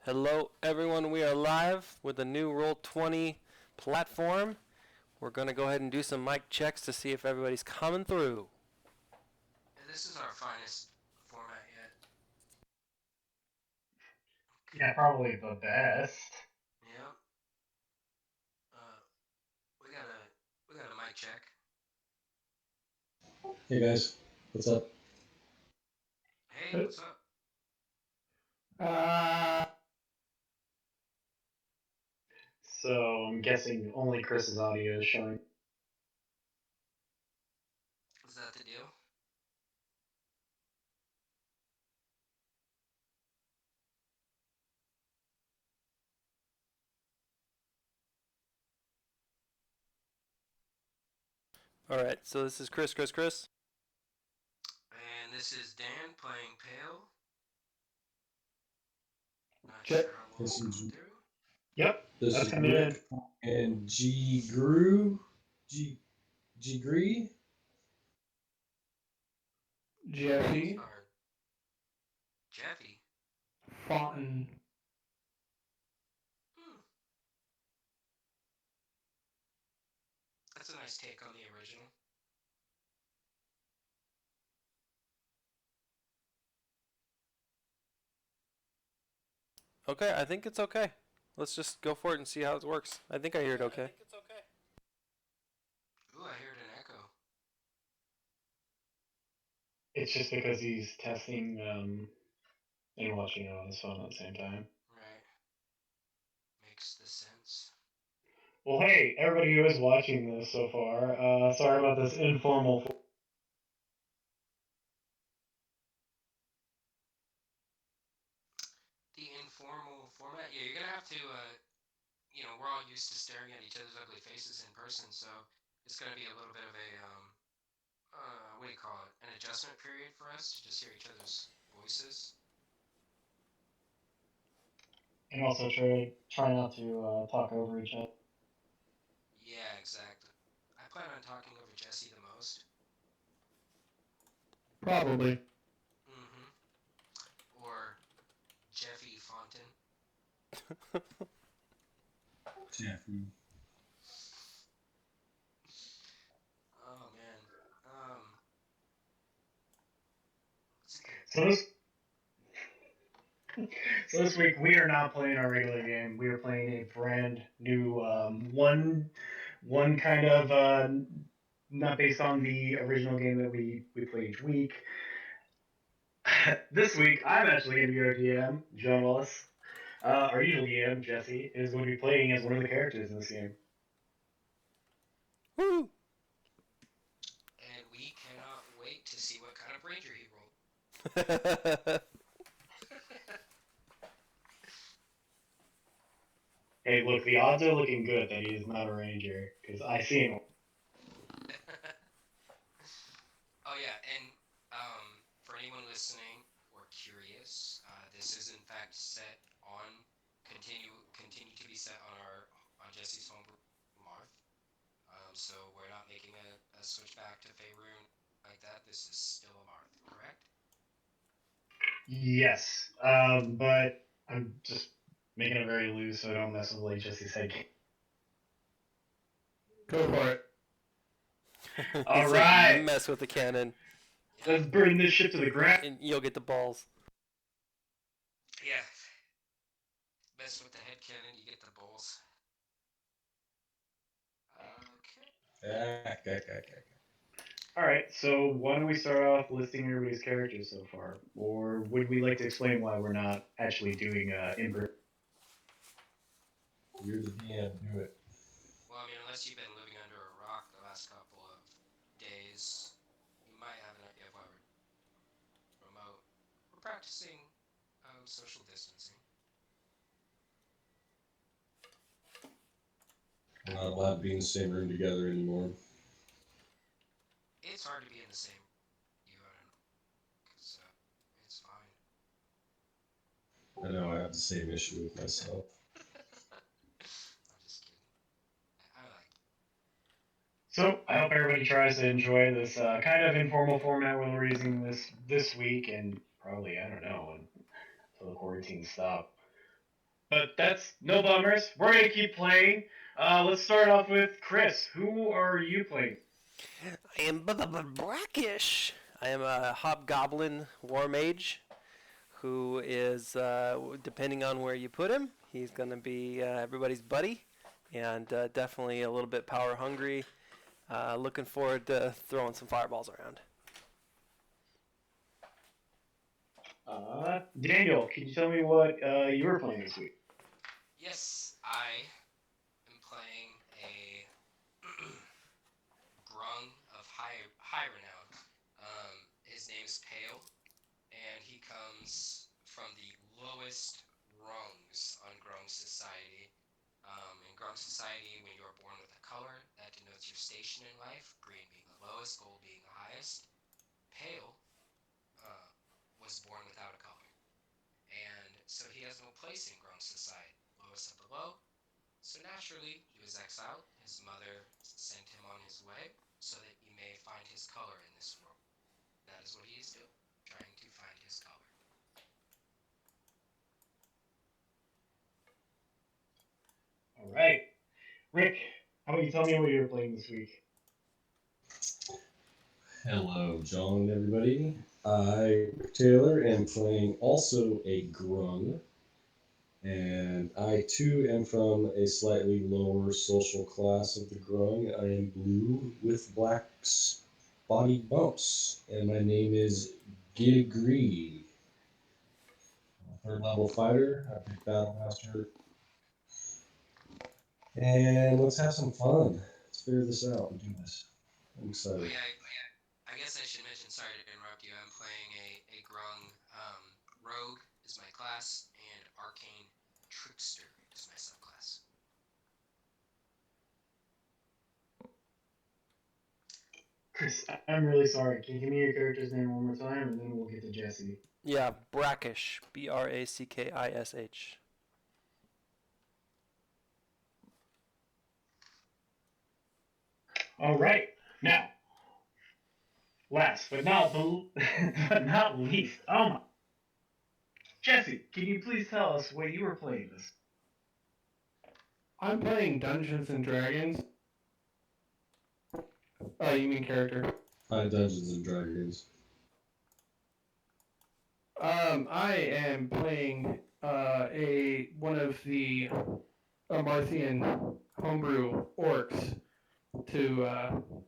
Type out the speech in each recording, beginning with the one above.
Hello, everyone. We are live with the new roll20 platform. We're going to go ahead and do some mic checks to see if everybody's coming through. This is our finest format yet. Yeah, probably the best. Yep. Uh, we got a mic check. Hey guys, what's up? Hey, what's up? So I'm guessing only Chris's audio is showing. Is that the deal? All right, so this is Chris. And this is Dan playing Pale. Not Check. sure how well come through. Yep, This that's is coming in. Rick and G Grew. G Gree. Jeffy, Or Jeffy. Fontaine. That's a nice take on the original. Okay, I think it's okay. Let's just go for it and see how it works. I think I hear it okay. I think it's okay. Ooh, I heard an echo. It's just because he's testing and watching it on his phone at the same time. Right. Makes the sense. Well, hey, everybody who is watching this so far, sorry about this informal. The informal format. Yeah, you're gonna have to. We're all used to staring at each other's ugly faces in person, so it's gonna be a little bit of a what do you call it? An adjustment period for us to just hear each other's voices. And also try not to talk over each other. Yeah, exactly. I plan on talking over Jesse the most. Probably. Mm-hmm. Or Jeffy Fontaine. Jeffy. Oh man. So this week we are not playing our regular game. We are playing a brand new one kind of not based on the original game that we play each week. This week I'm actually going to be our DM, John Wallace. Our usual DM, Jesse, is going to be playing as one of the characters in this game. Woo! And we cannot wait to see what kind of ranger he rolled. Hey, look, the odds are looking good that he is not a ranger because I see him. Oh yeah, and for anyone listening or curious, this is in fact set on continue to be set on Jesse's home Marth. So we're not making a switch back to Faerun like that. This is still a Marth, correct? Yes, but I'm just making it very loose so I don't mess with like Jesse's head. Go for it. All right, like, mess with the cannon. let's burn this shit to the ground. And you'll get the balls. Yeah. Mess with the head cannon, you get the balls. Okay. All right, so why don't we start off listing everybody's characters so far, or would we like to explain why we're not actually doing in-person? You're the DM. Do it. Well, I mean, unless you've been living under a rock the last couple of days, you might have an idea of why we're remote. We're practicing social distancing. We're not allowed to be in the same room together anymore. It's hard to be in the same UN because it's fine. I know I have the same issue with myself. I'm just kidding. I like. So I hope everybody tries to enjoy this kind of informal format where we're using this week and probably I don't know until the quarantine stop. But that's no bummers. We're gonna keep playing. Let's start off with Chris. Who are you playing? I am brackish. I am a hobgoblin war mage who is, depending on where you put him, he's going to be everybody's buddy and definitely a little bit power hungry. Looking forward to throwing some fireballs around. Daniel, can you tell me what you were playing this week? Yes, I am playing a grung of high renown. His name is Pale, and he comes from the lowest rungs on Grung society. In Grung society, when you are born with a color, that denotes your station in life, green being the lowest, gold being the highest. Pale uh, was born without a color, and so he has no place in Grung society, lowest of the low. So naturally, he was exiled. His mother sent him on his way so that he may find his color in this world. That is what he is doing, trying to find his color. All right, Rick. How about you tell me what you were playing this week? Hello, John, everybody. I, Rick Taylor, am playing also a grung, and I too am from a slightly lower social class of the grung. I am blue with black spotty bumps, and my name is Gigree. Third level fighter. I picked Battlemaster. And let's have some fun. Let's figure this out and do this. I'm Oh excited. yeah, I guess I should mention. Sorry to interrupt you. I'm playing a grung. Rogue is my class, and arcane trickster is my subclass. Chris, I'm really sorry. Can you give me your character's name one more time, and then we'll get to Jesse. Yeah, brackish. Brackish. All right. Now, last but not but not least, Jesse, can you please tell us what you were playing this? I'm playing Dungeons and Dragons. Oh, you mean character? Dungeons and Dragons. I am playing one of the Amarthian homebrew orcs to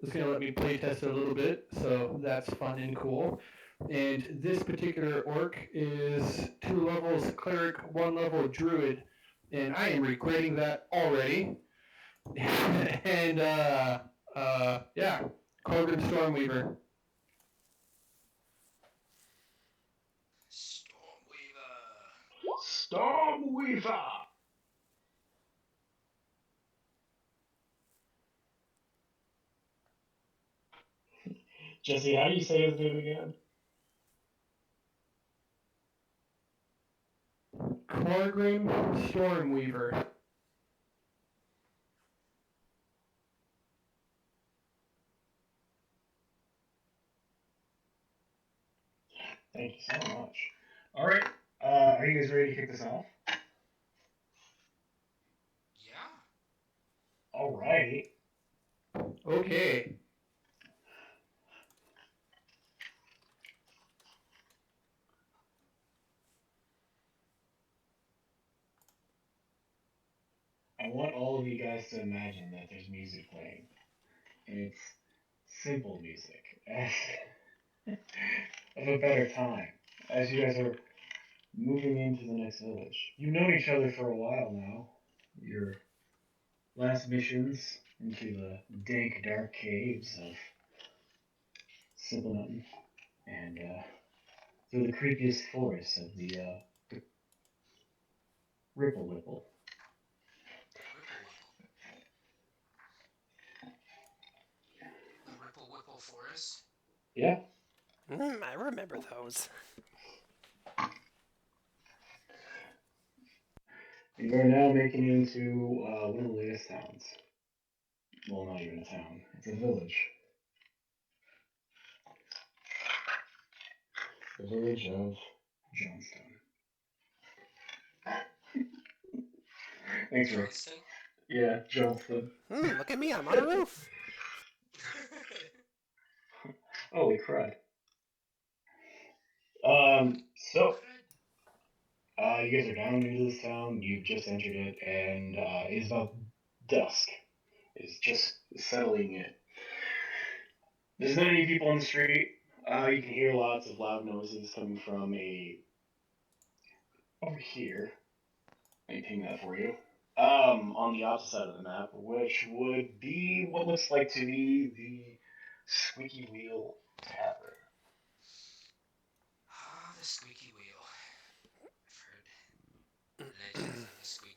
it's gonna let me play test it a little bit, so that's fun and cool. And this particular orc is 2 levels cleric, 1 level druid, and I am regretting that already. And yeah, Corgan Stormweaver. Stormweaver. Stormweaver! Jesse, how do you say his name again? Corgrim Stormweaver. Thank you so much. All right. Are you guys ready to kick this off? Yeah. All right. Okay. I want all of you guys to imagine that there's music playing, and it's simple music of a better time as you guys are moving into the next village. You've known each other for a while now. Your last missions into the dank, dark caves of Sibilant and through the creepiest forests of the Ripple Whipple. The Ripple Whipple Forest. Yeah. I remember those. You are now making it into one of the latest towns. Well, not even a town. It's a village. The village of Johnstone. Thanks, Rick. Johnston. Yeah, Johnston. Look at me, I'm on a roof. Holy crud. So, Crud. you guys are down into this town. You've just entered it, and it is about dusk. It's just settling in. There's not any people on the street. You can hear lots of loud noises coming from over here. Let me ping that for you. On the opposite side of the map, which would be what looks like to be the Squeaky Wheel Tavern. Ah, the squeaky wheel. I've heard legends of the squeaky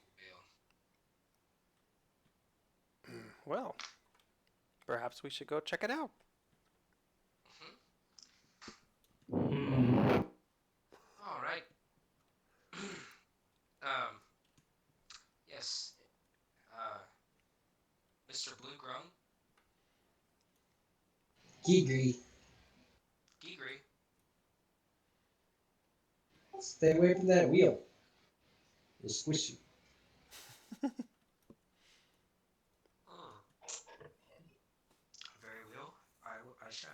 wheel. Well, perhaps we should go check it out. Hmm. All right. Yes. Mr. Blue Grung, Gigri, Gigri. stay away from that wheel. It'll squish you. Hmm. Very well. I shall.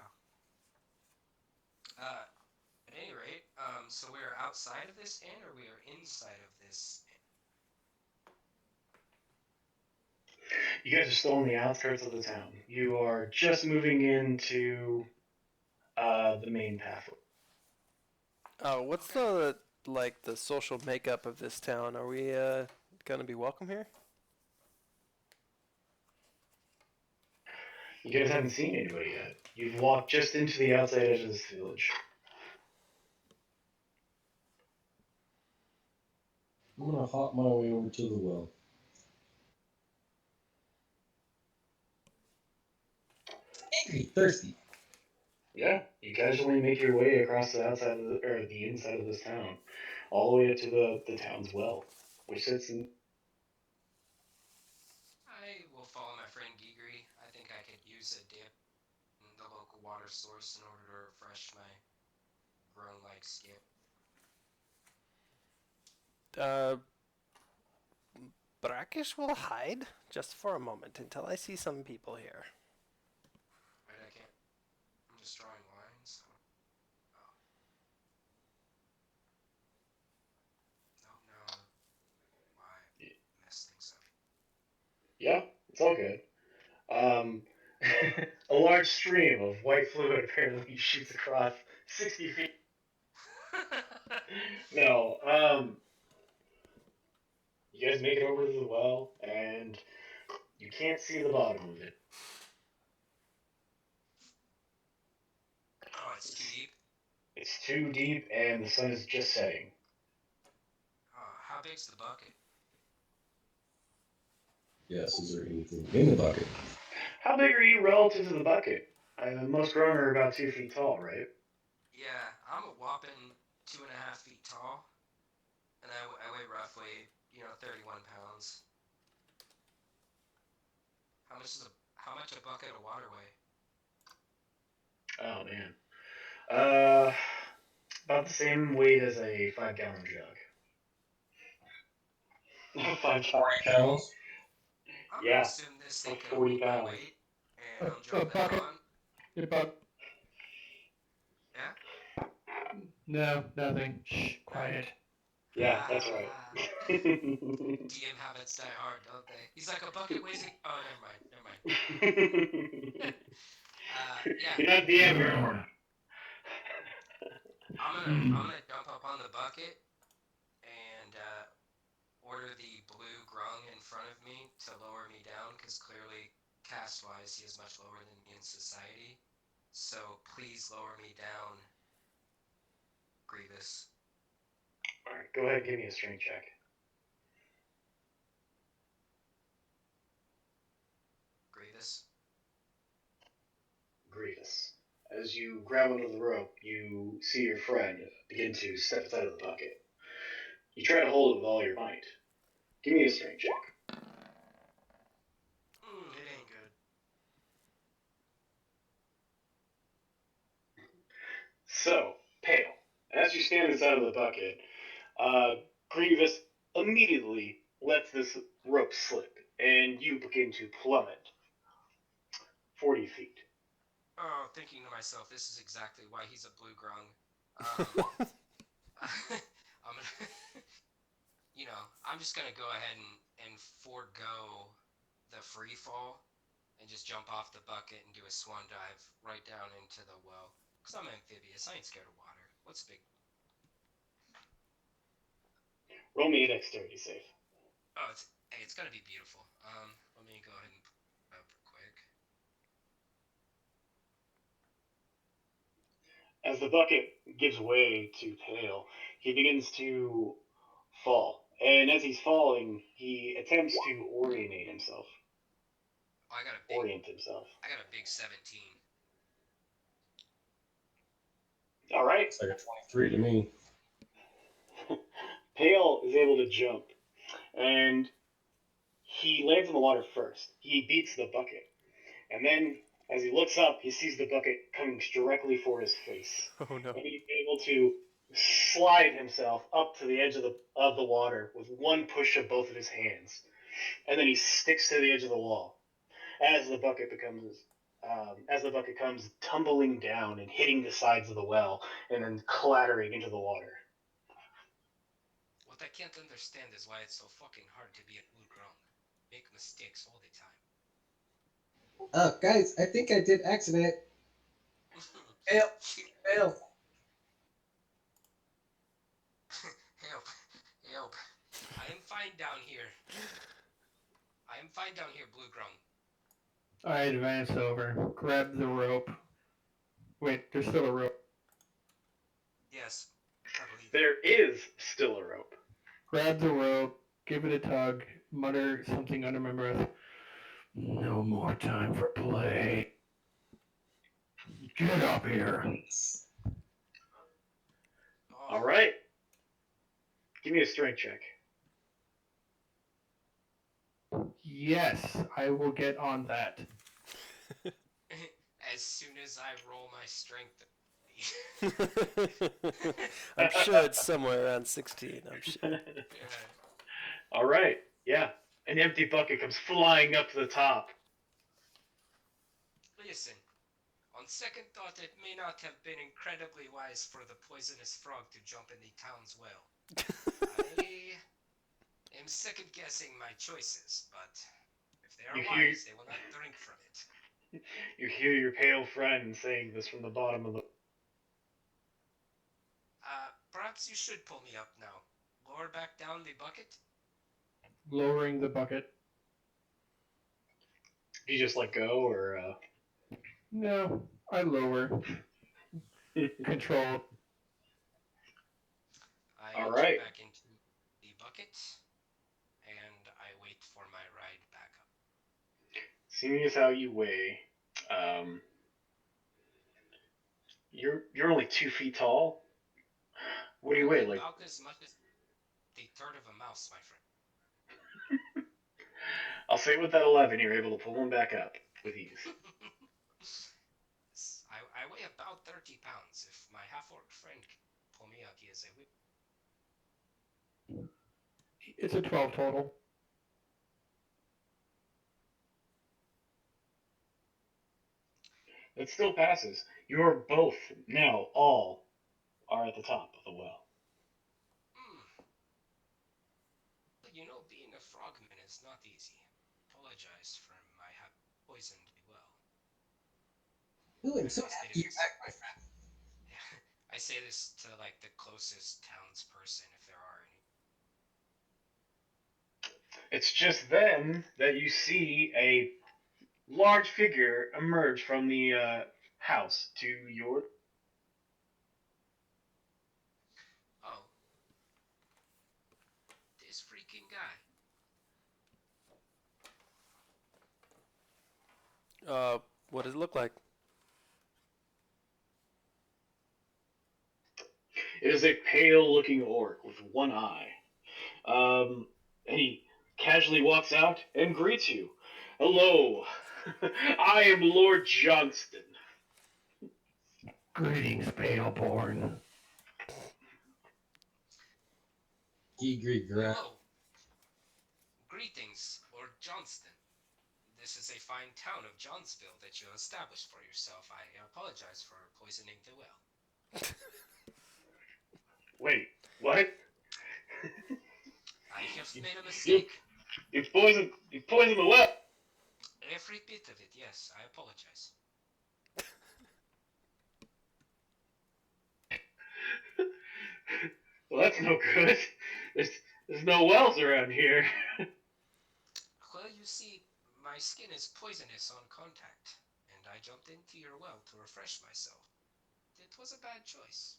At any rate, so we are outside of this inn, or we are inside of this inn? You guys are still on the outskirts of the town. You are just moving into the main path. What's Okay. the social makeup of this town? Are we gonna be welcome here? You guys haven't seen anybody yet. You've walked just into the outside edge of this village. I'm gonna hop my way over to the well. Angry, thirsty. Yeah, you casually make your way across the outside of the inside of this town, all the way up to the town's well, which sits in. I will follow my friend Gigri. I think I could use a dip in the local water source in order to refresh my grown-like skip. Uh, Brackish will hide just for a moment until I see some people here. Right, I can't. I'm just drawing lines. Oh, no, no. Why mess things up? Yeah, it's all good. Um, a large stream of white fluid apparently shoots across 60 feet. No, you guys make it over to the well, and you can't see the bottom of it. Oh, it's too deep. It's too deep, and the sun is just setting. How big's the bucket? Yes, is there anything in the bucket? How big are you relative to the bucket? Most grown are about 2 feet tall, right? Yeah, I'm a whopping 2.5 feet tall, and I weigh roughly, 31 pounds. How much a bucket of water weigh? Oh man. Uh, about the same weight as a 5 gallon jug. 5 gallon. 40 pounds. I'm gonna Yeah, assume this thing like can 40 hold my pounds. weight, and I'm A jumping bucket. on. About Yeah. no, nothing. Shh, No. quiet. Yeah, that's right. DM habits die hard, don't they? He's like a bucket weighs. Oh, never mind. Never mind. Yeah. You're not DM anymore. I'm gonna jump up on the bucket and order the blue grung in front of me to lower me down, because clearly, cast-wise, he is much lower than me in society. So please lower me down, Grievous. Alright, go ahead and give me a strength check. Grievous. Grievous. As you grab onto the rope, you see your friend begin to step outside of the bucket. You try to hold it with all your might. Give me a strength check. It ain't good. So, Pale, as you stand inside of the bucket, Grievous immediately lets this rope slip, and you begin to plummet 40 feet. Oh, thinking to myself, this is exactly why he's a blue grung. I'm gonna, I'm just gonna go ahead and forego the free fall and just jump off the bucket and do a swan dive right down into the well. Cause I'm amphibious. I ain't scared of water. What's big? Roll me a dexterity save. Oh, it's gonna be beautiful. Let me go ahead and put it up real quick. As the bucket gives way to Pale, he begins to fall. And as he's falling, he attempts to orient himself. Oh, I got a big 17. All right. It's like a 23 to me. Pale is able to jump, and he lands in the water first. He beats the bucket, and then as he looks up, he sees the bucket coming directly for his face. Oh no. And he's able to slide himself up to the edge of the water with one push of both of his hands, and then he sticks to the edge of the wall as the bucket comes tumbling down and hitting the sides of the well, and then clattering into the water. What I can't understand is why it's so fucking hard to be a blue grung. Make mistakes all the time. Guys, I think I did accident. Help! Help! Help. I am fine down here, blue grung. I advance over, grab the rope. Wait, there's still a rope. Yes, I believe There is still a rope. Grab the rope, give it a tug, mutter something under my breath. No more time for play. Get up here. Oh, All right. Give me a strength check. Yes, I will get on that. as soon as I roll my strength. I'm sure it's somewhere around 16. I'm sure. All right. Yeah. An empty bucket comes flying up to the top. Listen, on second thought, it may not have been incredibly wise for the poisonous frog to jump in the town's well. I am second guessing my choices, but if they are wise, they will not drink from it. You hear your pale friend saying this from the bottom of the. Perhaps you should pull me up now. Lower back down the bucket. Lowering the bucket. You just let go, or? No, I lower. Control. I All jump right. back into the bucket, and I wait for my ride back up. Seeing as how you weigh, you're only 2 feet tall. What do you weigh? Like, about as much as the third of a mouse, my friend. I'll say with that 11, you're able to pull him back up with ease. I weigh about 30 pounds. If my half-orc friend can pull me up, he is a whip. It's a 12 total. It still passes. You're both now all are at the top of the well. Being a frogman is not easy. Apologize for my having poisoned the well. Ooh, I'm so happy you're back, my friend. I say this to like the closest townsperson, if there are any. It's just then that you see a large figure emerge from the house to your. Oh, this freaking guy. What does it look like? It is a pale-looking orc with one eye. And he casually walks out and greets you. Hello, I am Lord Johnston. Greetings, Paleborn. Hello. Greetings, Lord Johnston. This is a fine town of Johnsville that you have established for yourself. I apologize for poisoning the well. Wait, what? I have You, made a you, mistake. you poisoned the well. Every bit of it, yes, I apologize. Well, that's no good. There's, there's no wells around here. Well, you see, my skin is poisonous on contact, and I jumped into your well to refresh myself. It was a bad choice.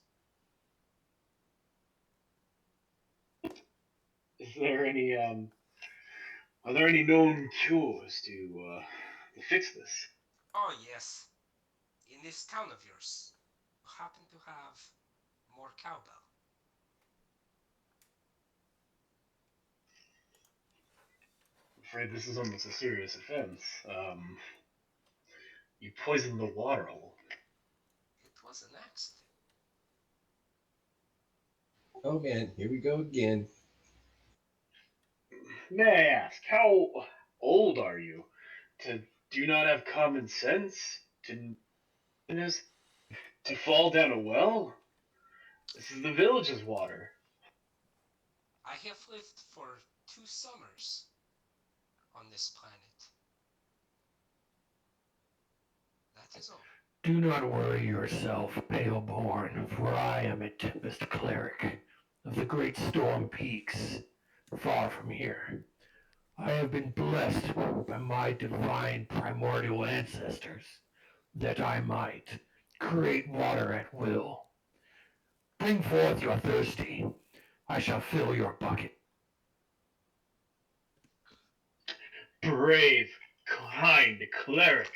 Is there any Are there any known cures to fix this? Oh, yes. In this town of yours, you happen to have more cowbell. I'm afraid this is almost a serious offense. You poisoned the water hole. It was an accident. Oh man, here we go again. May I ask, how old are you? To do not have common sense? To to fall down a well? This is the village's water. I have lived for 2 summers on this planet. That is all. Do not worry yourself, Paleborn, for I am it, Mr. Cleric, of the great storm peaks, far from here. I have been blessed by my divine primordial ancestors that I might create water at will. Bring forth your thirsty. I shall fill your bucket. Brave, kind cleric.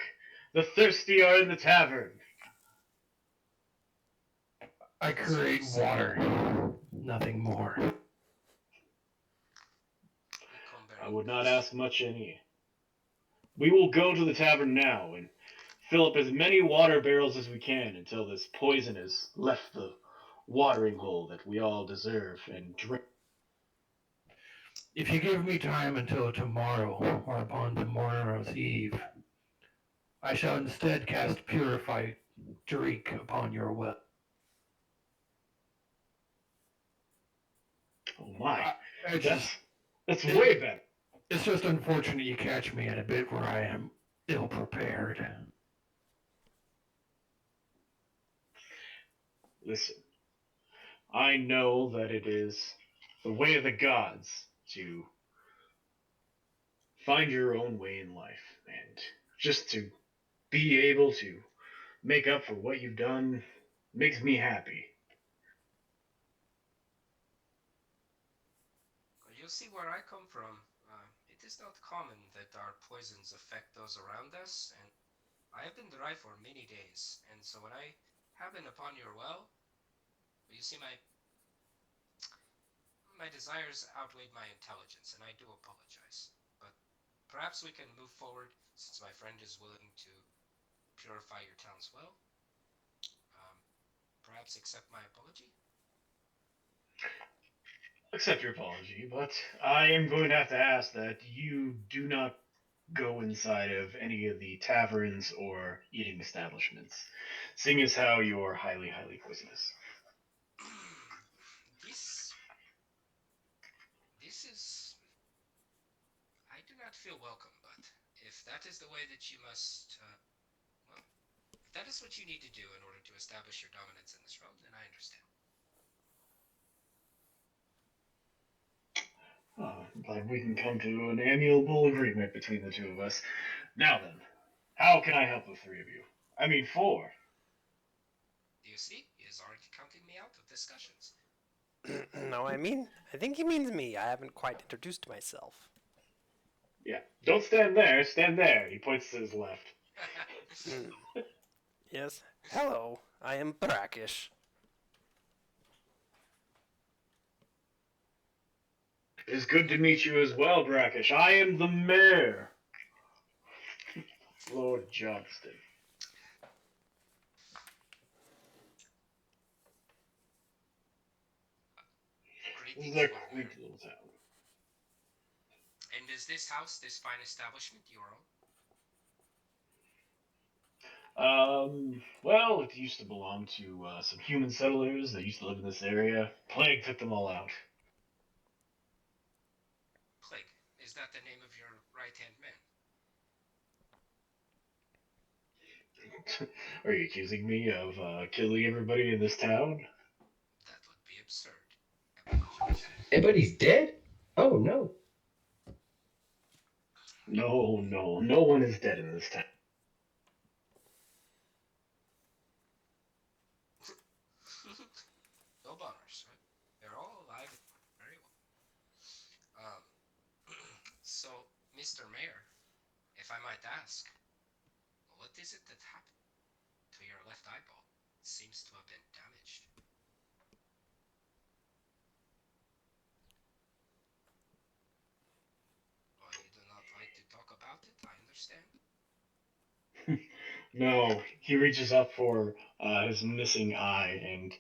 The thirsty are in the tavern. I create water, nothing more. We come I bearing would not gifts. ask much any. We will go to the tavern now and fill up as many water barrels as we can until this poison has left the watering hole that we all deserve and drink. If you give me time until tomorrow or upon tomorrow's eve, I shall instead cast Purify Drink upon your well. Oh my, It's that's just, that's way better. it's just unfortunate you catch me at a bit where I am ill prepared. Listen, I know that it is the way of the gods to find your own way in life and just to be able to make up for what you've done makes me happy. You see, where I come from, it is not common that our poisons affect those around us, and I have been dry for many days, and so when I happen upon your well, you see, my desires outweighed my intelligence, and I do apologize. But perhaps we can move forward, since my friend is willing to purify your town's well. Um, Perhaps accept my apology? Accept your apology, but I am going to have to ask that you do not go inside of any of the taverns or eating establishments, seeing as how you're highly, highly poisonous. this this is I do not feel welcome, but if that is the way that you must, well, if that is what you need to do in order to establish your dominance in this realm, then I understand. Oh, I'm glad we can come to an amiable agreement between the two of us. Now then, how can I help the three of you? I mean, four. Do you see? He is already counting me out of discussions. No, I think he means me. I haven't quite introduced myself. Yeah, don't stand there, stand there. He points to his left. Yes. Hello, I am Brackish. It is good to meet you as well, Brackish. I am the mayor, Lord Johnston. This is Greetings, a Lord quaint Mayor. little town. And is this house, this fine establishment, your own? Well, it used to belong to some human settlers that used to live in this area. Plague took them all out. Plague. Is that the name of your right hand man? Are you accusing me of killing everybody in this town? That would be absurd. I apologize. Everybody's dead? Oh no. No, no, no one is dead in this town. No bummers, right? They're all alive. Very well. Um, so, Mr. Mayor, if I might ask, what is it that happened to your left eyeball? It seems to have been damaged. Well, you do not like to talk about it, I understand. No, he reaches up for his missing eye and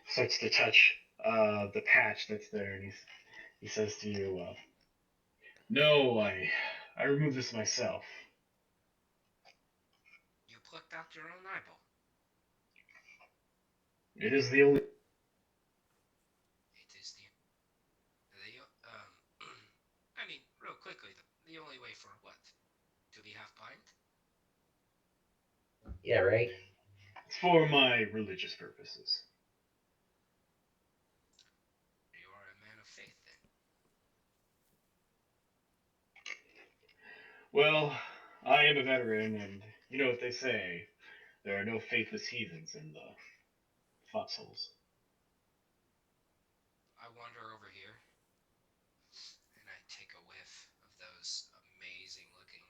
starts to touch the patch that's there, and he says to you, "No, I removed this myself. You plucked out your own eyeball. It is the only." It is the I mean, real quickly, the only way for what? To be half blind? Yeah, right. It's for my religious purposes. You are a man of faith, then. Well, I am a veteran, and you know what they say: there are no faithless heathens in the foxholes. I wander over here, and I take a whiff of those amazing looking.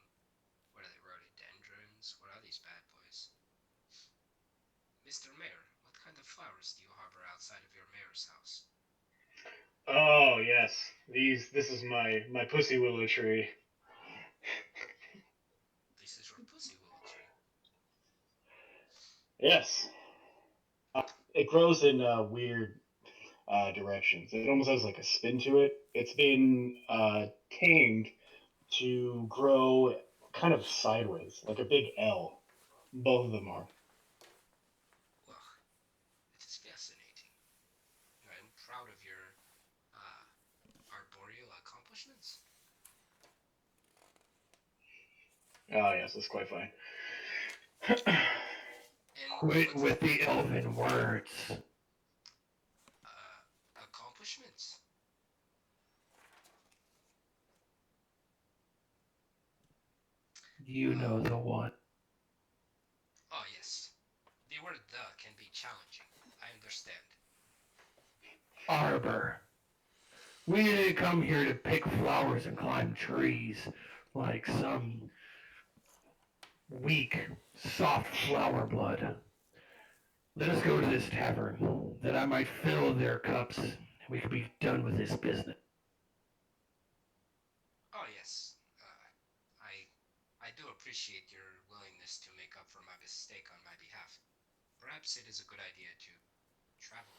What are they, rhododendrons? What are these bad boys? Mr. Mayor, what kind of flowers do you harbor outside of your mayor's house? Oh yes, this is my pussy willow tree. This is your pussy willow tree. Yes, it grows in weird directions. It almost has like a spin to it. It's been tamed to grow kind of sideways, like a big L. Both of them are. Well, it is fascinating. I'm proud of your uh, arboreal accomplishments. Oh yes, it's quite fine. And Quit what with the elven words. accomplishments? You know Uh, the one. oh, yes. The word the can be challenging. I understand. Arbor. We didn't come here to pick flowers and climb trees like some weak, soft flower blood. Let us go to this tavern, that I might fill their cups, and we could be done with this business. Oh, yes. I do appreciate your willingness to make up for my mistake on my behalf. Perhaps it is a good idea to travel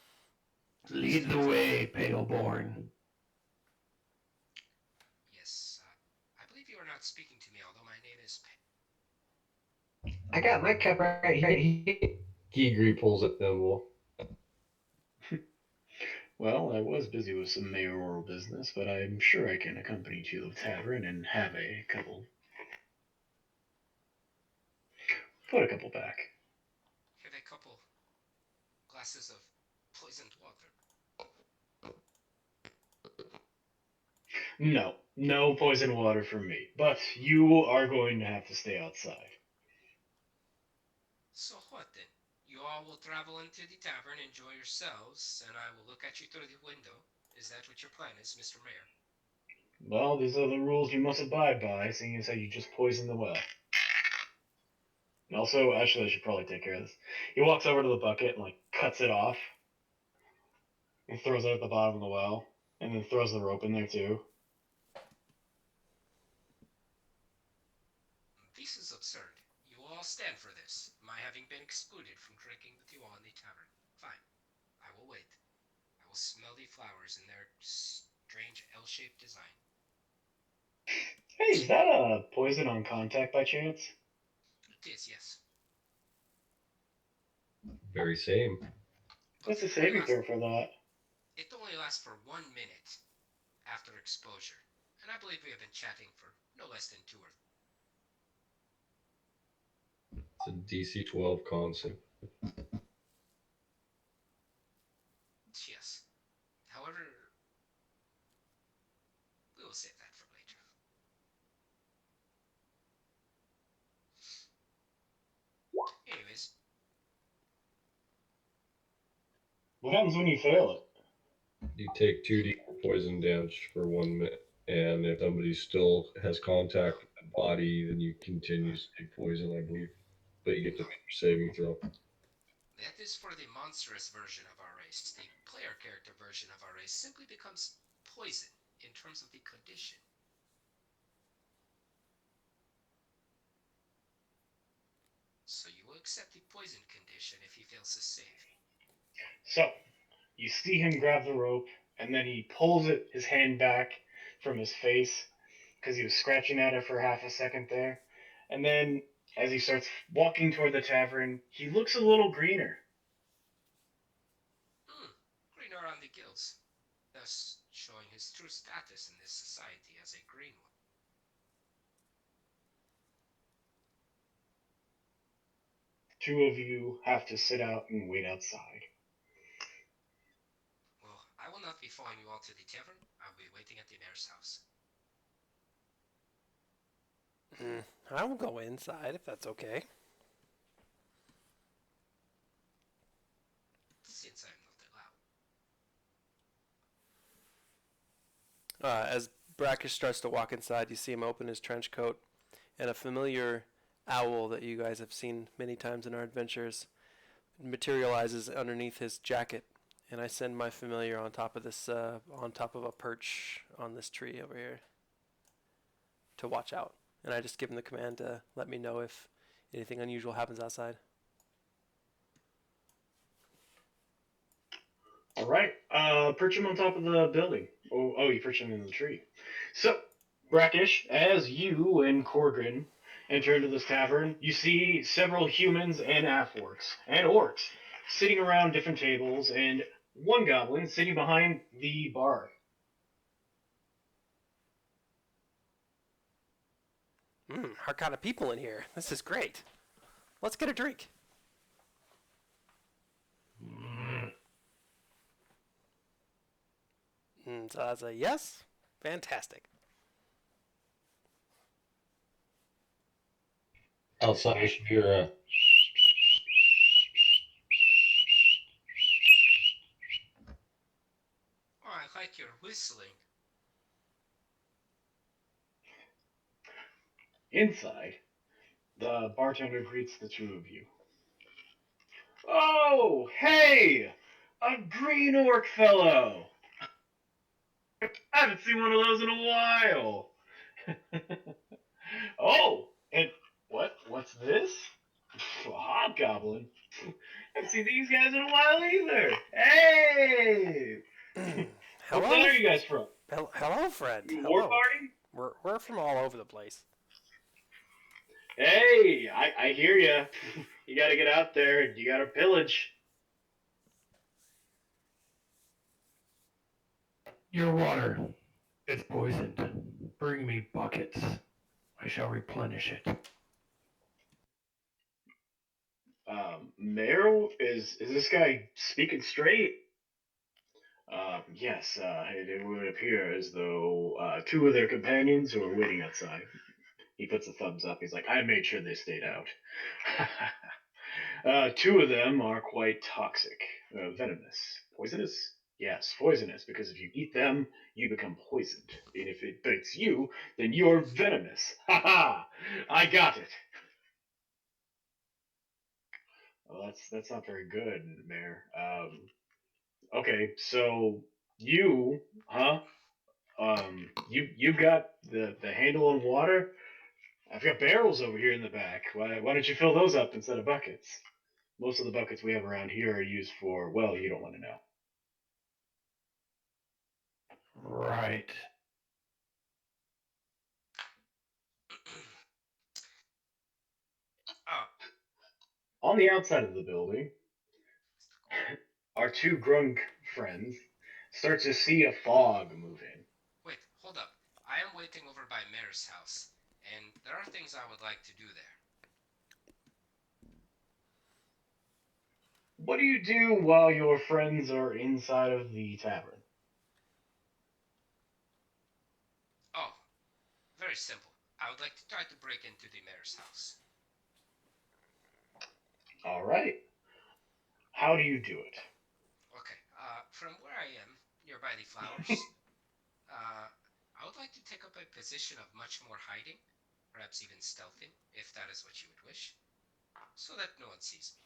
to this Lead the tavern. way, Paleborn. Yes, I believe you are not speaking to me, although my name is. I got my cup right here. Gigri pulls at Thimble. Well, I was busy with some mayoral business, but I'm sure I can accompany you to the tavern and have a couple. Put a couple back. Have a couple glasses of poisoned water. No, no poison water for me. But you are going to have to stay outside. So what then? You all will travel into the tavern, enjoy yourselves, and I will look at you through the window. Is that what your plan is, Mr. Mayor? Well, these are the rules you must abide by, seeing as how you just poisoned the well. And also, actually, I should probably take care of this. He walks over to the bucket and like cuts it off and throws it at the bottom of the well, and then throws the rope in there too. This is absurd. You will all stand for this, my having been excluded from drinking with you all in the tavern. Fine. I will wait. I will smell the flowers in their strange L-shaped design. Hey, is that a poison on contact by chance? It is, yes. Very same. But What's the it only saving lasts. throw for that? It only lasts for 1 minute after exposure, and I believe we have been chatting for no less than 2 or It's a DC 12 concept. yes. However, we will save that for later. Anyways, What happens when you fail it? You take 2d poison damage for 1 minute, and if somebody still has contact with the body, then you continue to take poison, I believe. But you get to make your saving throw. that is for the monstrous version of our race. The player character version of our race simply becomes poison in terms of the condition. So you will accept the poison condition if he fails his save. So, you see him grab the rope, and then he pulls his hand back from his face because he was scratching at it for half a second there. And then, as he starts walking toward the tavern, he looks a little greener. Green around the gills, thus showing his true status in this society as a green one. Two of you have to sit out and wait outside. Well, I will not be following you all to the tavern. I will be waiting at the mayor's house. I will go inside if that's okay. Since I am not allowed. As Brackish starts to walk inside, you see him open his trench coat, and a familiar owl that you guys have seen many times in our adventures materializes underneath his jacket. And I send my familiar on top of this, on top of a perch on this tree over here, to watch out. And I just give him the command to let me know if anything unusual happens outside. All right, perch him on top of the building. Oh, you perch him in the tree. So, Brackish, as you and Corgrin enter into this tavern, you see several humans and half-orcs and orcs sitting around different tables, and one goblin sitting behind the bar. Our kind of people in here. This is great. Let's get a drink. So that's a yes. Fantastic. Outside, you should hear a. Oh, I like your whistling. Inside, the bartender greets the two of you. Oh, hey! A green orc fellow! I haven't seen one of those in a while. Oh, and what's this? A hobgoblin. I haven't seen these guys in a while either. Hey! What town Hello? are you guys from? Hello, friend. You war Hello. party? We're from all over the place. Hey, I hear ya. You gotta get out there and you gotta pillage. Your water. It's poisoned. Bring me buckets. I shall replenish it. Meryl, is this guy speaking straight? Yes, it would appear as though two of their companions who are waiting outside. He puts a thumbs up. He's like, I made sure they stayed out. Two of them are quite toxic, venomous, poisonous. Yes, poisonous, because if you eat them, you become poisoned. And if it bites you, then you're venomous. Ha ha! I got it. Well, that's not very good, Mayor. Okay, so you, huh? You got the handle on water. I've got barrels over here in the back. Why don't you fill those up instead of buckets? Most of the buckets we have around here are used for, well, you don't want to know. Right. On the outside of the building, our two grunk friends start to see a fog move in. Wait, hold up. I am waiting over by Mayor's house, and there are things I would like to do there. What do you do while your friends are inside of the tavern? Oh, very simple. I would like to try to break into the Mayor's house. All right. How do you do it? Okay, from where I am, nearby the flowers, I would like to take up a position of much more hiding, perhaps even stealthing, if that is what you would wish, so that no one sees me.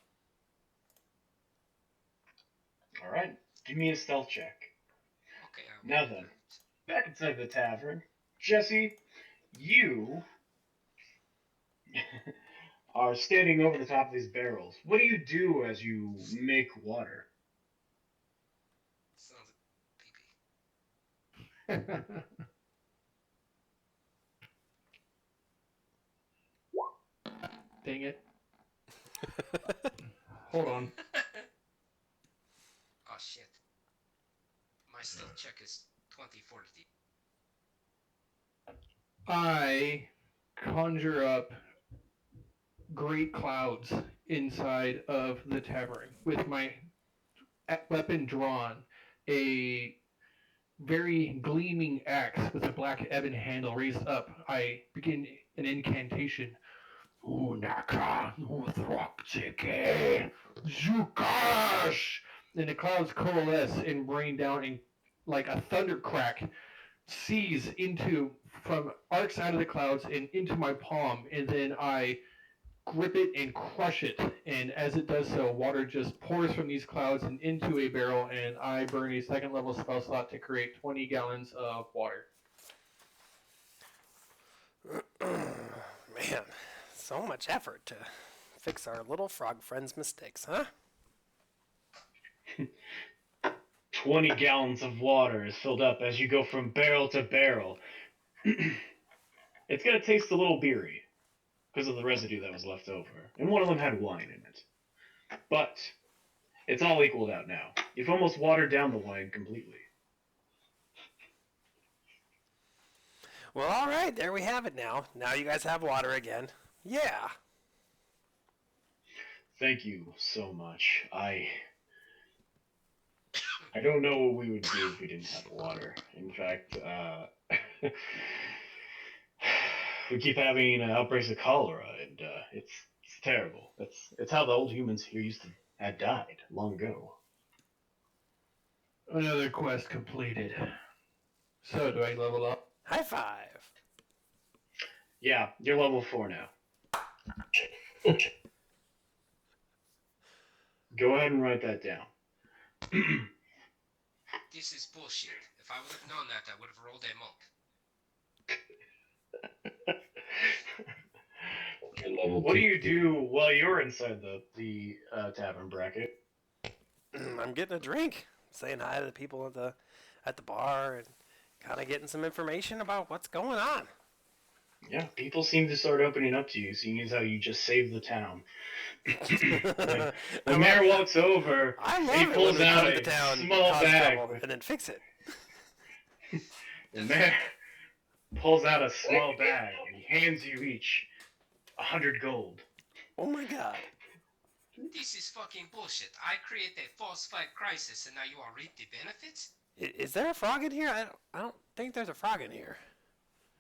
All right. Give me a stealth check. Okay, I will Now do then, that. back inside the tavern, Jesse, you are standing over the top of these barrels. What do you do as you make water? Sounds pee-pee. Dang it. Hold on. Oh shit. My stealth check is 2040. I conjure up great clouds inside of the tavern with my weapon drawn, a very gleaming axe with a black ebon handle raised up. I begin an incantation. Unaka Nuthroktike Zukash! And the clouds coalesce and rain down in like a thunder crack, seas into from arcs out of the clouds and into my palm, and then I grip it and crush it. And as it does so, water just pours from these clouds and into a barrel, and I burn a second level spell slot to create 20 gallons of water. Man, so much effort to fix our little frog friend's mistakes, huh? 20 gallons of water is filled up as you go from barrel to barrel. It's going to taste a little beery because of the residue that was left over. And one of them had wine in it. But it's all equaled out now. You've almost watered down the wine completely. Well, all right, there we have it now. Now you guys have water again. Yeah. Thank you so much. I don't know what we would do if we didn't have water. In fact, we keep having outbreaks of cholera, and it's terrible. It's how the old humans here used to had died long ago. Another quest completed. So, do I level up? High five. Yeah, you're level 4 now. Go ahead and write that down. This is bullshit. If I would have known that, I would have rolled a monk. What do you do while you're inside the tavern, Bracket? I'm getting a drink, saying hi to the people at the bar, and kind of getting some information about what's going on. Yeah, people seem to start opening up to you, seeing as how you just saved the town. the the mayor walks over I and love he it when pulls we out come a to town, small cause bag. trouble, and then fix it. The mayor pulls out a small bag and he hands you each 100 gold. Oh my god. This is fucking bullshit. I create a falsified crisis and now you all reap the benefits? Is there a frog in here? I don't think there's a frog in here.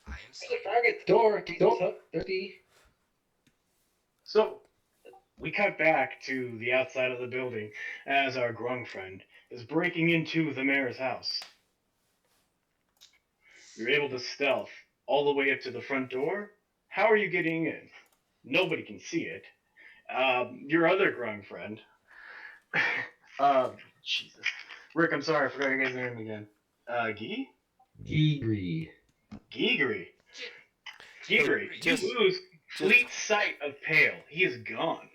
I am There's a sorry. frog at the door. Dirty. So, we cut back to the outside of the building as our grung friend is breaking into the mayor's house. You're able to stealth all the way up to the front door. How are you getting in? Nobody can see it. Your other grung friend. Jesus. Rick, I'm sorry, I forgot your guy's name again. Gee? Geegry. Geegry. Hey, Geegry, you just- lose fleet sight of Pale. He is gone.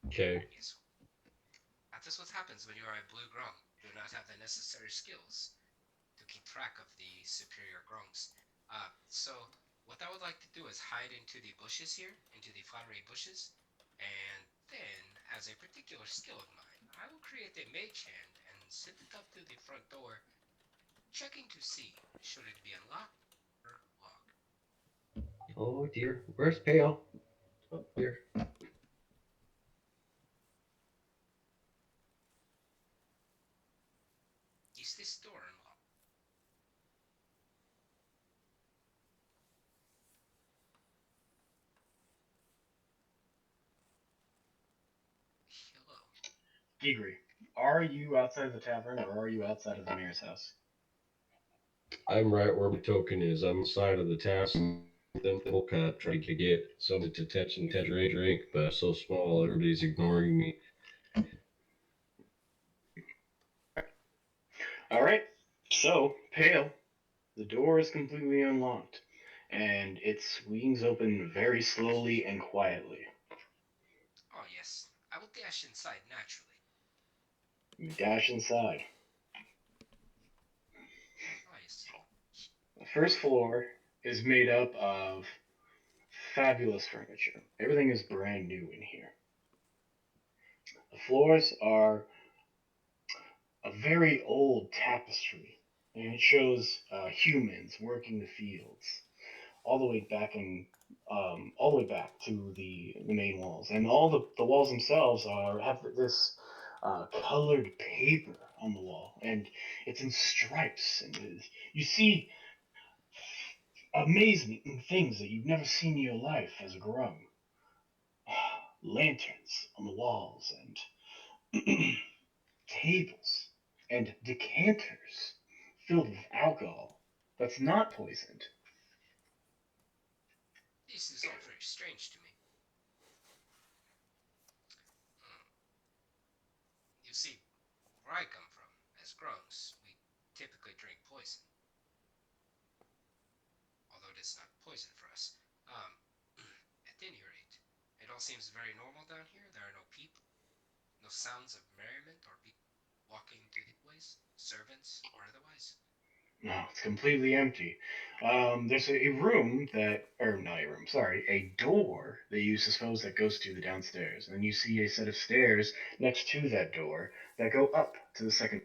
Okay. That is what happens when you are a blue grung. You do not have the necessary skills to keep track of the superior grungs. So, what I would like to do is hide into the bushes here, into the flowery bushes, and then, as a particular skill of mine, I will create a mage hand and send it up to the front door, checking to see should it be unlocked or locked. Oh dear. Where's Pale? Oh dear. Is this door unlocked? Hello. Gigri, are you outside of the tavern or are you outside of the mayor's house? I'm right where my token is. I'm inside of the town. Then we'll kind of trying to get someone's attention to drink, but I'm so small, everybody's ignoring me. All right. So, Pale, the door is completely unlocked, and it swings open very slowly and quietly. Oh, yes. I will dash inside naturally. You dash inside. Oh, yes. The first floor is made up of fabulous furniture. Everything is brand new in here. The floors are a very old tapestry, and it shows humans working the fields all the way back all the way back to the main walls, and all the walls themselves have this colored paper on the wall, and it's in stripes, and you see amazing things that you've never seen in your life as a grung. Lanterns on the walls, and tables, and decanters filled with alcohol that's not poisoned. This is all very strange to me. Hmm. You see, where I come from, as grungs, we typically drink poison, although it is not poison for us. Um, at any rate, it all seems very normal down here. There are no people, no sounds of merriment or people walking through the place, servants or otherwise. No, it's completely empty. There's a room that, or not a room, sorry, a door that you suppose that goes to the downstairs, and you see a set of stairs next to that door that go up to the second.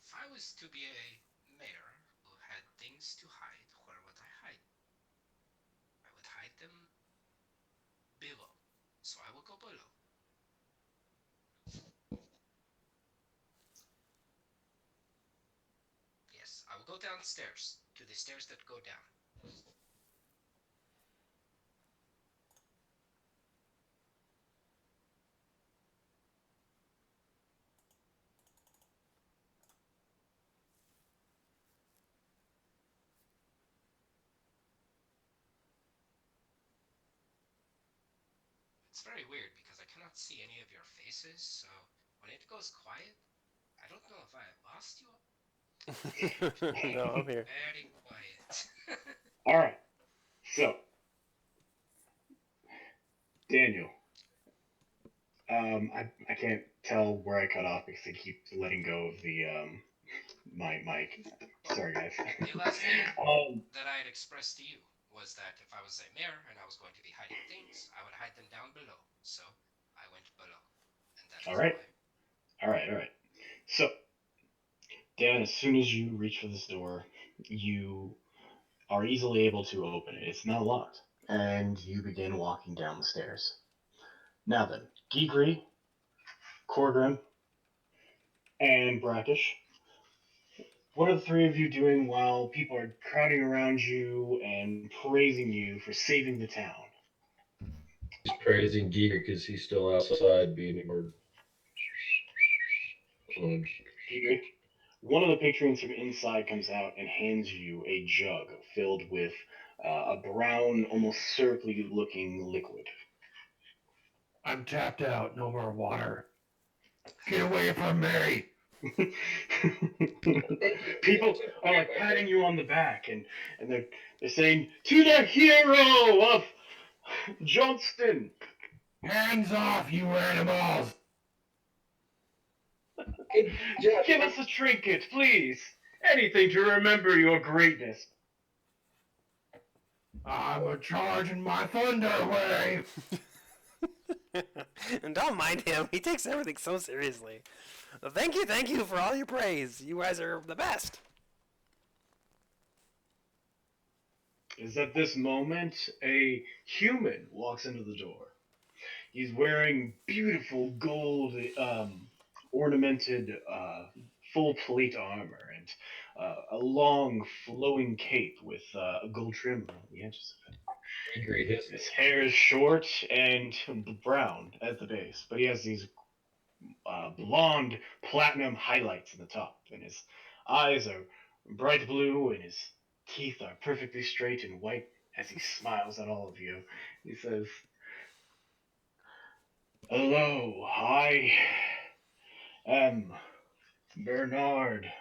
If I was to be a mayor who had things to hide, where would I hide? I would hide them below. So I will go below. Yes, I will go downstairs to the stairs that go down. It's very weird because I cannot see any of your faces, so when it goes quiet, I don't know if I have lost you. No, I'm here. Very quiet. All right, so Daniel, I can't tell where I cut off because I keep letting go of the my mic. Sorry, guys. The last thing um, that I had expressed to you was that if I was a mayor and I was going to be hiding things, I would hide them down below. So I went below, and that all is right, why. all right. So Dan, as soon as you reach for this door, you are easily able to open it. It's not locked. And you begin walking down the stairs. Now then, Gigri, Corgrim, and Brackish, what are the three of you doing while people are crowding around you and praising you for saving the town? He's praising Geeker because he's still outside being ignored. Gigri, one of the patrons from inside comes out and hands you a jug filled with a brown, almost syrupy looking liquid. I'm tapped out. No more water. Get away from me! People are like patting you on the back, and they're saying to the hero of Johnston. Hands off, you animals! Good job. Give us a trinket, please. Anything to remember your greatness. I'm a charging my thunder wave. And don't mind him. He takes everything so seriously. Thank you for all your praise. You guys are the best. Is at this moment a human walks into the door. He's wearing beautiful gold ornamented full plate armor and a long flowing cape with a gold trim around the edges of He greet his it. His hair is short and brown at the base, but he has these blonde platinum highlights in the top, and his eyes are bright blue, and his teeth are perfectly straight and white as he smiles at all of you. He says, "Hello, I am Bernard."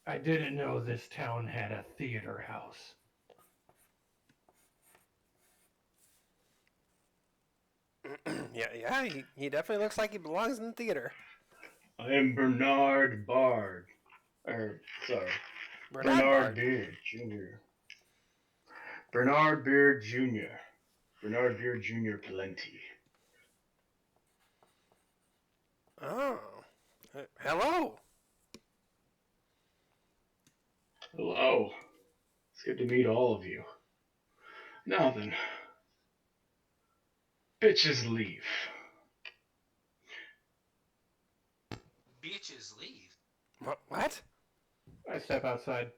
I didn't know this town had a theater house. Yeah, he definitely looks like he belongs in the theater. I am Bernard Bard. Sorry, Bernard Bard. Beard Jr. Bernard Beard Jr. Bernard Beard Jr. Plenty. Oh. Hello. Hello. It's good to meet all of you. Now then, bitches leave. Bitches leave. What? I step outside.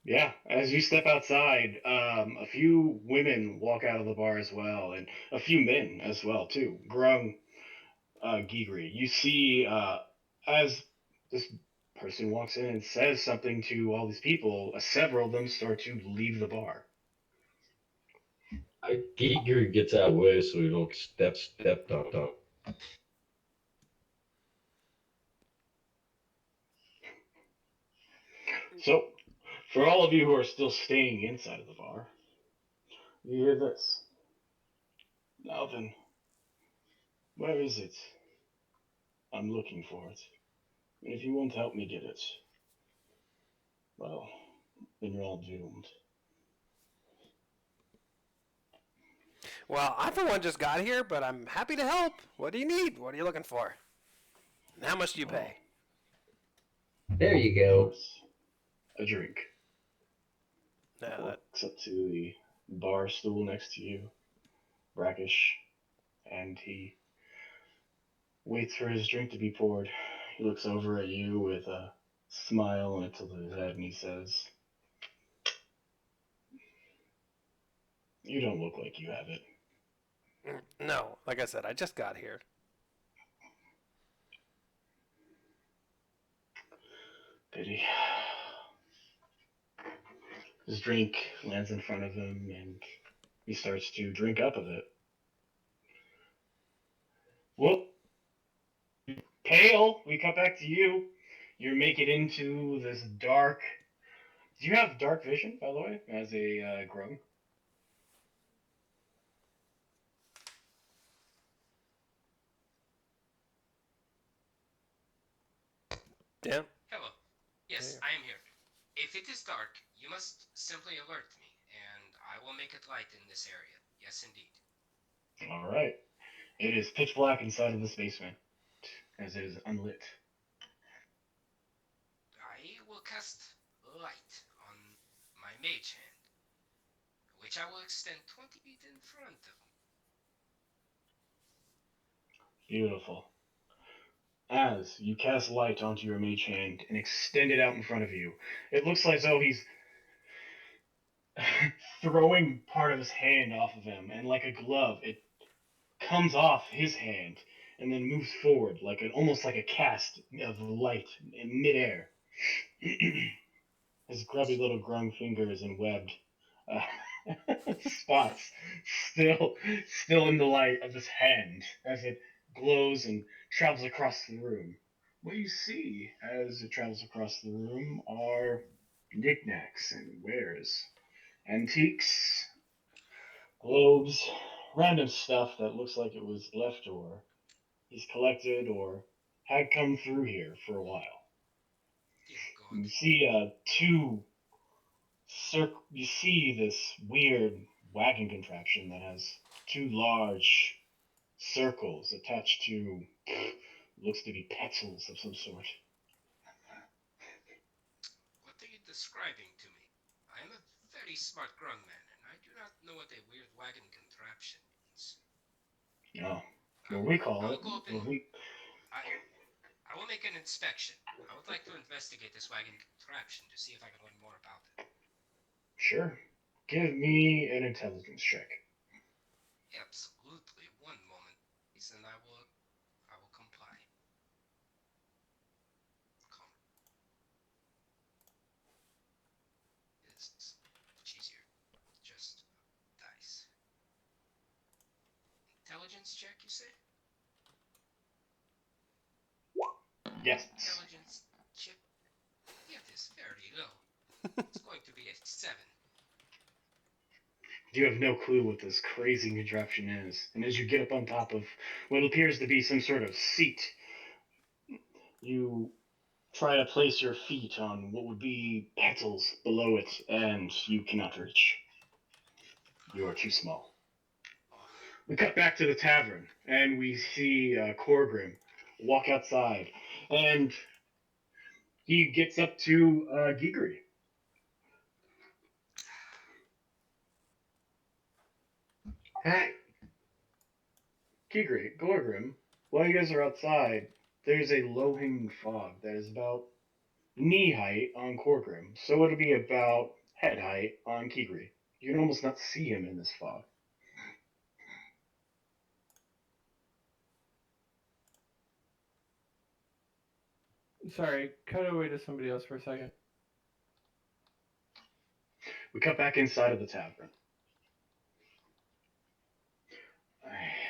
Yeah, as you step outside, a few women walk out of the bar as well, and a few men as well too. Grung, Gigri. You see, as this person walks in and says something to all these people, several of them start to leave the bar. Giger gets out of the way so he don't stepped on. So, for all of you who are still staying inside of the bar, you hear this. Now then, where is it? I'm looking for it. And if you won't help me get it, well, then you're all doomed. Well, I for one just got here, but I'm happy to help. What do you need? What are you looking for? And how much do you pay? There you go. A drink. Walks up to the bar stool next to you, brackish, and he waits for his drink to be poured. He looks over at you with a smile and a tilt of his head, and he says, "You don't look like you have it." No, like I said, I just got here. Pity. His drink lands in front of him, and he starts to drink up of it. Well, Kale, we cut back to you. You make it into this dark. Do you have dark vision, by the way, as a Grung? Yeah. Hello. Yes, I am here. If it is dark, you must simply alert me, and I will make it light in this area. Yes, indeed. All right. It is pitch black inside of this basement, as it is unlit. I will cast light on my mage hand, which I will extend 20 feet in front of me. Beautiful. As you cast light onto your mage hand and extend it out in front of you, it looks like though he's throwing part of his hand off of him, and like a glove, it comes off his hand and then moves forward like almost like a cast of light in midair. His grubby little grung fingers and webbed spots still in the light of his hand as it glows and travels across the room. What you see as it travels across the room are knickknacks and wares, antiques, globes, random stuff that looks like it was left or he's collected or had come through here for a while. Dear God. You see you see this weird wagon contraption that has two large circles attached to looks to be petals of some sort. What are you describing to me? I am a very smart grown man, and I do not know what a weird wagon contraption means. Oh, I what will, we I call will it. go up and What we I, I will make an inspection. I would like to investigate this wagon contraption to see if I can learn more about it. sure. Give me an intelligence check. Absolutely. One moment, please, and I will comply. Comrade is much easier. Just dice. Intelligence check, you say? Yes. Intelligence check. It is very low. It's going to be a 7. You have no clue what this crazy contraption is, and as you get up on top of what appears to be some sort of seat, you try to place your feet on what would be petals below it, and you cannot reach. You are too small. Oh, We cut back to the tavern, and we see Corgrim walk outside, and he gets up to Gigri. Hey, Gigri, Gorgrim, while you guys are outside, there's a low-hanging fog that is about knee height on Corgrim, so it'll be about head height on Kigri. You can almost not see him in this fog. Sorry, cut away to somebody else for a second. We cut back inside of the tavern.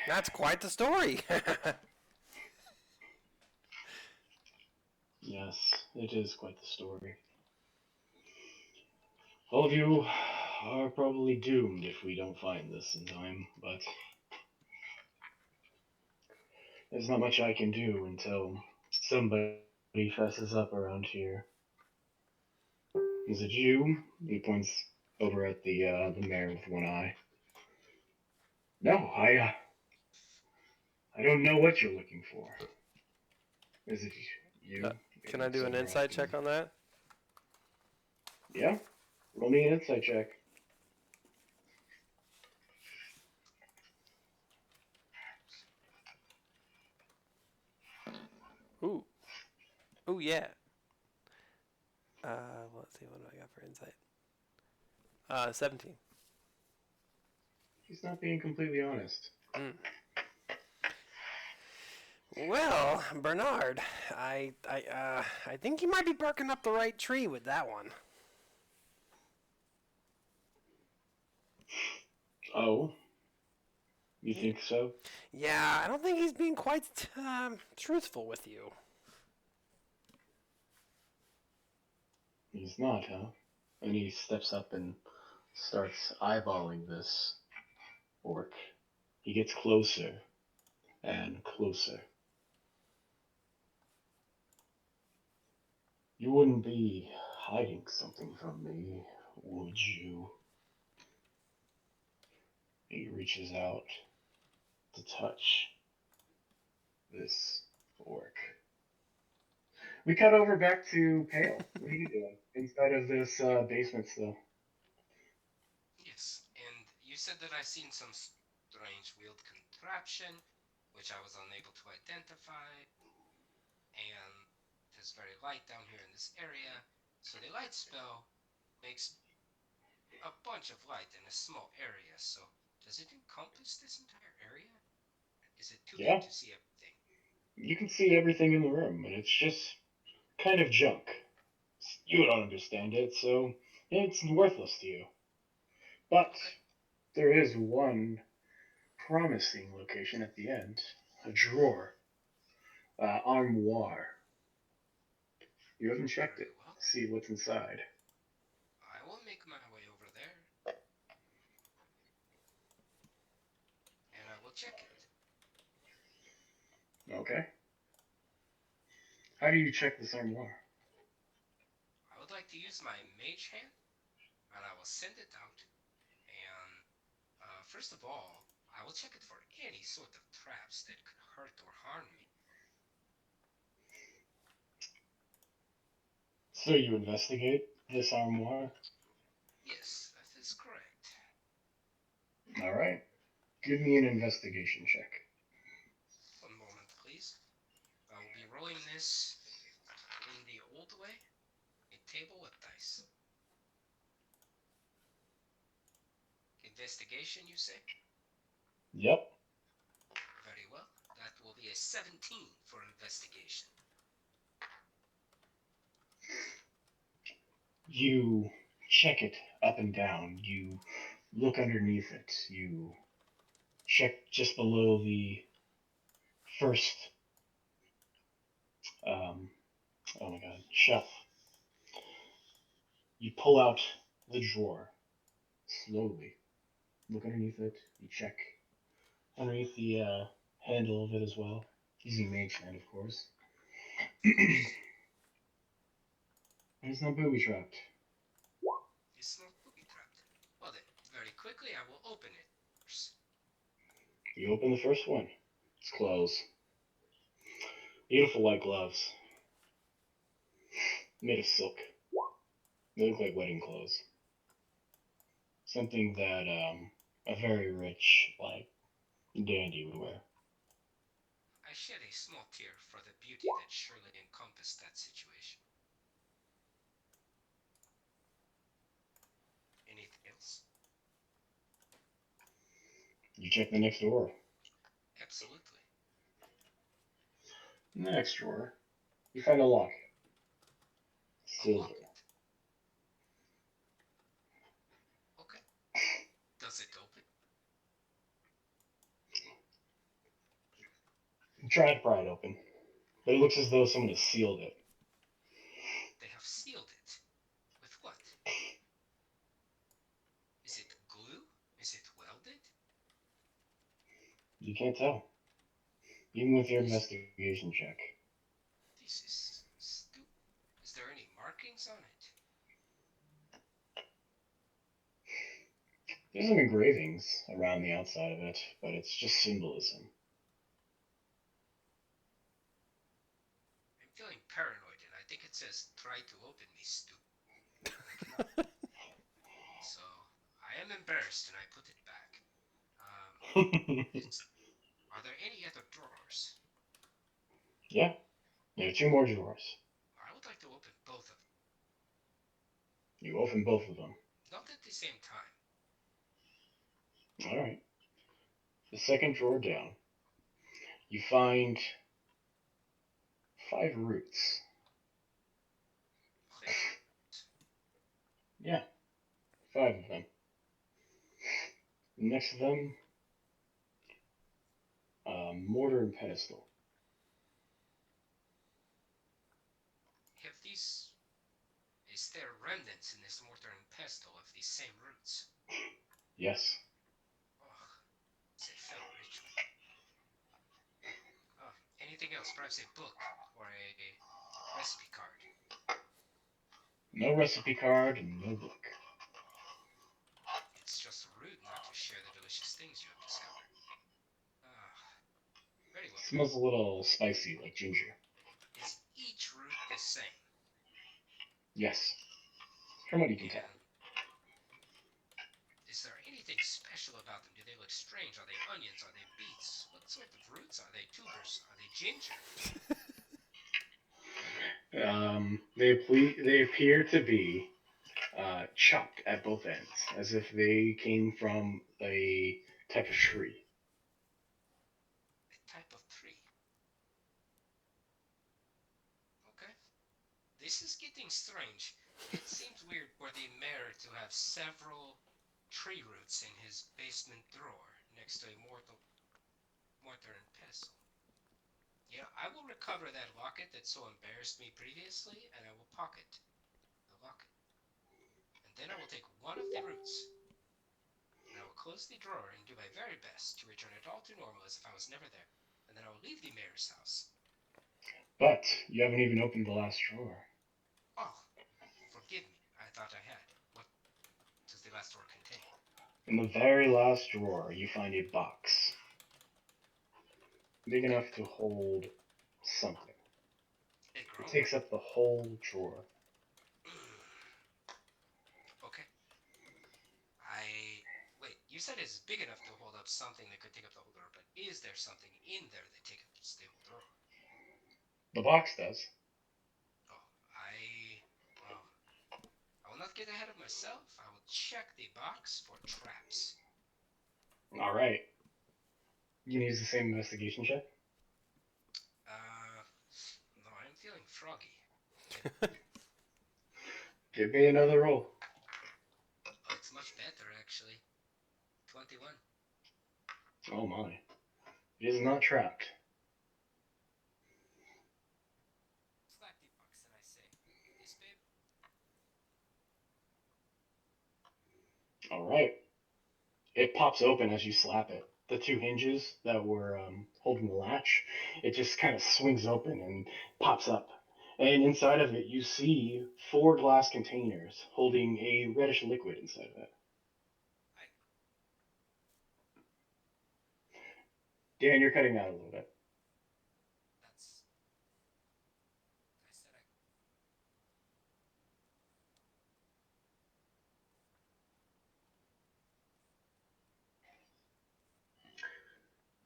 That's quite the story. Yes, it is quite the story. All of you are probably doomed if we don't find this in time, but there's not much I can do until somebody fesses up around here. Is it you? He points over at the mayor with one eye. No, I don't know what you're looking for. Is it uh, you? can I do an Over insight at check on that? Yeah. Roll me an insight check. Ooh. Ooh, yeah. Let's see. What do I got for insight? 17. He's not being completely honest. Mm. Well, Bernard, I think you might be barking up the right tree with that one. Oh, you think so? Yeah, I don't think he's being quite truthful with you. He's not, huh? And he steps up and starts eyeballing this orc. He gets closer and closer. You wouldn't be hiding something from me, would you? He reaches out to touch this orc. We cut over back to Pale. What are you doing inside of this basement still? yes. And you said that I seen some strange wheeled contraption, which I was unable to identify, and it is very light down here in this area. So the light spell makes a bunch of light in a small area. So does it encompass this entire area? Is it too big Yeah, to see everything? you can see everything in the room, and it's just kind of junk. You don't understand it, so it's worthless to you. But Okay. there is one promising location at the end, a drawer, armoire. You haven't checked Very it. well. See what's inside. I will make my way over there. will check it. Okay. How do you check this armoire? I would like to use my mage hand, and I will send it out. And first of all, I will check it for any sort of traps that could hurt or harm me. So you investigate this armoire. Yes, that is correct. All right. Give me an investigation check. One moment, please. I will be rolling this in the old way, a table with dice. Investigation, you say? Yep. Very well. That will be a 17 for investigation. You check it up and down. You look underneath it. You check just below the first, um, oh my god, shelf. You pull out the drawer slowly. Look underneath it. You check underneath the handle of it as well. Using mage hand, of course. Of course. There's no booby trapped. It's not booby trapped. Well then, very quickly I will open it. You open the first one. It's closed. Beautiful white gloves. Made of silk. They look like wedding clothes. Something that a very rich, like, dandy would wear. I shed a small tear for the beauty that surely encompassed that situation. Anything else? You check the next drawer. Absolutely. Next drawer. You find a lock. A Silver. locket. Okay. Does it open? You try to pry it open, but it looks as though someone has sealed it. They have sealed it. With what? Is it glue? Is it welded? You can't tell, even with your This investigation check. this is stupid. Is there any markings on it? There's some engravings around the outside of it, but it's just symbolism. I'm feeling paranoid and I think it says try to open me, stupid. And I cannot. So I am embarrassed and I put it back. Is, are there any other drawers? Yeah, there are two more drawers. I would like to open both of them. You open both of them. Not at the same time. All right. The second drawer down, you find 5 roots. Yeah, 5 of them. Next to them, mortar and pedestal. Have these. Is there remnants in this mortar and pestle of these same roots? Yes. Oh, it's a fell ritual. Oh, anything else? Perhaps a book or a recipe card. No recipe card and no book. It's just rude not to share the delicious things you have discovered. Ah, very well. Smells a little spicy, like ginger. Is each root the same? Yes, from what you can tell. And is there anything special about them? Do they look strange? Are they onions? Are they beets? What sort of roots? Are they tubers? Are they ginger? They appear to be chopped at both ends, as if they came from a type of tree. A type of tree. Okay. This is getting strange. It seems weird for the mayor to have several tree roots in his basement drawer next to a mortar and pestle. Yeah, I will recover that locket that so embarrassed me previously, and I will pocket the locket. And then I will take one of the roots, and I will close the drawer and do my very best to return it all to normal as if I was never there. And then I will leave the mayor's house. But you haven't even opened the last drawer. Oh, forgive me. I thought I had. What does the last drawer contain? In the very last drawer, you find a box big enough to hold something. A It groan? takes up the whole drawer. Okay. I. Wait, you said it's big enough to hold up something that could take up the whole drawer, but is there something in there that takes up the whole drawer? The box does. Oh, Well, I will not get ahead of myself. I will check the box for traps. All right. You can use the same investigation check. No, I'm feeling froggy. Give me another roll. Oh, it's much better, actually. 21. Oh my. It is not trapped. Slap the box and I say, this, babe? All right. It pops open as you slap it. The two hinges that were holding the latch, it just kind of swings open and pops up. And inside of it, you see four glass containers holding a reddish liquid inside of it. I. Dan, you're cutting out a little bit. That's. I said I.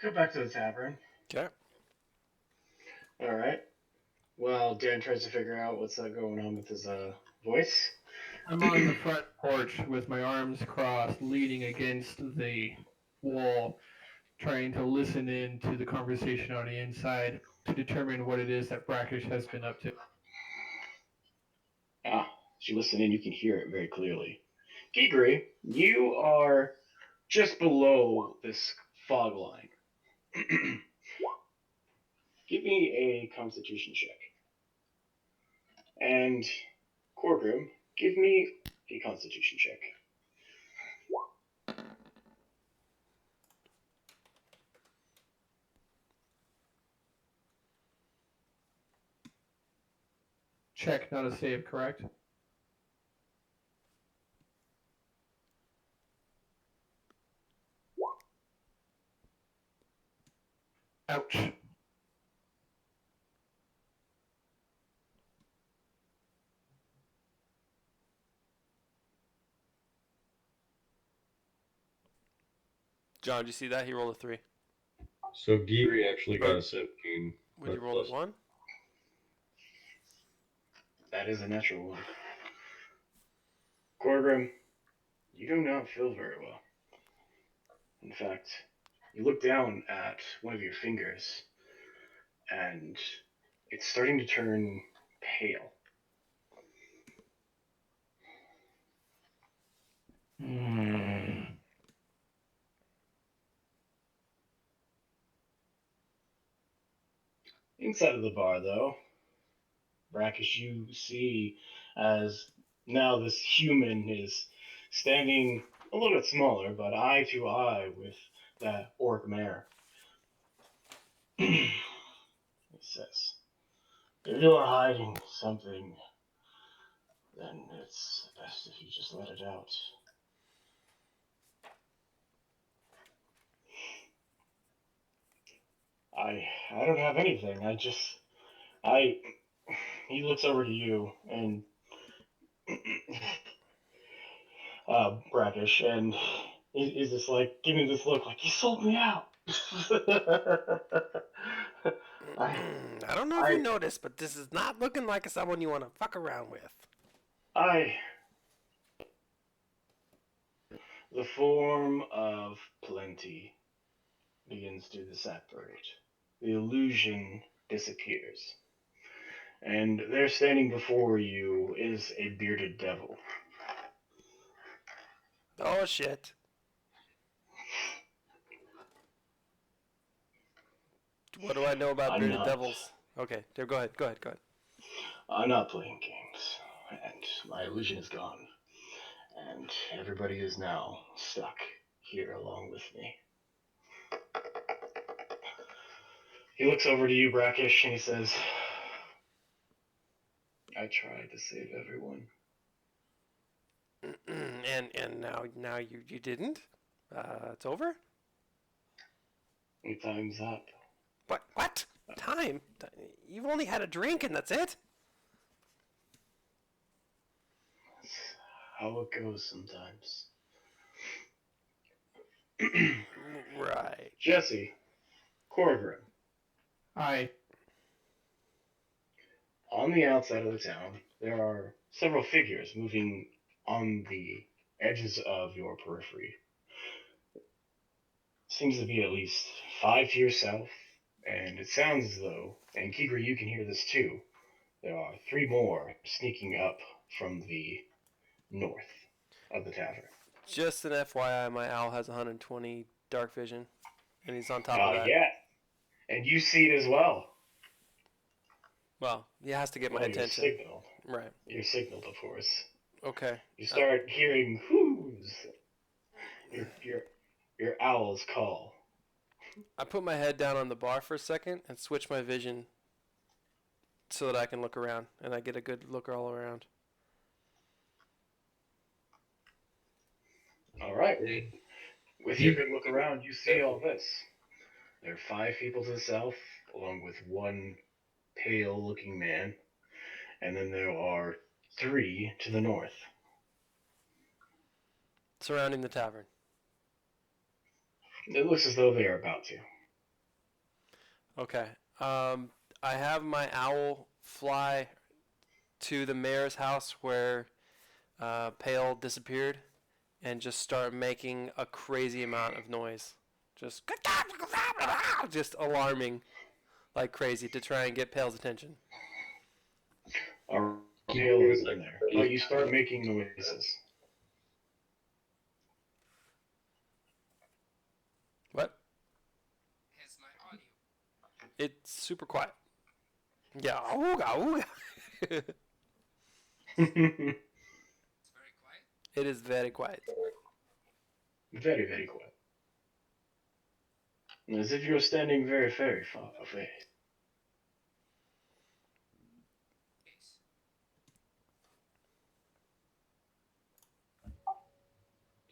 Go back to the tavern. Okay. All right. Well, Dan tries to figure out what's going on with his voice. I'm on the front porch with my arms crossed, leaning against the wall, trying to listen in to the conversation on the inside to determine what it is that Brackish has been up to. As you listen in, you can hear it very clearly. Gigri, you are just below this fog line. Give me a constitution check. And Corgrim, give me a constitution check. Check, not a save, correct? Ouch. John, did you see that? He rolled a 3. So Geary actually got a 17. Would you roll a 1? That is a natural one. Corgrim, you do not feel very well. In fact, you look down at one of your fingers, and it's starting to turn pale. Inside of the bar, though, Brackish, you see as now this human is standing a little bit smaller, but eye to eye with that orc mare. He says, if you're hiding something, then it's best if you just let it out. I don't have anything. I he looks over to you and Brackish, and he's just like giving this look like you sold me out. I I don't know if you I noticed, but this is not looking like someone you want to fuck around with. I the form of plenty begins to separate. The illusion disappears. And there standing before you is a bearded devil. Oh shit. What do I know about I'm bearded not devils? Okay, there. Go ahead. Go ahead. Go ahead. I'm not playing games. And my illusion is gone. And everybody is now stuck here along with me. He looks over to you, Brackish, and he says, I tried to save everyone. and now you didn't. It's over. Your time's up. What? Time? You've only had a drink and that's it? That's how it goes sometimes. Right. Jesse, Corgrim, I on the outside of the town, there are several figures moving on the edges of your periphery. Seems to be at least 5 to your south, and it sounds as though, and Kigri, you can hear this too, there are 3 more sneaking up from the north of the tavern. Just an FYI, my owl has 120 dark vision, and he's on top of that. Yeah, and you see it as well. Well, he has to get my attention. You're signaled. Right. You're signaled, of course. Okay. You start hearing whoos. Your owl's call. I put my head down on the bar for a second and switch my vision so that I can look around, and I get a good look all around. All right. With your good look around, you see all this. There are 5 people to the south, along with 1 pale-looking man, and then there are 3 to the north. Surrounding the tavern. It looks as though they are about to. Okay. I have my owl fly to the mayor's house where Pale disappeared and just start making a crazy amount of noise. Just alarming like crazy to try and get Pale's attention. Our Pale is in there. But you start making noises. What? Has my audio. It's super quiet. Yeah. Ooga, ooga. It's very quiet. It is very quiet. Very, very quiet. As if you're standing very, very far away. Yes.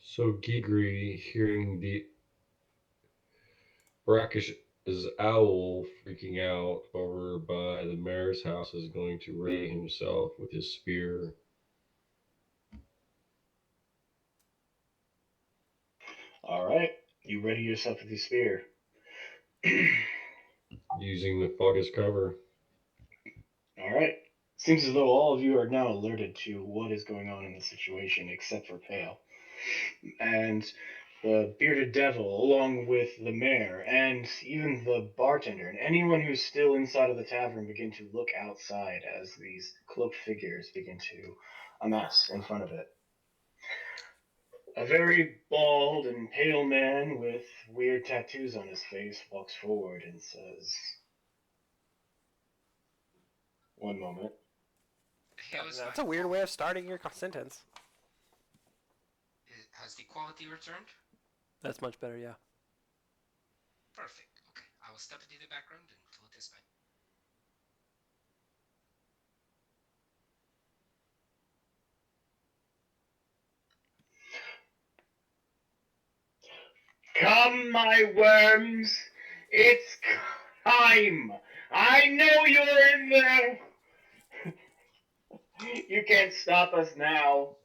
So Gigri, hearing the Brackish's owl freaking out over by the mayor's house, is going to ready himself with his spear. All right. You ready yourself with your spear. Using the fog as cover. All right. Seems as though all of you are now alerted to what is going on in the situation, except for Pale. And the bearded devil, along with the mayor, and even the bartender, and anyone who's still inside of the tavern begin to look outside as these cloaked figures begin to amass in front of it. A very bald and pale man with weird tattoos on his face walks forward and says, "One moment." That's a weird way of starting your sentence. Has the quality returned? That's much better, yeah. Perfect. Okay, I will step into the background until it is fine. "Come, my worms! It's time! I know you're in there! You can't stop us now."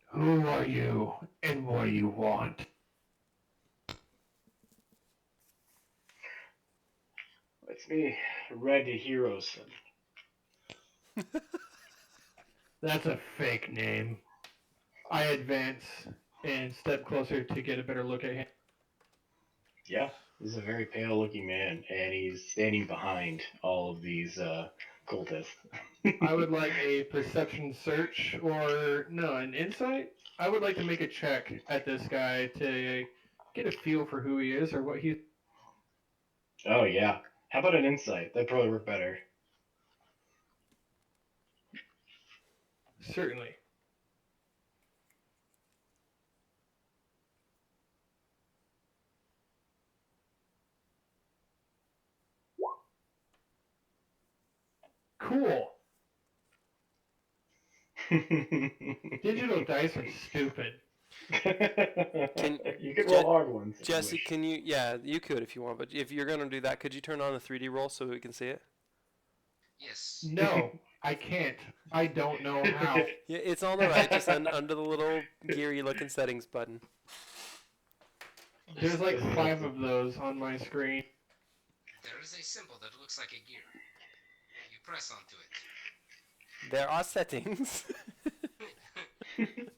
Who are you and what do you want? It's me, Red Heroson. That's a fake name. I advance and step closer to get a better look at him. Yeah, he's a very pale looking man, and he's standing behind all of these cultists. I would like a perception search or, no, an insight? I would like to make a check at this guy to get a feel for who he is or what he... Oh, yeah. How about an insight? That'd probably work better. Certainly. cool. Digital dice are stupid. You can Je- roll hard ones if Jesse, you wish. can you? Yeah, you could if you want, but if you're gonna do that, could you turn on the 3D roll so we can see it? Yes. No, I can't. I don't know how. Yeah, it's on the right, just under the little geary looking settings button. There's like Doesn't 5 matter. of those on my screen. There is a symbol that looks like a gear. You press onto There are settings. it.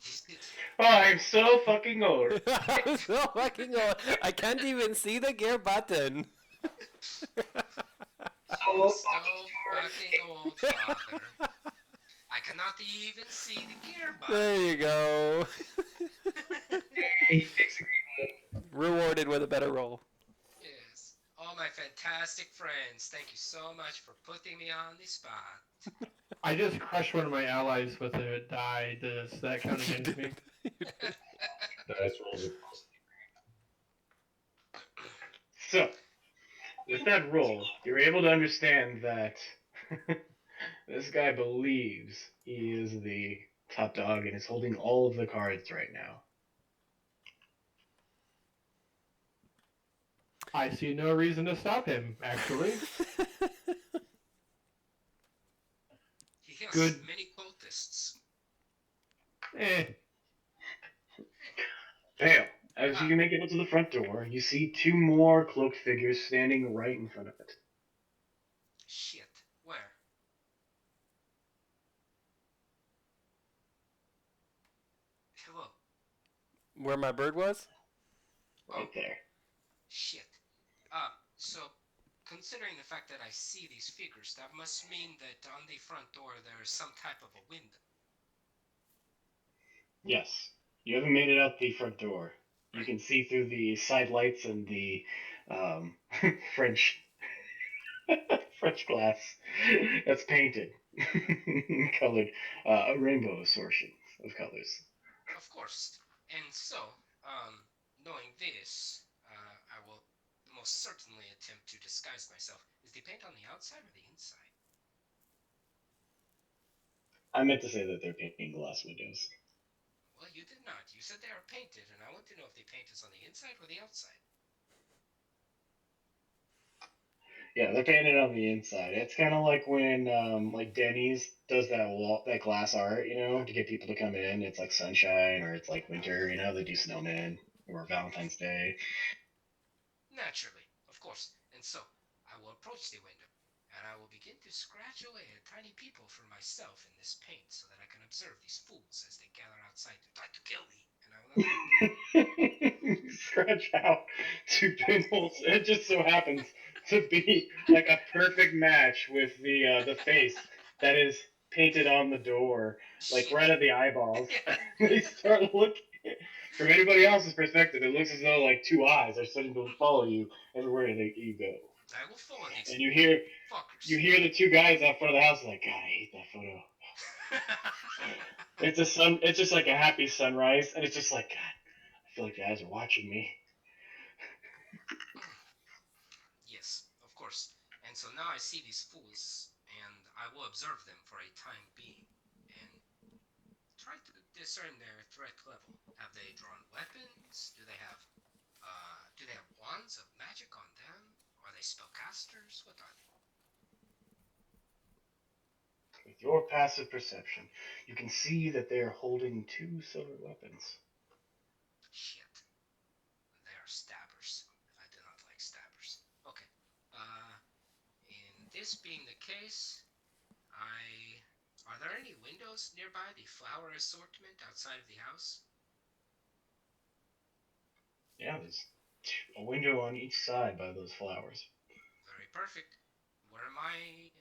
Oh, I'm so fucking old. I'm so fucking old. I can't even see the gear button. I'm so fucking old, father. I cannot even see the gear button. There you go. Rewarded with a better roll. Yes. All my fantastic friends, thank you so much for putting me on the spot. I just crushed one of my allies with a die. Does that count against me? Dice rolls are So, with that roll, you're able to understand that this guy believes he is the top dog and is holding all of the cards right now. I see no reason to stop him, actually. He has Good. many cultists. Eh. Fail. As you make it to the front door, you see two more cloaked figures standing right in front of it. Shit. Where? Hello. Where my bird was? Right there. Shit. So, considering the fact that I see these figures, that must mean that on the front door there is some type of a window. Yes. You haven't made it out the front door. You Right. can see through the side lights and the um, French French glass that's painted, colored, a rainbow assortment of colors. Of course. And so, knowing this, I will most certainly attempt to disguise myself. Is the paint on the outside or the inside? I meant to say that they're painting glass windows. Well, you did not. You said they are painted, and I want to know if the paint is on the inside or the outside. Yeah, they're painted on the inside. It's kind of like when like Denny's does that glass art, to get people to come in. It's like sunshine or it's like winter, they do snowmen or Valentine's Day. Naturally, of course. And so, I will approach the window, and I will begin to scratch away at tiny people for myself in this paint so that I can observe these fools as they gather outside to try to kill me. And I will not Scratch out two pinholes. It just so happens to be like a perfect match with the face that is painted on the door, like Shit. right at the eyeballs. Yeah. They start looking. From anybody else's perspective, it looks as though like two eyes are starting to follow you everywhere that you go. I will follow these And you fuckers. hear the two guys out front of the house like, God, I hate that photo. It's just like a happy sunrise, and it's just like, God, I feel like the eyes are watching me. Yes, of course. And so now I see these fools, and I will observe them for a time being, and try to discern their threat level. Have they drawn weapons? Do they have wands of magic on them? Are they spellcasters? What are they? With your passive perception, you can see that they are holding two silver weapons. Shit. They are stabbers. I do not like stabbers. Okay. In this being the case, Are there any windows nearby the flower assortment outside of the house? Yeah, there's a window on each side by those flowers. Very perfect. Where my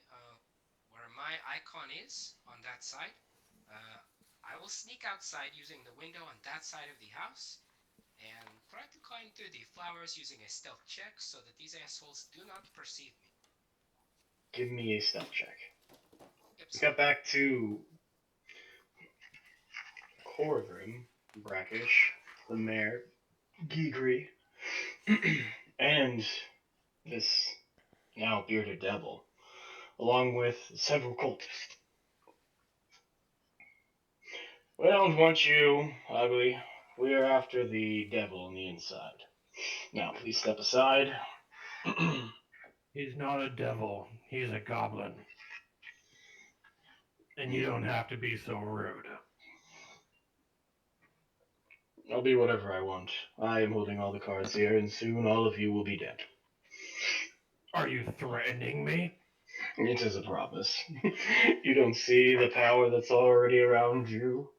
where my icon is on that side, uh, I will sneak outside using the window on that side of the house and try to climb through the flowers using a stealth check so that these assholes do not perceive me. Give me a stealth check. Yep, We got back to Corvin, Brackish, the mayor, Gigri, and this now bearded devil. along with several cultists. We don't want you, ugly. We are after the devil on the inside. Now, please step aside. He's not a devil. He's a goblin. And you don't have to be so rude. I'll be whatever I want. I am holding all the cards here, and soon all of you will be dead. Are you threatening me? It is a promise. You don't see the power that's already around you?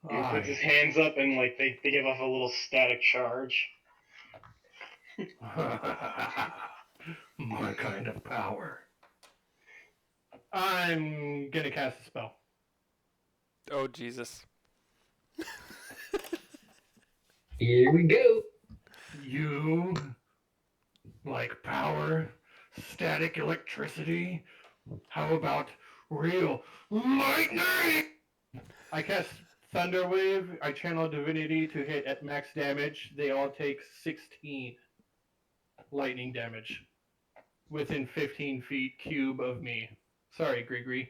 He puts his hands up and like they give off a little static charge. My kind of power. I'm gonna cast a spell. Oh, Jesus. Here we go. You like power, static electricity? How about real lightning? I cast Thunder Wave. I channel Divinity to hit at max damage. They all take 16 lightning damage within 15 feet cube of me. Sorry, Grigri.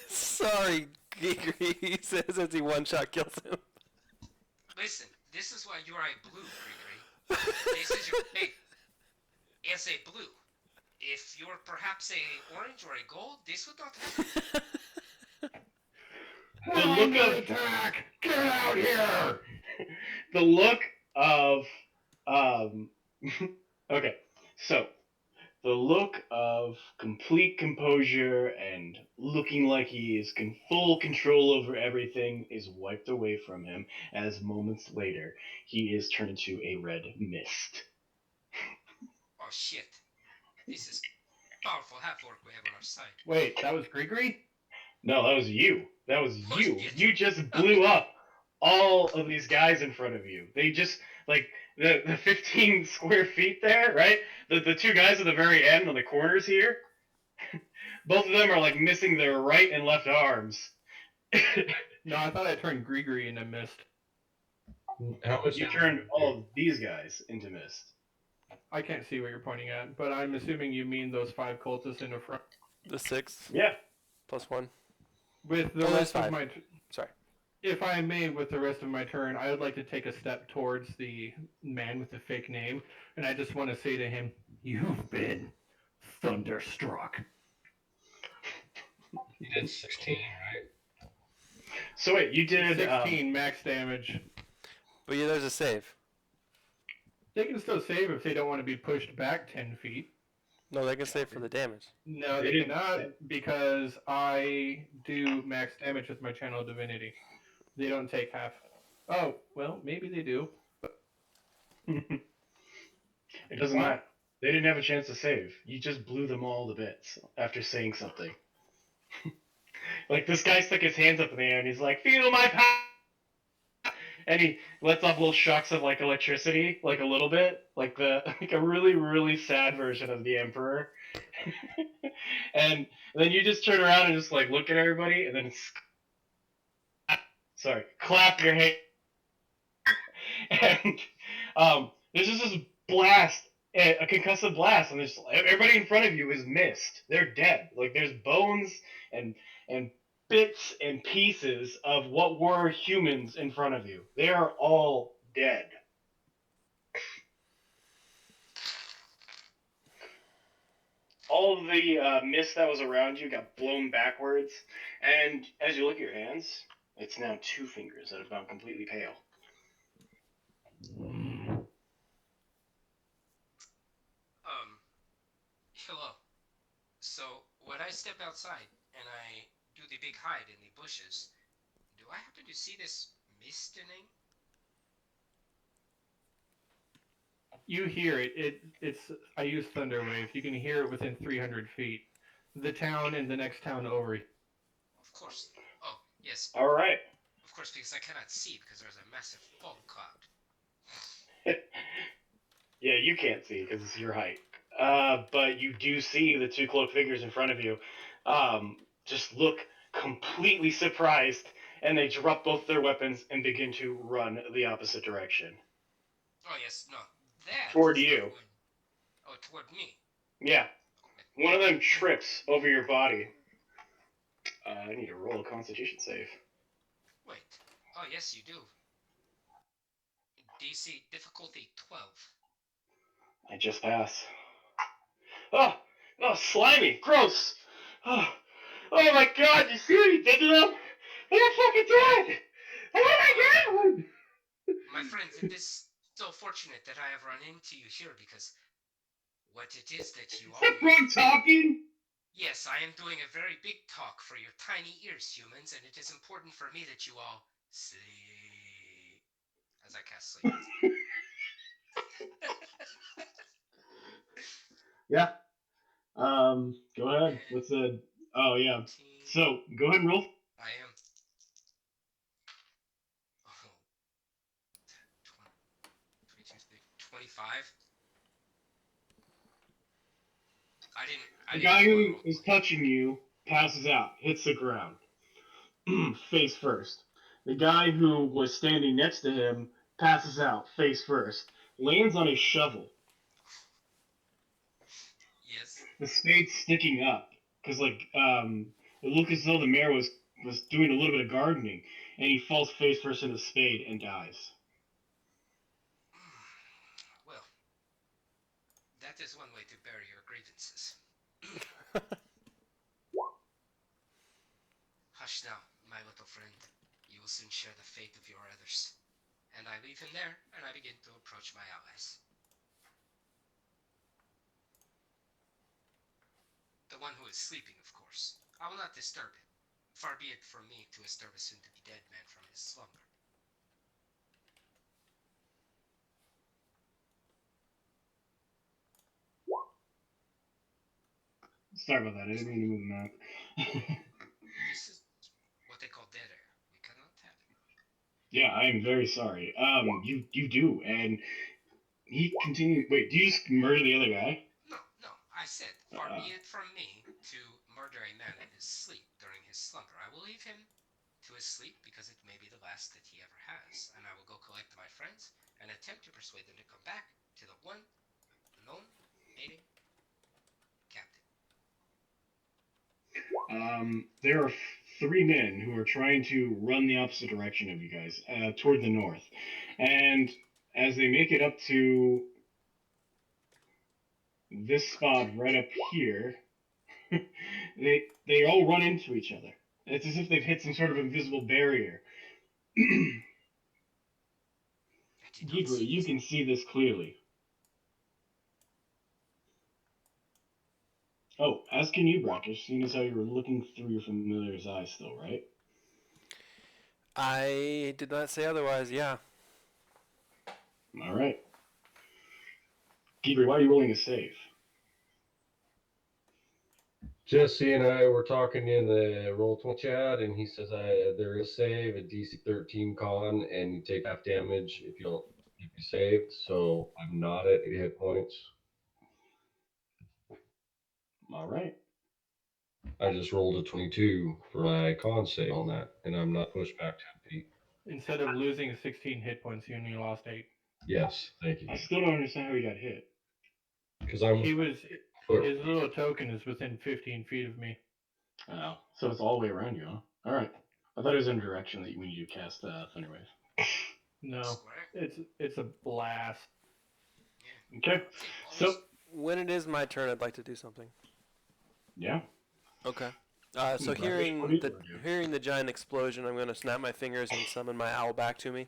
Sorry, Gigri, he says as he one-shot kills him. Listen, this is why you are a blue, Gregory. This is your fate as a blue. If you're perhaps a orange or a gold, this would not happen. The look of attack! Get out here! the look of okay, so the look of complete composure and looking like he is in full control over everything is wiped away from him as moments later he is turned into a red mist. Oh shit. This is powerful half orc we have on our side. Wait, that was Grigri? No, that was you. That was Oh, you. shit. You just blew up all of these guys in front of you. They just like the 15 square feet there, right? The two guys at the very end on the corners here. Both of them are like missing their right and left arms. No, I thought I turned Grigri into mist. How much? You turned all of these guys into mist. I can't see what you're pointing at, but I'm assuming you mean those 5 cultists in the front. The 6 Yeah. plus 1. With the Oh, there's rest of 5. my... Sorry. If I may, with the rest of my turn, I would like to take a step towards the man with the fake name, and I just want to say to him, you've been thunderstruck. You did 16, right? So wait, you did 16 max damage. But yeah, there's a save. They can still save if they don't want to be pushed back 10 feet. No, they can save for the damage. No, they cannot, because I do max damage with my channel divinity. They don't take half. Oh, well, maybe they do. it doesn't matter. They didn't have a chance to save. You just blew them all to bits after saying something. Like this guy stuck his hands up in the air and he's like, "Feel my power!" And he lets off little shocks of like electricity, like a little bit, like a really really sad version of the Emperor. And then you just turn around and just like look at everybody, and then clap your hands. And there's just this blast, a concussive blast, and there's everybody in front of you is missed. They're dead. Like there's bones and bits and pieces of what were humans in front of you. They are all dead. All of the mist that was around you got blown backwards, and as you look at your hands, it's now 2 fingers that have gone completely pale. Hello. So, when I step outside and I do the big hide in the bushes, do I happen to see this mistening? You hear it. It's. I use Thunder Wave. You can hear it within 300 feet. The town and the next town over. Of course. Oh, yes. All right. Of course, because I cannot see because there's a massive fog cloud. Yeah, you can't see because it's your height. But you do see the 2 cloaked figures in front of you. Just look completely surprised, and they drop both their weapons and begin to run the opposite direction. Oh yes, no, that Toward is not you. going- Oh, toward me. Yeah. One of them trips over your body. I need to roll a Constitution save. Wait. Oh, yes, you do. DC difficulty 12. I just pass. Oh, slimy, gross. Oh, oh my God! You see what you did to them? They're fucking dead. Oh my God! My friends, it is so fortunate that I have run into you here because what it is that you all Is that Brooke talking? Yes, I am doing a very big talk for your tiny ears, humans, and it is important for me that you all sleep. As I cast sleep. Yeah. Go ahead. What's the? Oh yeah. 18. So go ahead and roll. I am. Oh, 20, 25. I The didn't guy roll. I who rolled is 20. touching you passes out, hits the ground, face first. The guy who was standing next to him passes out, face first, lands on his shovel. Yes. The spade's sticking up because it looked as though the mayor was doing a little bit of gardening, and he falls face first in the spade and dies. Well, that is one way to bury your grievances. Hush now, my little friend. You will soon share the fate of your others. And I leave him there, and I begin to approach my allies. The one who is sleeping, of course. I will not disturb him. Far be it from me to disturb a soon-to-be dead man from his slumber. Sorry about that. I didn't mean to move the map. This is what they call dead air. We cannot have it. Yeah, I am very sorry. You do, and he continued. Wait, do you just murder the other guy? No, no, I said, far be it from me to murder a man in his sleep during his slumber. I will leave him to his sleep because it may be the last that he ever has, and I will go collect my friends and attempt to persuade them to come back to the one known mating captain. There are three men who are trying to run the opposite direction of you guys, toward the north, and as they make it up to this spot right up here, they all run into each other. It's as if they've hit some sort of invisible barrier. I did not Gigri, see you this. can see this clearly. Oh, as can you, Brackish, seeing as how you were looking through your familiar's eyes still, right? I did not say otherwise, yeah. Alright. Gigri, why are you rolling a save? Jesse and I were talking in the roll20 chat, and he says there is save a DC 13 con, and you take half damage if you saved. So I'm not at 8 hit points. Alright. I just rolled a 22 for my con save on that, and I'm not pushed back 10 feet. Instead of losing 16 hit points, you only lost 8. Yes, thank you. I still don't understand how he got hit. Because I'm He was foot. his little token is within 15 feet of me. Oh, so it's all the way around you, huh? Alright. I thought it was in a direction that you needed to cast Thunderwave. No, Square? it's a blast. Yeah. Okay. See, So, When it is my turn, I'd like to do something. yeah. Okay. So Brackish, what are hearing you the gonna do? hearing the giant explosion, I'm going to snap my fingers and summon my owl back to me.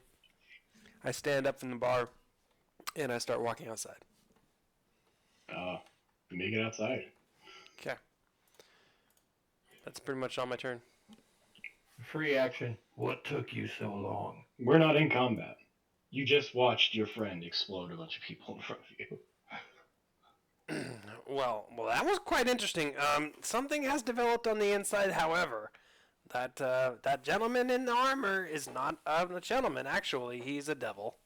I stand up from the bar, and I start walking outside. You make it outside. Okay. That's pretty much all my turn. Free action. What took you so long? We're not in combat. You just watched your friend explode a bunch of people in front of you. well, that was quite interesting. Something has developed on the inside, however. That gentleman in the armor is not a gentleman. Actually, he's a devil.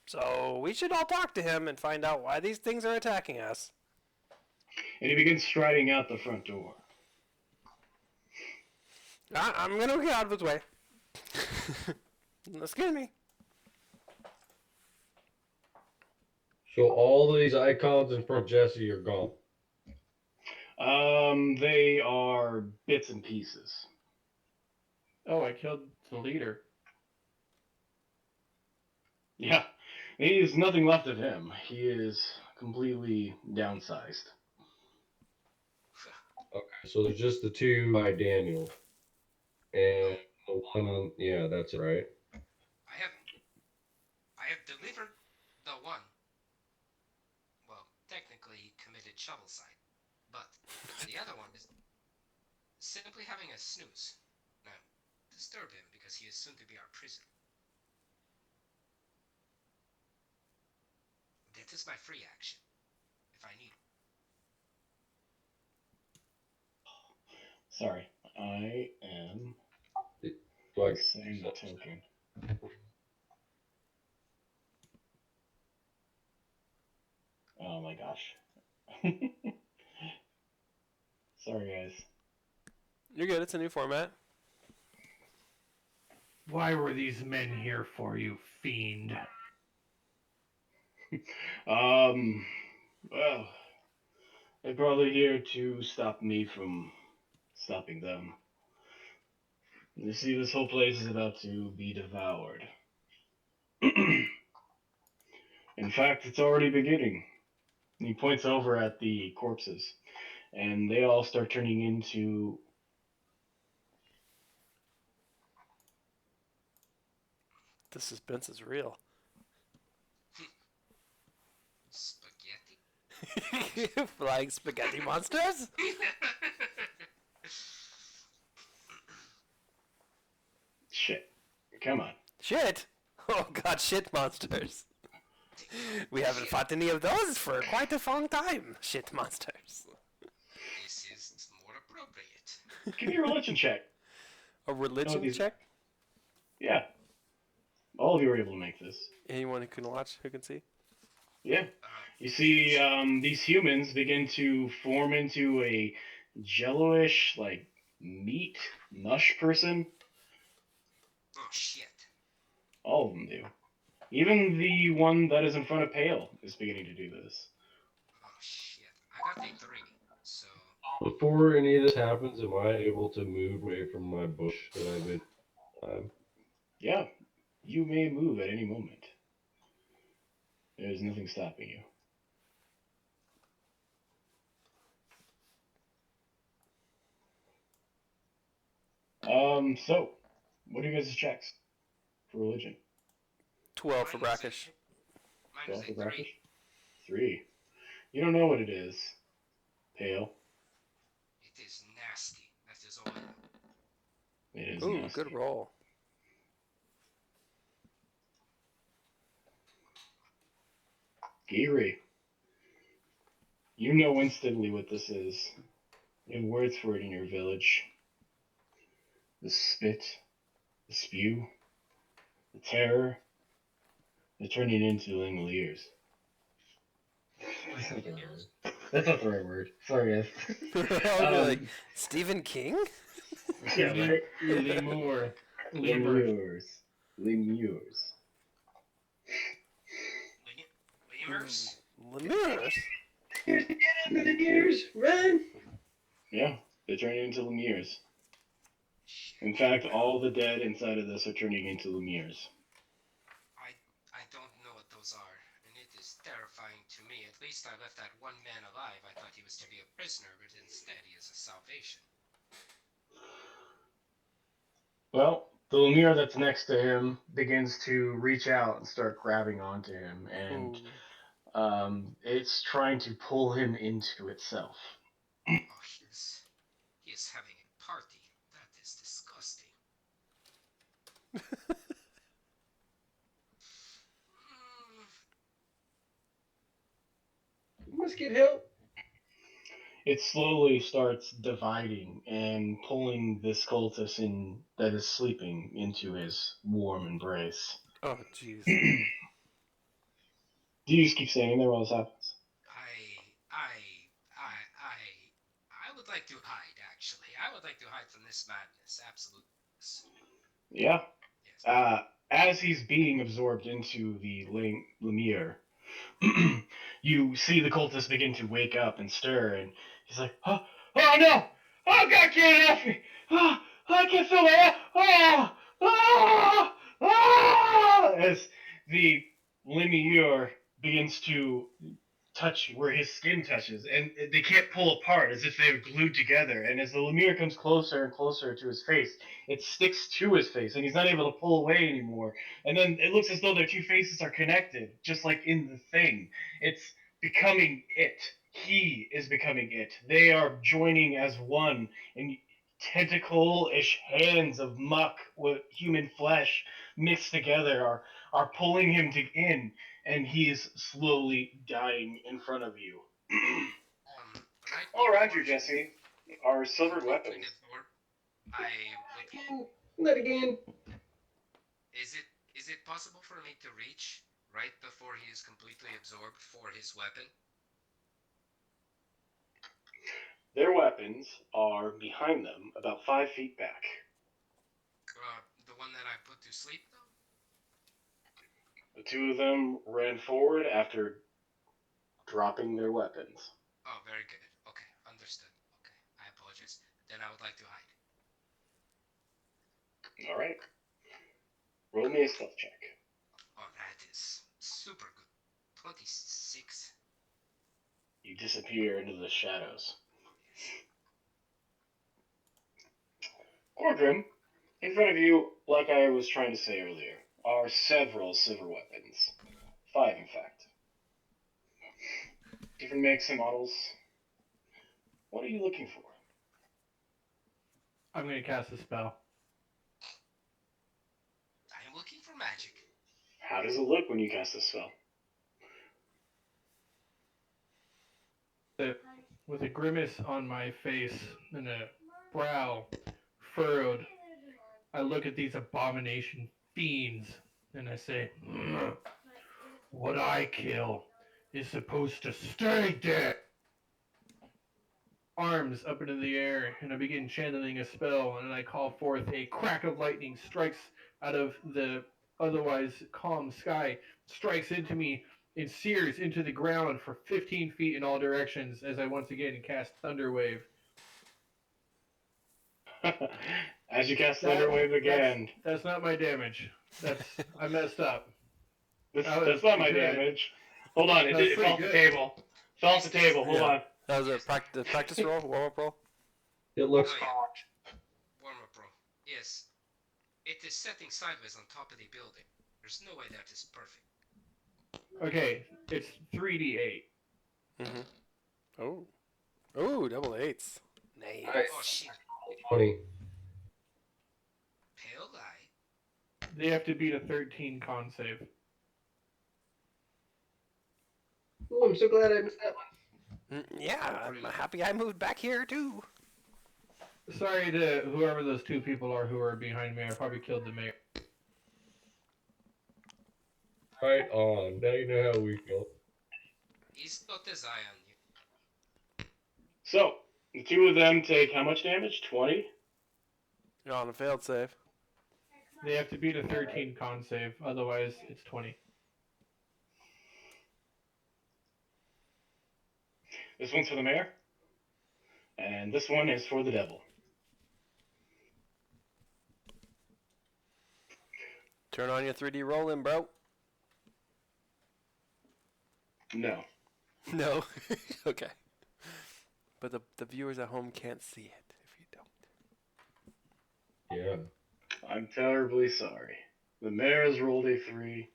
So we should all talk to him and find out why these things are attacking us. And he begins striding out the front door. I'm gonna get out of his way. Excuse me. So all these icons in front of Jesse are gone. They are bits and pieces. Oh, I killed the leader. Yeah, there's nothing left of him. He is completely downsized. Okay, so there's just the two by Daniel, and the one on. Yeah, that's it, right. I have delivered the one. Well, technically he committed shovelcide, but the other one is simply having a snooze. Now, disturb him because he is soon to be our prisoner. That is my free action, if I need. Sorry, I am Like, saying the token. Oh my gosh. Sorry, guys. You're good. It's a new format. Why were these men here for, you fiend? Well, they're probably here to stop me from stopping them. You see, this whole place is about to be devoured. In fact, it's already beginning. And he points over at the corpses, and they all start turning into. The suspense is real. Spaghetti? Flying spaghetti monsters? Shit. Come on. Shit! Oh god, shit monsters. We haven't fought any of those for quite a long time. Shit monsters. This is more appropriate. Give me a religion check. A religion these- check? Yeah. All of you are able to make this. Anyone who can watch, who can see? Yeah. You see, these humans begin to form into a jello-ish, like, meat, mush person. Oh shit. All of them do. Even the one that is in front of Pale is beginning to do this. Oh shit. I got a 3, so. before any of this happens, am I able to move away from my bush that I've been? Yeah, you may move at any moment. There's nothing stopping you. So, what are you guys' checks for religion? 12 for Mine was a- brackish. Mine 12 was for a 3. brackish? 3. You don't know what it is. Pale. It is nasty. That is all I know. It is Ooh, nasty. good roll. Geary. You know instantly what this is. You have words for it in your village. The spit, the spew, the terror. They're turning into Langoliers. That's not the right word. Sorry, guys. Like, Stephen King? Yeah, right. Lemur. Lemurs. Lemurs. Lemurs? Lemurs? Lemurs, run! Yeah, they're turning into Lemurs. Shit. In fact, all the dead inside of this are turning into Lemurs. I don't know what those are, and it is terrifying to me. At least I left that one man alive. I thought he was to be a prisoner, but instead he is a salvation. Well, the Lemur that's next to him begins to reach out and start grabbing onto him, and Ooh. it's trying to pull him into itself. Oh, he is having a party. That is disgusting. You must get help. It slowly starts dividing and pulling this cultist in that is sleeping into his warm embrace. Oh, jeez. Do you just keep standing there while this happens? I would like to hide, actually. I would like to hide from this madness. Absolutely. Yeah. Yes. As he's being absorbed into the Lemur, you see the cultist begin to wake up and stir, and he's like, oh, oh no! Oh God, can't help me! Oh, I can't feel my ass! Oh, oh, oh, as the Lemure begins to touch where his skin touches, and they can't pull apart as if they're glued together. And as the Lemure comes closer and closer to his face, it sticks to his face, and he's not able to pull away anymore. And then it looks as though their two faces are connected, just like in the thing. It's becoming it. He is becoming it. They are joining as one, and tentacle-ish hands of muck with human flesh mixed together are pulling him in, and he is slowly dying in front of you. Right All around before you, he Jesse, are silvered completely weapons. absorbed, I would. Not again. Is it is it possible for me to reach right before he is completely absorbed for his weapon? Their weapons are behind them, about 5 feet back. The one that I put to sleep though. The two of them ran forward after dropping their weapons. Oh, very good. Okay, understood. Okay, I apologize. Then I would like to hide. All right. Roll me a stealth check. Oh, that is super good. 26. You disappear into the shadows. Yes. Cordrum, in front of you, like I was trying to say earlier, are several silver weapons. 5, in fact. Different makes and models. What are you looking for? I'm going to cast a spell. I am looking for magic. How does it look when you cast a spell? With a grimace on my face and a brow furrowed, I look at these abomination fiends and I say, what I kill is supposed to stay dead. Arms up into the air, and I begin channeling a spell, and I call forth a crack of lightning strikes out of the otherwise calm sky, strikes into me, and sears into the ground for 15 feet in all directions as I once again cast Thunderwave. As you cast Thunderwave again. That's not my damage. I messed up. That's not my damage. Hold on, it fell off the table. Fell off the table, hold on. That was a practice roll, warm-up roll? It looks Oh, yeah. Warm up roll. Yes. It is setting sideways on top of the building. There's no way that is perfect. Okay, it's 3d8. Mm-hmm. Oh. Oh, double eights. Nice. Nice. Oh shit. 20. Pale guy. They have to beat a 13 con save. Oh, I'm so glad I missed that one. Yeah, I'm happy I moved back here too. Sorry to whoever those two people are who are behind me. I probably killed the mayor. Right on. Now you know how we feel. He's got his eye on you. So, the two of them take how much damage? 20? You're on a failed save. They have to beat a 13 con save, otherwise it's 20. This one's for the mayor. And this one is for the devil. Turn on your 3D rolling, bro. No. No. Okay. But the viewers at home can't see it if you don't. Yeah. I'm terribly sorry. The mayor has rolled a 3,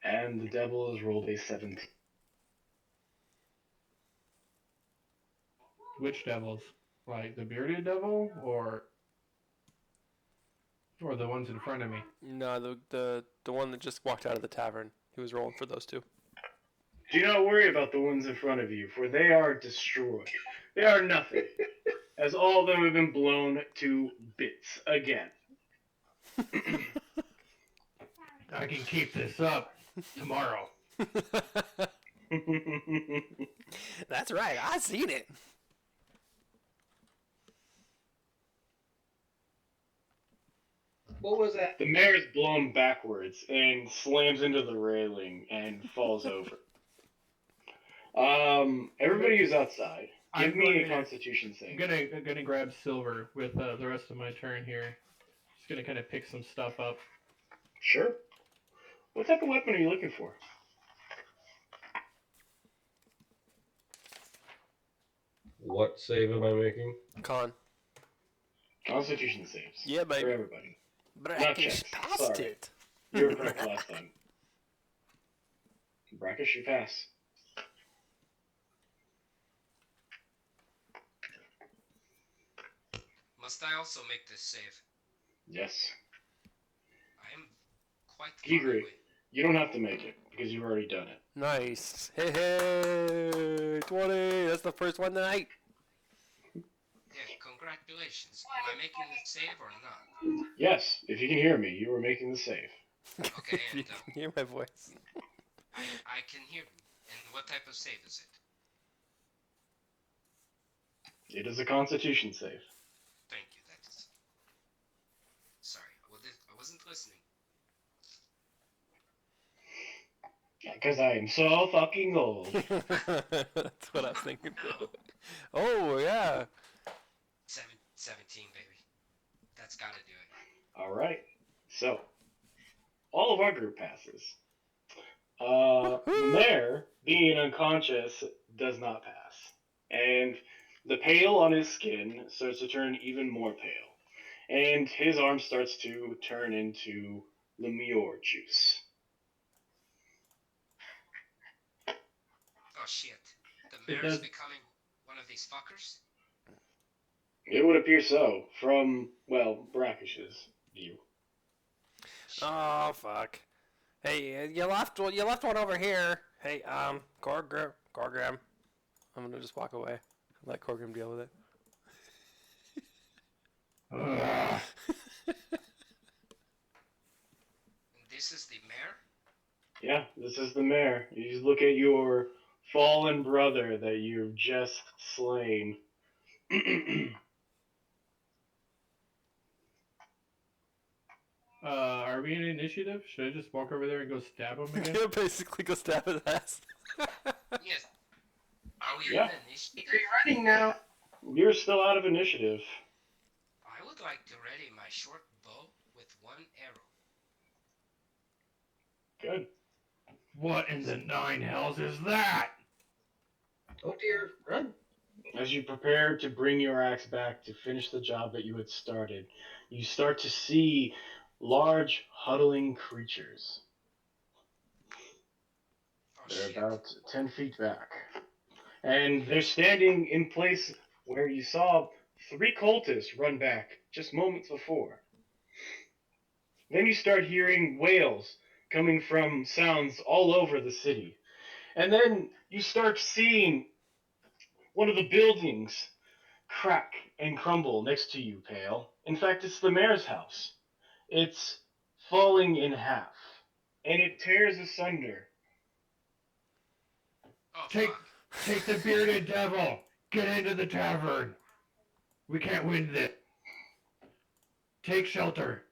and the devil has rolled a 17. Which devils? Like the bearded devil or the ones in front of me? No, the one that just walked out of the tavern. He was rolling for those two. Do not worry about the ones in front of you, for they are destroyed. They are nothing, as all of them have been blown to bits again. I can keep this up tomorrow. That's right. I seen it. What was that? The mayor is blown backwards and slams into the railing and falls over. Everybody who's outside, give I'm me going a to- Constitution save. I'm gonna grab silver with the rest of my turn here. Just gonna kind of pick some stuff up. Sure. What type of weapon are you looking for? What save am I making? Con. Constitution saves. Yeah, baby. For everybody. Brackish checks, passed sorry. it. You were correct last time. Brackish, you pass. Must I also make this save? Yes. I am quite far Gigri, away. you don't have to make it because you've already done it. Nice. Hey, 20. That's the first one tonight. Yeah, congratulations. Am I making the save or not? Yes, if you can hear me, you were making the save. Okay, You and can hear my voice. I can hear you. And what type of save is it? It is a Constitution save. Thank you. That's. Sorry, I wasn't listening. Because I am so fucking old. That's what I was thinking. No. Oh, yeah. 17, baby. That's gotta do it. Alright. So, all of our group passes. The mayor, being unconscious, does not pass. And the pale on his skin starts to turn even more pale. And his arm starts to turn into Lemure juice. Oh shit. The It mayor's does- becoming one of these fuckers? It would appear so, from, well, Brackish's view. Oh, fuck. Hey, you left one over here. Hey, Corgram. I'm gonna just walk away. Let Corgram deal with it. Ugh. And this is the mayor? Yeah, this is the mayor. You look at your fallen brother that you've just slain. Are we in initiative? Should I just walk over there and go stab him again? Yeah, basically go stab his ass. Yes. Are we Yeah. in initiative? Running now. You're still out of initiative. I would like to ready my short bow with one arrow. Good. What in the nine hells is that? Oh dear, run. As you prepare to bring your axe back to finish the job that you had started, you start to see large, huddling creatures. Oh They're shit. about 10 feet back. And they're standing in place where you saw 3 cultists run back just moments before. Then you start hearing wails coming from sounds all over the city. And then you start seeing one of the buildings crack and crumble next to you, Pale. In fact, it's the mayor's house. It's falling in half, and it tears asunder. Oh Take fuck. take the bearded devil. Get into the tavern. We can't win this. Take shelter.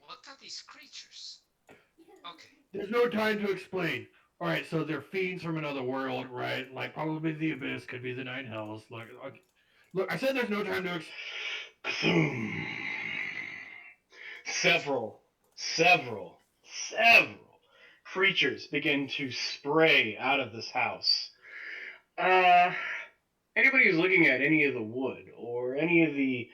What are these creatures? Okay. There's no time to explain. All right, so they're fiends from another world, right? Like probably the abyss, could be the nine hells. Look, I said there's no time to Boom. Several creatures begin to spray out of this house. Anybody who's looking at any of the wood or any of the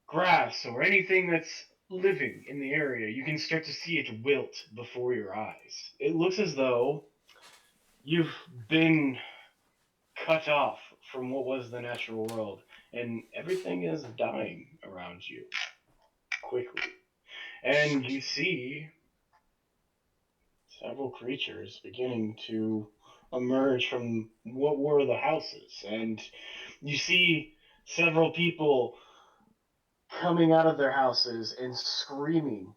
grass or anything that's living in the area, you can start to see it wilt before your eyes. It looks as though you've been cut off from what was the natural world, and everything is dying around you quickly. And you see several creatures beginning to emerge from what were the houses, and you see several people coming out of their houses and screaming,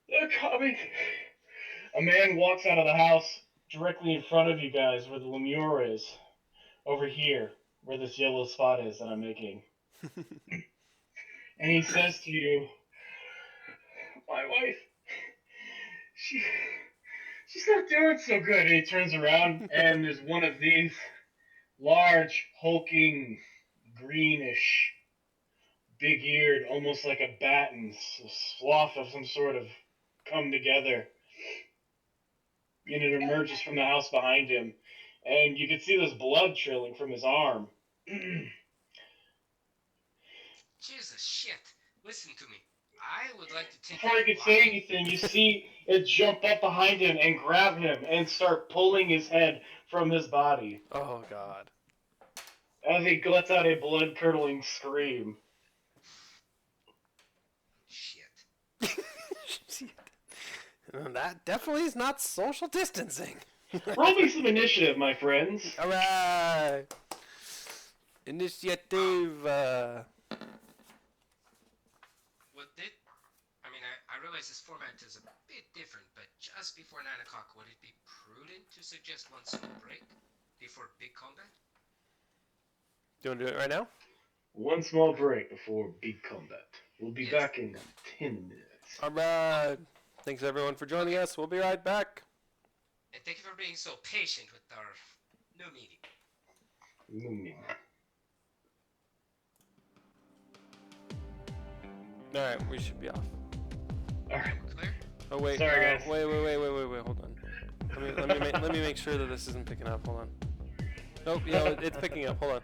"They're coming!" A man walks out of the house directly in front of you guys where the lemure is. Over here, where this yellow spot is that I'm making. And he says to you, "My wife, she's not doing so good. And he turns around, and there's one of these large, hulking, greenish, big-eared, almost like a batten sloth of some sort of come together, and it emerges from the house behind him, and you can see this blood trailing from his arm. Jesus shit. Listen to me. I would like to take Before he a could say walk. anything, you see it jump up behind him and grab him and start pulling his head from his body Oh God. as he lets out a blood-curdling scream. Shit. That definitely is not social distancing. Roll me some initiative, my friends. All right. Initiative. Would it? I mean, I realize this format is a bit different, but just before 9 o'clock, would it be prudent to suggest one small break before big combat? Do you want to do it right now? One small break before big combat. We'll be Yes. back in 10 minutes. All right. Thanks everyone for joining us. We'll be right back. And thank you for being so patient with our new meeting. All right, we should be off. Alright. We're clear? Oh wait. Sorry, guys. Wait. Hold on. Let me make sure that this isn't picking up. Hold on. Nope. Yeah, it's picking up. Hold on.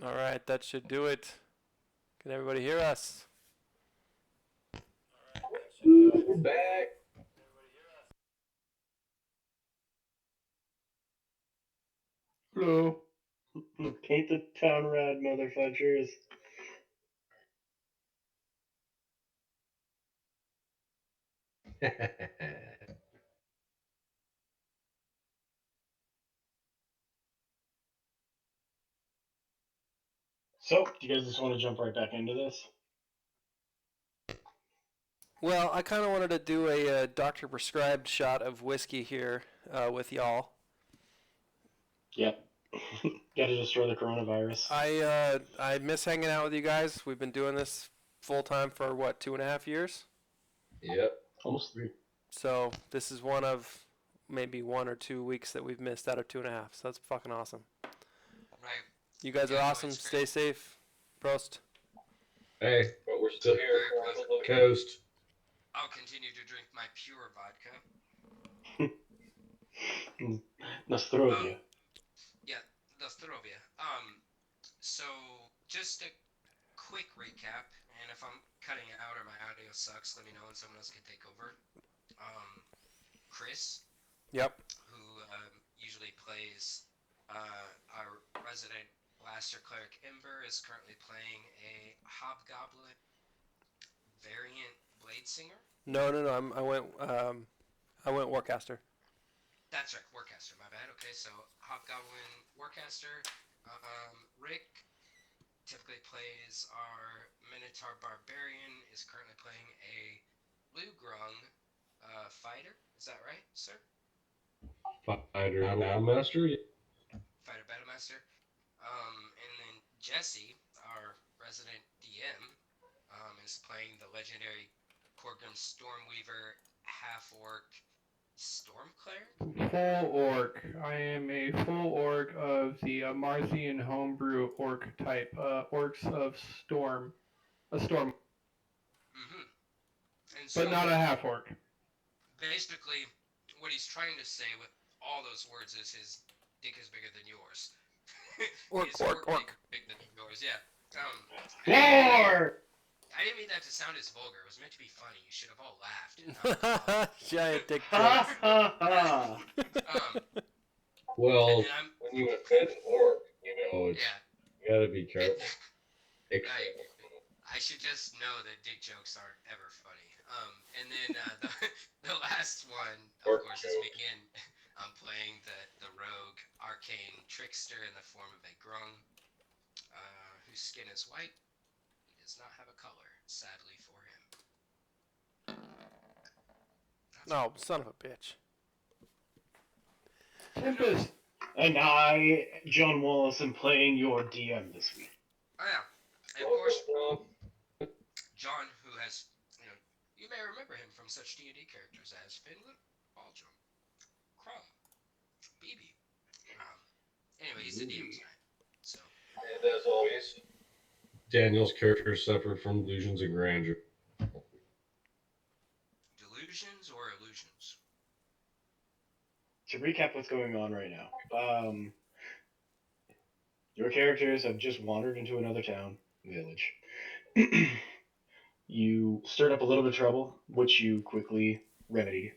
All right, that should do it. Can everybody hear us? We're back. Hello. Paint the town red, motherfuckers. So, do you guys just want to jump right back into this? Well, I kind of wanted to do a doctor prescribed shot of whiskey here with y'all. Yep. Gotta destroy the coronavirus. I miss hanging out with you guys. We've been doing this full time for what, 2.5 years? Yep. Almost 3. So this is one of maybe 1 or 2 weeks that we've missed out of 2.5. So that's fucking awesome. Right. You guys Yeah, are no, awesome. it's Stay great. safe. Prost. Hey, but we're still here Very on proud. the coast. I'll continue to drink my pure vodka. Nostrovia. Yeah, the Zdrovia. So just a quick recap, and if I'm cutting out or my audio sucks, let me know and someone else can take over. Chris, Yep. who usually plays our resident Blaster Cleric Ember, is currently playing a Hobgoblin variant Blade Singer. No. I went Warcaster. That's right, Warcaster. My bad. Okay, so Hobgoblin Warcaster. Rick typically plays our Minotaur Barbarian. Is currently playing a Blue Grung fighter. Is that right, sir? Fighter Battlemaster. Fighter Battlemaster. And then Jesse, our resident DM, is playing the legendary Korgrim Stormweaver half orc Storm Cleric. Full orc. I am a full orc of the Marthian homebrew orc type. Orcs of Storm. A storm, And so but not a half orc. basically, what he's trying to say with all those words is his dick is bigger than yours. His orc dick is bigger than yours. Yeah. War! I didn't mean that to sound as vulgar. It was meant to be funny. You should have all laughed. Giant dick Ha jokes. ha ha! Well, And then when you offend an orc, it's yeah. you gotta be careful. Right. I should just know that dick jokes aren't ever funny. And then the last one, of Orc course, is me. joke. And I'm playing the rogue arcane trickster in the form of a grung, whose skin is white. He does not have a color, sadly for him. No, son of a bitch. Tempest. And I, John Wallace, am playing your DM this week. Oh yeah, and of course, John, who has, you may remember him from such D&D characters as Finland, Baldrum, Crumb, BB. Anyway, he's the DM tonight. So. And as always, Daniel's character suffered from delusions of grandeur. Delusions or illusions? To recap what's going on right now, your characters have just wandered into another town, village. You stirred up a little bit of trouble, which you quickly remedied.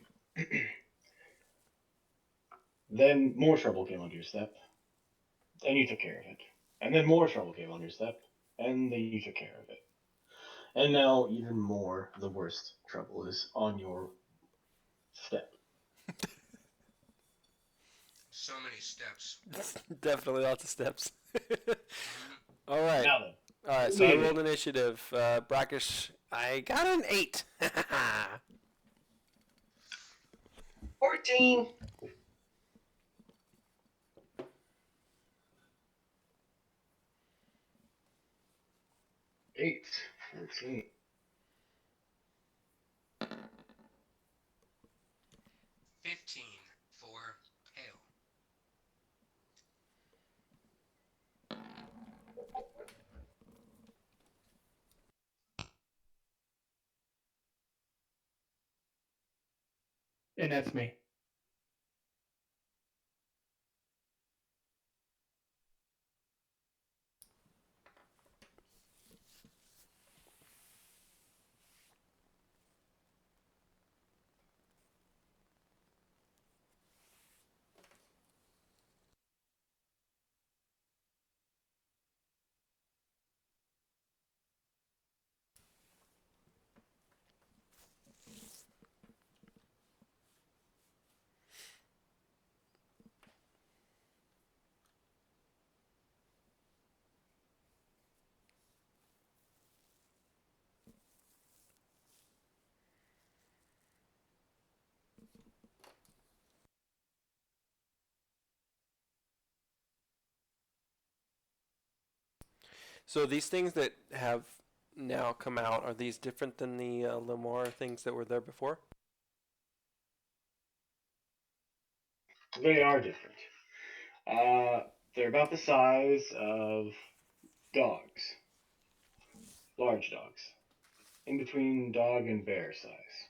Then more trouble came onto your step, and you took care of it. And then more trouble came on your step, and then you took care of it. And now even more, the worst trouble is on your step. So many steps. Definitely lots of steps. Mhm. All right. Now then, All right, so I rolled initiative. Brackish, I got an 8. 14. 8, 14. 15 for Pale. And that's me. So these things that have now come out, are these different than the Lamar things that were there before? They are different. Uh, they're about the size of dogs, large dogs, in between dog and bear size.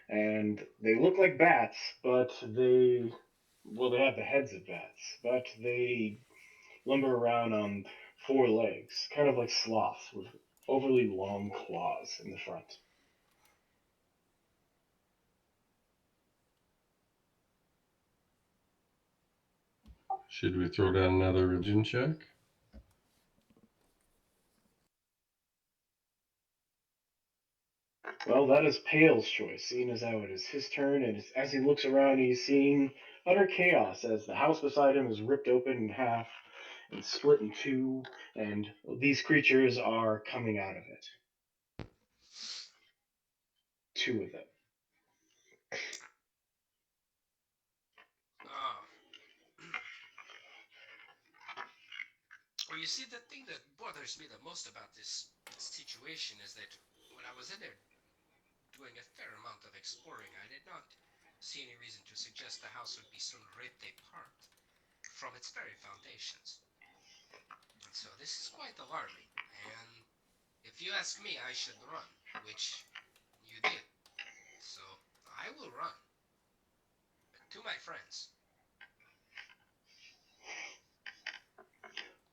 And they look like bats, but they have the heads of bats, but they lumber around on four legs, kind of like sloths with overly long claws in the front. Should we throw down another religion check? Well, that is Pale's choice, seeing as how it is his turn, and as he looks around, he's seeing utter chaos as the house beside him is ripped open in half and split in two, and these creatures are coming out of it. Two of them. Oh. Well, you see, the thing that bothers me the most about this situation is that when I was in there doing a fair amount of exploring, I did not see any reason to suggest the house would be soon ripped apart from its very foundations. And so this is quite alarming, and if you ask me, I should run, which you did. So I will run to my friends.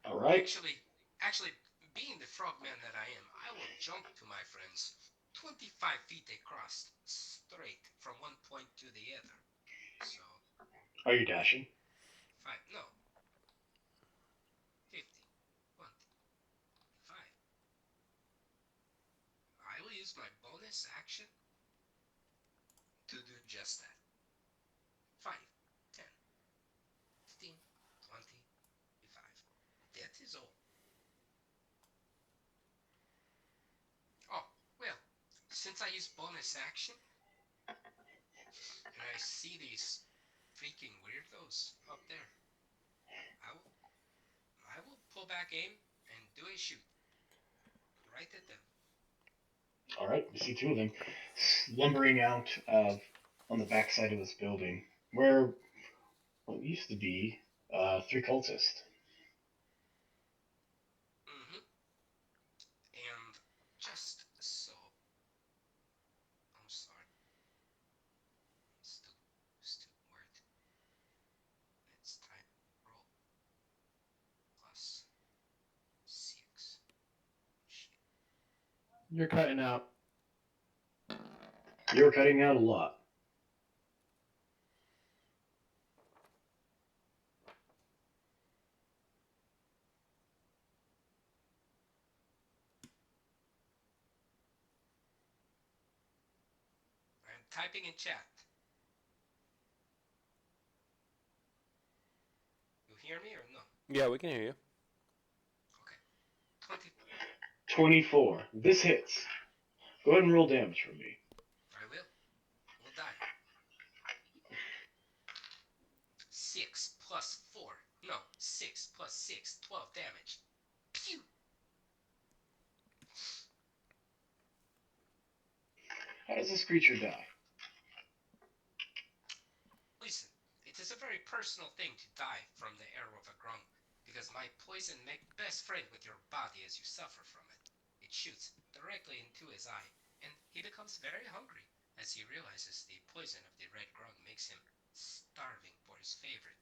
All right. Actually, being the frogman that I am, I will jump to my friends 25 feet across, straight from one point to the other. So, Are you dashing? 5, no, 50, 20, 5. I will use my bonus action to do just that. 5, 10, 15, 20, 25. That is all. Oh, well, since I use bonus action, and I see these freaking weirdos up there, I will, I will pull back aim and do a shoot right at them. All right. You see two of them lumbering out of on the backside of this building, where what used to be three cultists. Mm-hmm. And just so, I'm sorry, stupid word. It's time roll plus 6. Shit. You're cutting out. You're cutting out a lot. I'm typing in chat. You hear me or no? Yeah, we can hear you. Okay. 20. 24. This hits. Go ahead and roll damage for me. I will. We'll die. 6 plus 4. No, 6 plus 6. 12 damage. Pew! How does this creature die? Listen, it is a very personal thing to die from the arrow of a grung, because my poison make best friend with your body as you suffer from it. It shoots directly into his eye, and he becomes very hungry as he realizes the poison of the red grung makes him starving for his favorite.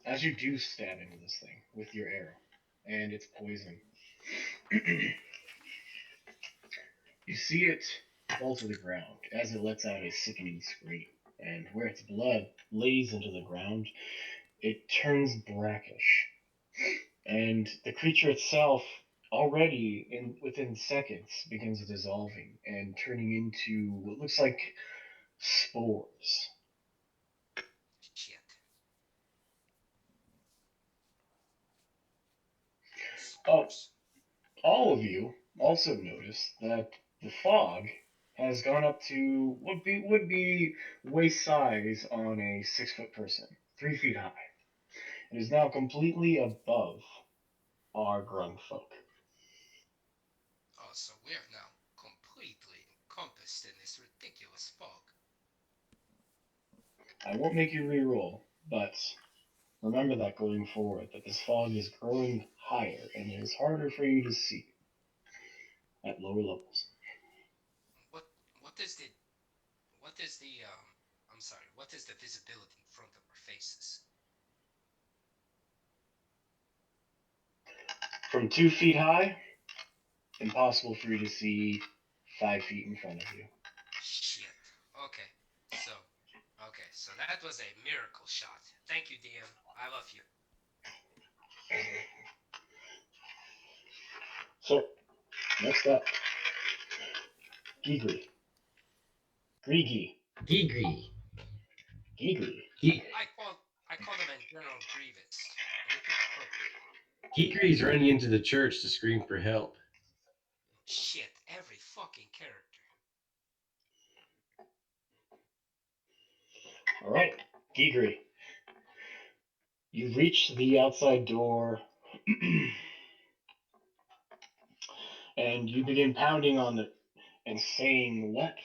As you do stab into this thing with your arrow, and it's poison, you see it fall to the ground as it lets out a sickening scream. And where its blood lays into the ground, it turns brackish. And the creature itself, already within seconds, begins dissolving and turning into what looks like spores. Shit. Oh, Spores. all of you also notice that the fog has gone up to would be waist size on a 6 foot person. 3 feet high. It is now completely above our grung folk. Oh, so we're now completely encompassed in this ridiculous fog. I won't make you re-roll, but remember that going forward, that this fog is growing higher and it is harder for you to see at lower levels. What what is the what is the I'm sorry, what is the visibility in front of our faces? From 2 feet high, impossible for you to see 5 feet in front of you. Shit. Okay. So so that was a miracle shot. Thank you, DM. I love you. So, next up, Gigri. Grigi. Gigri. Gigri. I call them in General Grievous. Anything appropriate. Gigri's running into the church to scream for help. Shit, every fucking character. Alright, Gigri. You reach the outside door and you begin pounding on it and saying what?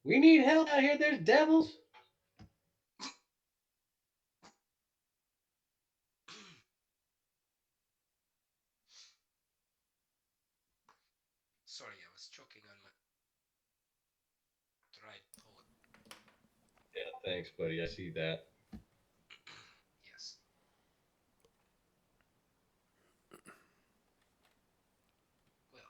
We need help out here. There's devils. Sorry, I was choking on my dried poet. Yeah, thanks, buddy. I see that. Yes. Well,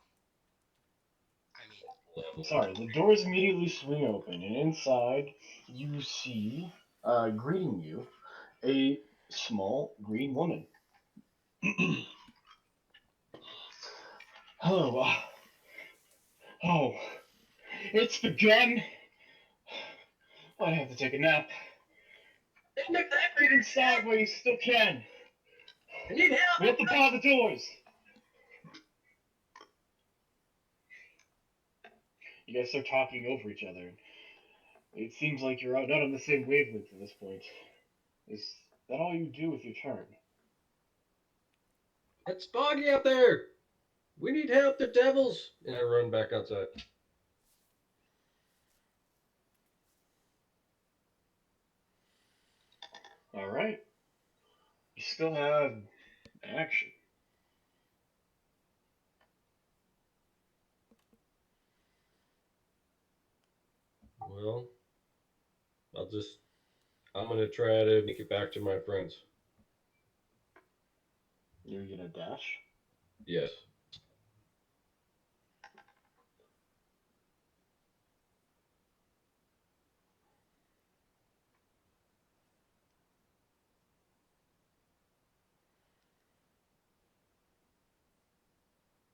I mean, Sorry, the doors immediately swing open, and inside you see, greeting you, a small green woman. Hello. Oh, it's begun. I have to take a nap. Get inside while you still can. I need help. We have to bar the doors. You guys start talking over each other. It seems like you're not on the same wavelength at this point. Is that all you do with your turn? It's foggy out there. We need help. The devils. And I run back outside. Alright. You still have action. Well, I'm going to try to make it back to my friends. You're gonna dash? Yes.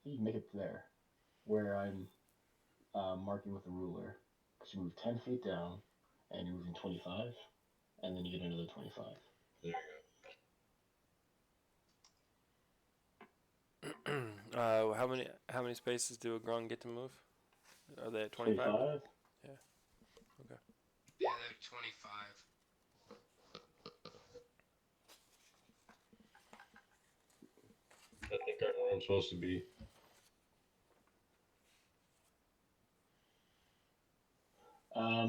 You can make it there, where I'm marking with a ruler. Because you move 10 feet down, and you're moving 25, and then you get another 25. There you How many spaces do a grung get to move? Are they at 25? 25? Yeah. Okay. yeah, they're 25. go. I think I know where I'm supposed to be.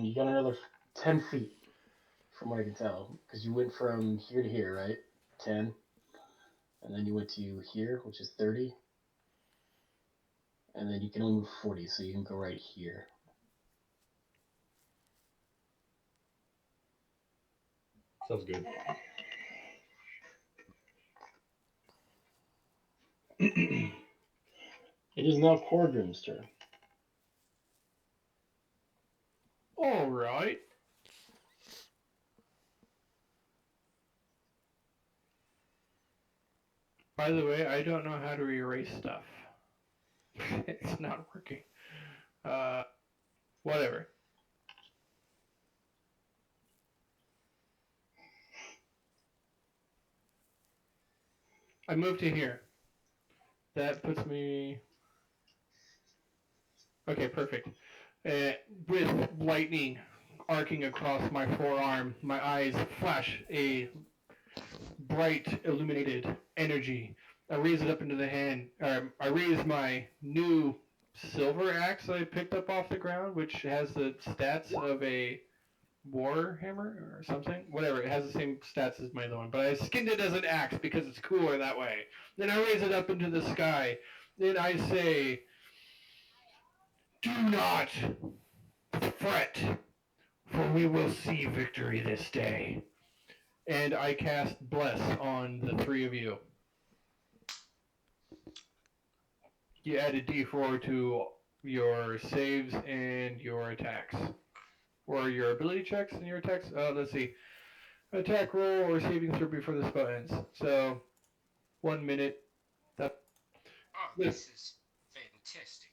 You got another 10 feet, from what I can tell. Because you went from here to here, right? 10. And then you went to here, which is 30. And then you can only move 40, so you can go right here. Sounds good. It is now Cordrin's turn. All right. By the way, I don't know how to erase stuff. It's not working. Whatever. I moved to here. That puts me. Okay, perfect. With lightning arcing across my forearm. My eyes flash a bright, illuminated energy. I raise it up into the hand. I raise my new silver axe I picked up off the ground, which has the stats of a war hammer or something. Whatever, it has the same stats as my other one, but I skinned it as an axe because it's cooler that way. Then I raise it up into the sky. Then I say, "Do not fret, for we will see victory this day." And I cast Bless on the three of you. You add a d4 to your saves and your attacks. Or your ability checks and your attacks. Let's see. Attack roll or saving throw before the spell ends. So, 1 minute. That, Oh, with, this is fantastic.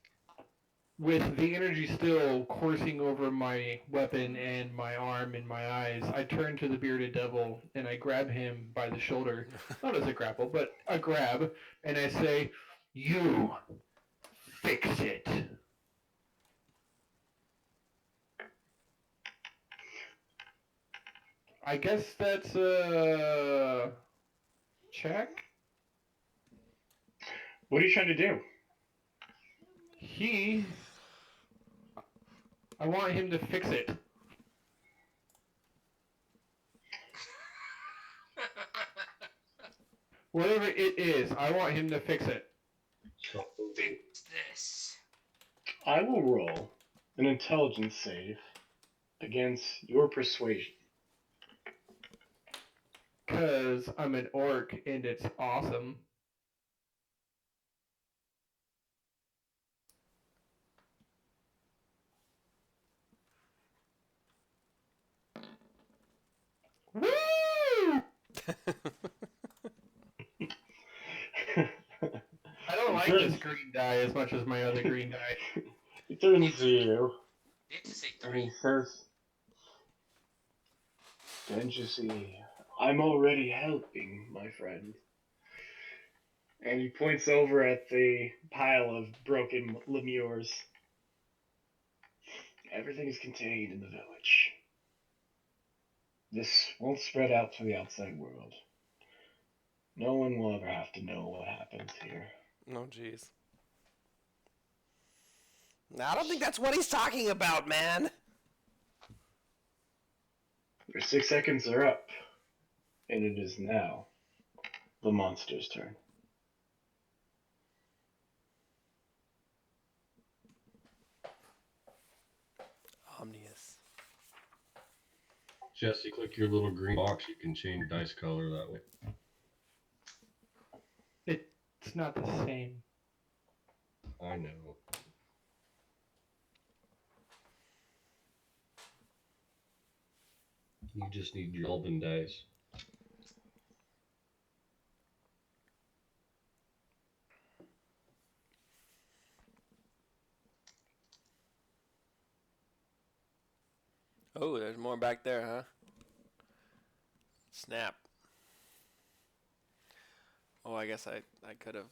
with the energy still coursing over my weapon and my arm and my eyes, I turn to the bearded devil and I grab him by the shoulder. Not as a grapple, but a grab. And I say, "You fix it." I guess that's a check. What are you trying to do? I want him to fix it. Whatever it is, I want him to fix it. Fix this. I will roll an intelligence save against your persuasion. Because I'm an orc and it's awesome. Woo! I don't like this green die as much as my other green die. He turns to you You have to say and he 3. says, "Can't you see? I'm already helping, my friend." And he points over at the pile of broken lemures. Everything is contained in the village. This won't spread out to the outside world. No one will ever have to know what happens here. Oh, jeez. I don't think that's what he's talking about, man. Your 6 seconds are up, and it is now the monster's turn. Omnius. Jesse, click your little green box. You can change dice color that way. It's not the same. I know. You just need your elven dice. Oh, there's more back there, huh? Snap. Oh, I guess I could have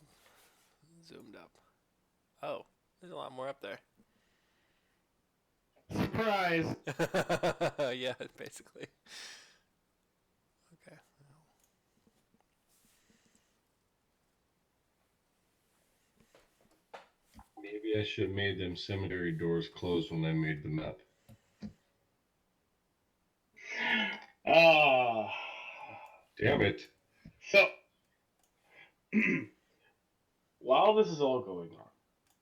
zoomed up. Oh, there's a lot more up there. Surprise! Yeah, basically. Okay. Maybe I should have made them cemetery doors closed when I made the map. Ah. Damn it. So, while this is all going on,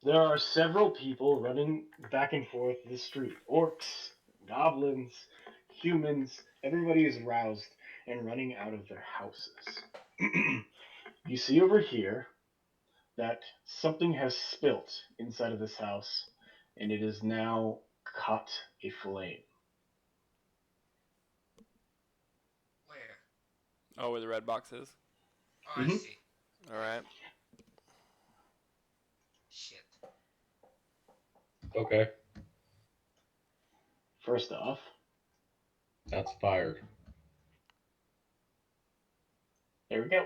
there are several people running back and forth the street. Orcs, goblins, humans, everybody is roused and running out of their houses. You see over here that something has spilt inside of this house, and it is now caught a flame. Where? Oh, where the red box is? Oh, I see. All right. Shit. Okay. First off, That's fired. there we go.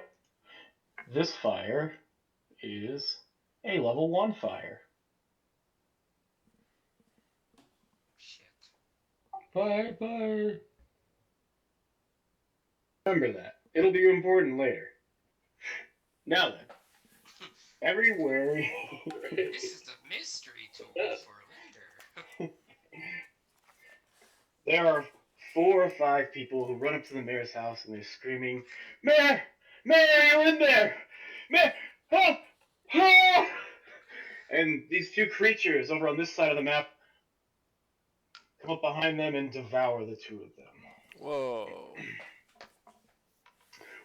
This fire is a level 1 fire. Shit. Fire, fire. Remember that. It'll be important later. Now then, everywhere. This is the mystery tool for later. There are 4 or 5 people who run up to the mayor's house and they're screaming, "Mayor! Mayor, are you in there? Mayor! Help! Help!" And these 2 creatures over on this side of the map come up behind them and devour the 2 of them. Whoa.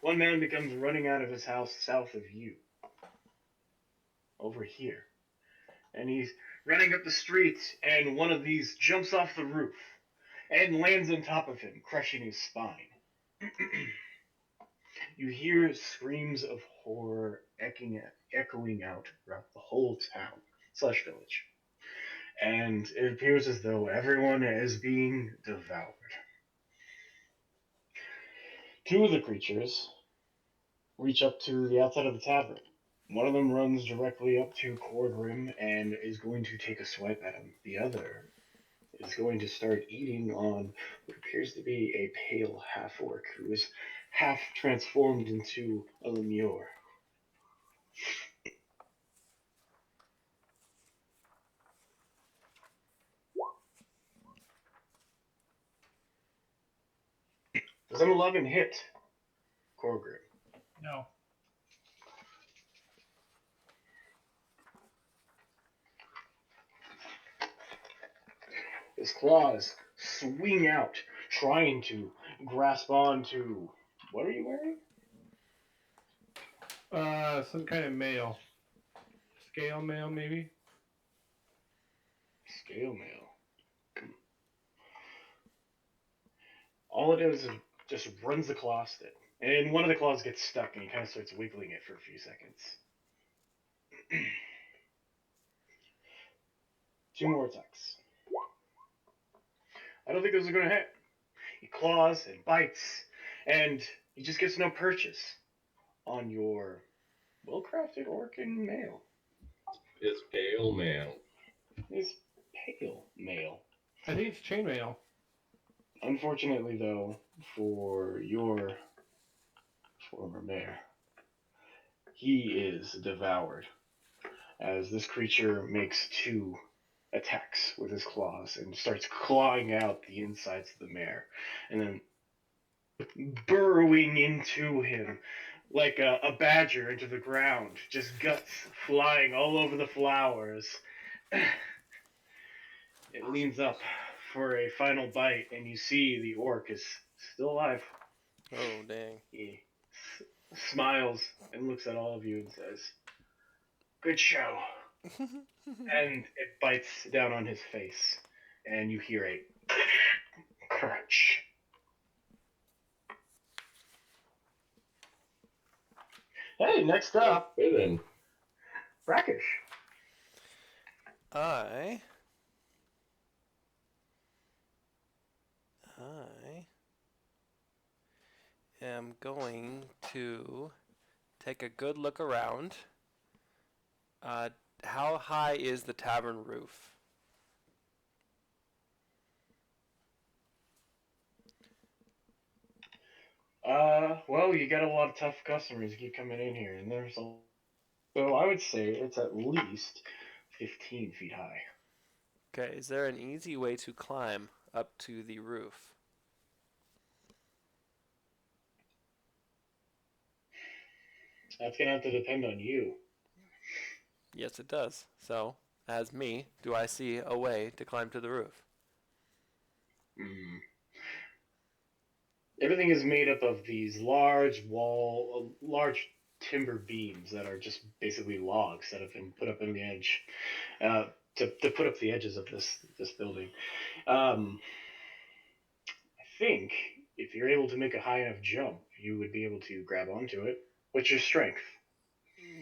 One man becomes running out of his house south of you, over here. And he's running up the street, and one of these jumps off the roof and lands on top of him, crushing his spine. You hear screams of horror echoing out throughout the whole town slash village. And it appears as though everyone is being devoured. 2 of the creatures reach up to the outside of the tavern. One of them runs directly up to Corgrim and is going to take a swipe at him. The other is going to start eating on what appears to be a pale half-orc who is half transformed into a lemure. Does an 11 hit Corgrim? No. His claws swing out, trying to grasp onto. What are you wearing? Some kind of mail. Scale mail, maybe? Scale mail. All it is just runs the claws it. And one of the claws gets stuck and he kind of starts wiggling it for a few seconds. 2 more attacks. I don't think those are going to hit. He claws and bites, and he just gets no purchase on your well-crafted orcan mail. It's pale mail. It's pale mail. I think it's chainmail. Unfortunately, though, for your former mayor, he is devoured as this creature makes 2 attacks with his claws and starts clawing out the insides of the mayor and then burrowing into him like a badger into the ground, just guts flying all over the flowers. It leans up for a final bite, and you see the orc is still alive. Oh, dang. He smiles and looks at all of you and says, "Good show." And it bites down on his face, and you hear a crunch. Hey, next up, Hey then. Brackish. I am going to take a good look around. How high is the tavern roof? Well, you got a lot of tough customers keep coming in here, and there's a. So I would say it's at least 15 feet high. Okay, is there an easy way to climb up to the roof? That's gonna have to depend on you. Yes, it does. So, as me, do I see a way to climb to the roof? Mm. Everything is made up of these large large timber beams that are just basically logs that have been put up in the edge to put up the edges of this building. I think if you're able to make a high enough jump, you would be able to grab onto it. What's your strength?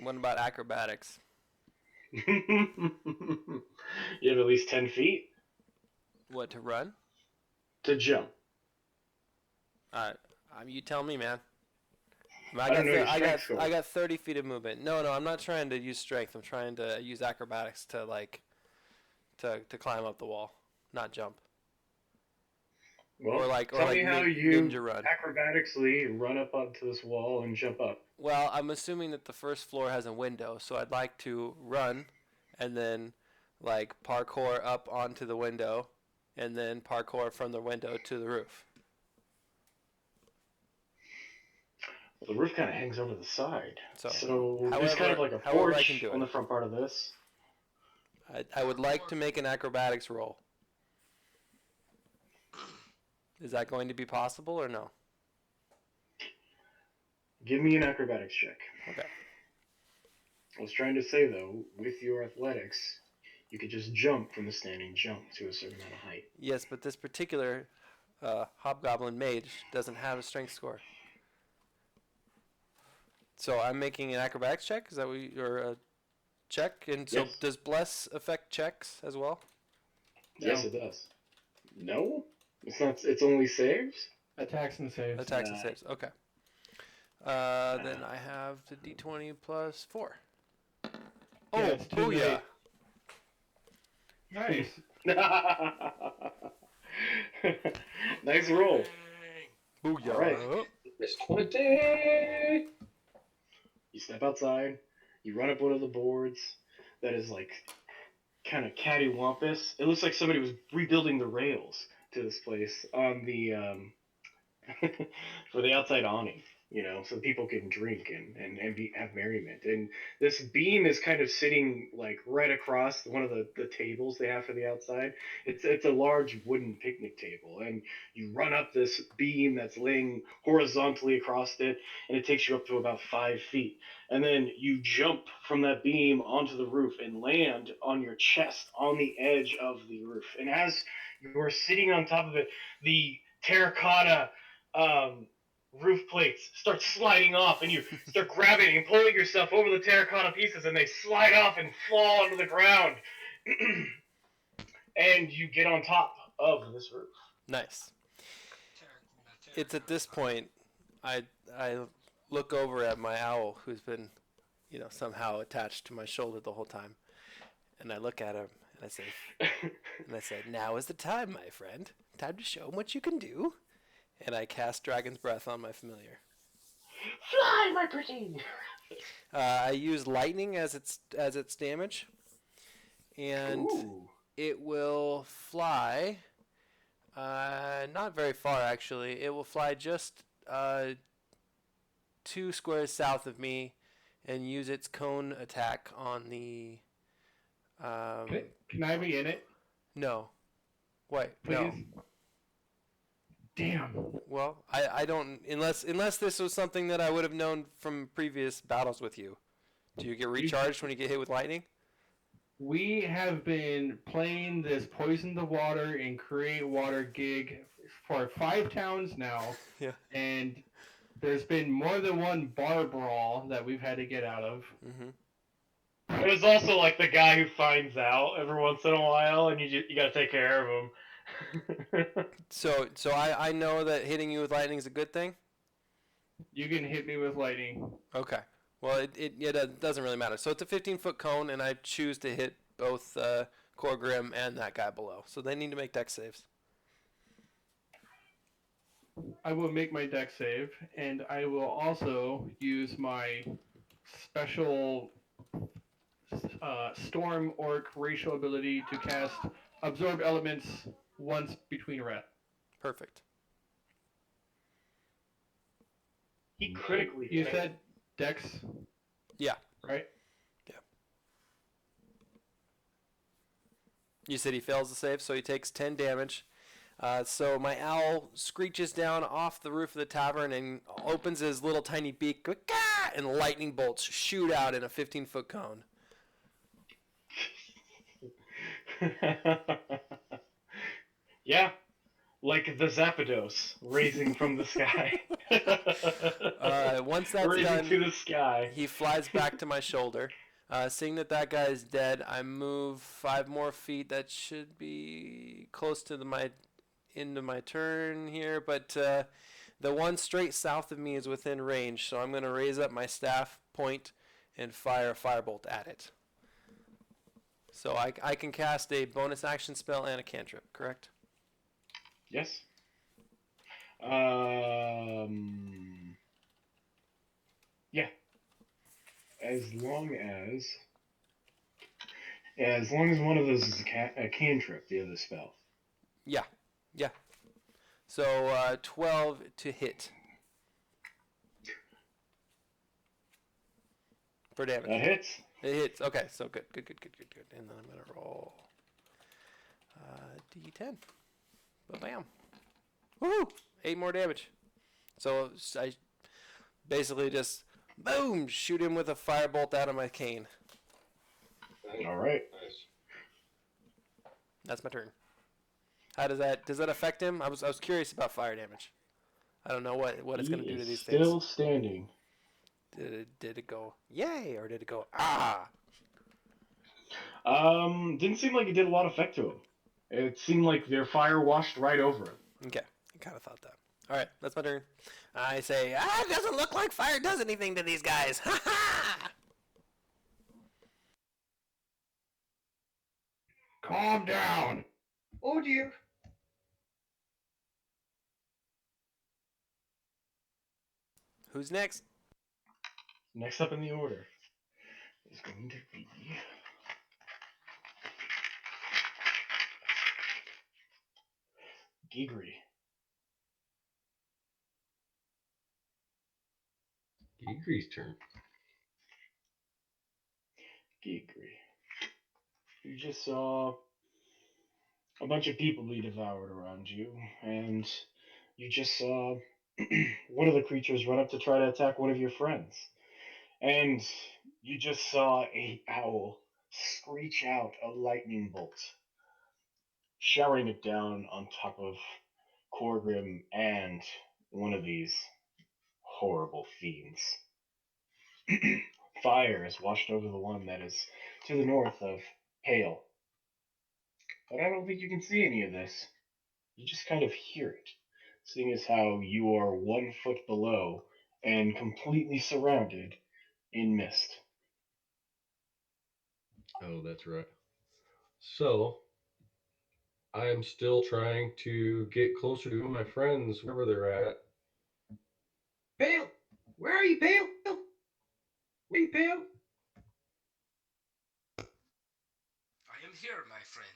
What about acrobatics? You have at least 10 feet What, to run? to jump. You tell me, man. I don't know your strength score. I got 30 feet of movement. No, I'm not trying to use strength. I'm trying to use acrobatics to climb up the wall, not jump. Well, or tell me how you ninja run. acrobatically run up onto this wall and jump up. Well, I'm assuming that the first floor has a window, so I'd like to run and then like parkour up onto the window and then parkour from the window to the roof. Well, the roof kind of hangs over the side. So, So there's kind of like a however I can porch do on it. the front part of this. I would like to make an acrobatics roll. Is that going to be possible or no? Give me an acrobatics check. Okay. I was trying to say though, with your athletics, you could just jump from the standing jump to a certain amount of height. Yes, but this particular hobgoblin mage doesn't have a strength score. So I'm making an acrobatics check. Is that what or a check? And so Yes. does bless affect checks as well? Yes, No. it does. No, it's not. It's only saves. Attacks and saves. Attacks and saves. Okay. Then I have the d20 plus 4. Oh, Yeah, it's too booyah! late. Nice. Nice roll. Booyah! All right. It's 20. You step outside. You run up one of the boards that is like kind of cattywampus. It looks like somebody was rebuilding the rails to this place on the for the outside awning, so people can drink and have merriment. And this beam is kind of sitting like right across one of the tables they have for the outside. It's a large wooden picnic table, and you run up this beam that's laying horizontally across it, and it takes you up to about 5 feet. And then you jump from that beam onto the roof and land on your chest on the edge of the roof. And as you're sitting on top of it, the terracotta roof plates start sliding off, and you start grabbing and pulling yourself over the terracotta pieces, and they slide off and fall onto the ground. And you get on top of this roof. Nice. It's at this point I look over at my owl who's been, somehow attached to my shoulder the whole time, and I look at him and I say, "Now is the time, my friend. Time to show him what you can do." And I cast Dragon's Breath on my familiar. Fly, my pretty! I use lightning as its damage, and Ooh. it will fly. Not very far actually. It will fly just 2 squares south of me, and use its cone attack on the. Can I be in it? No. Wait. Please? No. Damn. Well, I don't unless this was something that I would have known from previous battles with you. Do you get recharged when you get hit with lightning? We have been playing this Poison the Water and Create Water gig for 5 towns now. Yeah. And there's been more than one bar brawl that we've had to get out of. Mm-hmm. There's also like the guy who finds out every once in a while, and you gotta take care of him. So I know that hitting you with lightning is a good thing? You can hit me with lightning. Okay. Well, it doesn't really matter. So it's a 15-foot cone, and I choose to hit both Corgrim and that guy below. So they need to make dex saves. I will make my deck save, and I will also use my special Storm Orc racial ability to cast Absorb Elements once between rep. Perfect. He critically You failed. said Dex? Yeah. Right? Yeah. You said he fails the save, so he takes 10 damage. So my owl screeches down off the roof of the tavern and opens his little tiny beak, and lightning bolts shoot out in a 15-foot cone. Yeah, like the Zapdos raising from the sky. Once that's raising done, to the sky. he flies back to my shoulder. Seeing that guy is dead, I move 5 more feet. That should be close to my end of my turn here, but the one straight south of me is within range, so I'm going to raise up my staff point and fire a firebolt at it. So I can cast a bonus action spell and a cantrip, correct? Yes. Yeah. As long as as long as one of those is a cantrip, the other spell. Yeah, yeah. So 12 to hit for That damage. hits. It hits. Okay, so good, good, good, good, good, good. And then I'm gonna roll d10. Ba bam. Woohoo! 8 more damage. So I basically just boom shoot him with a firebolt out of my cane. All right. Nice. That's my turn. How does that affect him? I was curious about fire damage. I don't know what it's He gonna do is to these things. still standing. Did it go yay or did it go ah? Didn't seem like it did a lot of effect to him. It seemed like their fire washed right over him. Okay, I kind of thought that. All right, that's my turn. I say, it doesn't look like fire does anything to these guys. Ha ha! Calm down. Oh dear. Who's next? Next up in the order is going to be Gigri. Gigri's turn. Gigri. You just saw a bunch of people be devoured around you, and you just saw one of the creatures run up to try to attack one of your friends. And you just saw a owl screech out a lightning bolt, showering it down on top of Corgrim and one of these horrible fiends. Fire is washed over the one that is to the north of Pale. But I don't think you can see any of this. You just kind of hear it, seeing as how you are 1 foot below and completely surrounded in mist. Oh, that's right. So I am still trying to get closer to my friends wherever they're at. Pale! Where are you, Pale? Where are you, Pale? I am here, my friend.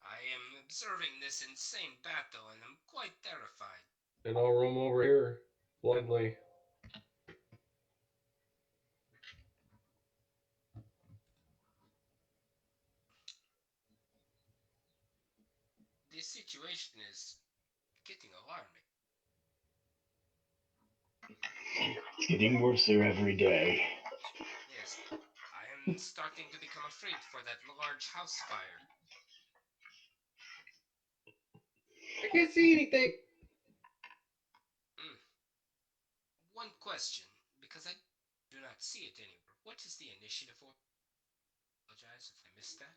I am observing this insane battle and am quite terrified. And I'll roam over here blindly. This situation is getting alarming. It's getting worse every day. Yes, I am starting to become afraid for that large house fire. I can't see anything. Mm. One question, because I do not see it anywhere. What is the initiative order? Apologize if I missed that.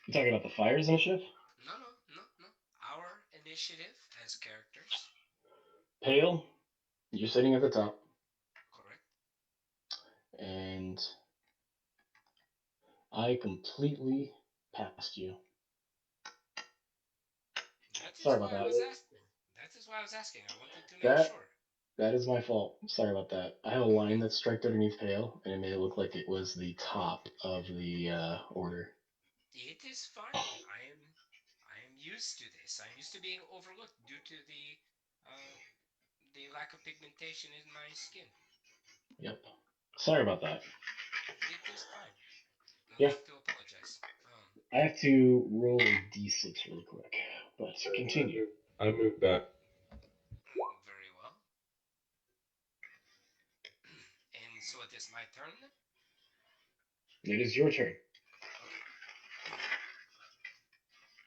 You talking about the fires initiative? No, no, no, no. Our initiative as characters, Pale, you're sitting at the top, correct? and I completely passed you. That is Sorry about why I that. was asking. That is why I was asking. I wanted to make That sure. that is my fault. Sorry about that. I have a line that's striped underneath Pale, and it made it look like it was the top of the order. It is fine. I am used to this. I'm used to being overlooked due to the lack of pigmentation in my skin. Yep. Sorry about that. It is fine. No Yeah, need to apologize. I have to roll a d6 really quick, but continue. I moved back. Very well. And so it is my turn then? It is your turn. Okay.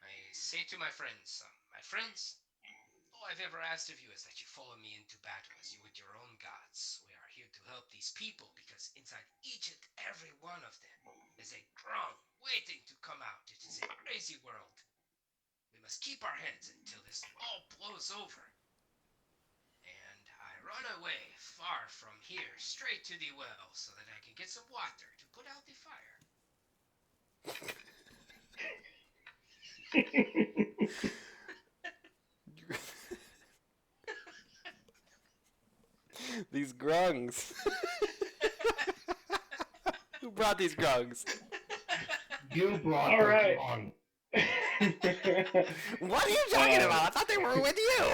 I say to my friends, all I've ever asked of you is that you follow me into battle as you would your own gods. We are here to help these people because inside each and every one of them is a grung waiting to come out. It is a crazy world. We must keep our heads until this all blows over. And I run away far from here, straight to the well, so that I can get some water to put out the fire. these grungs? Who brought these grungs? You brought All the right. wrong. What are you talking about? I thought they were with you.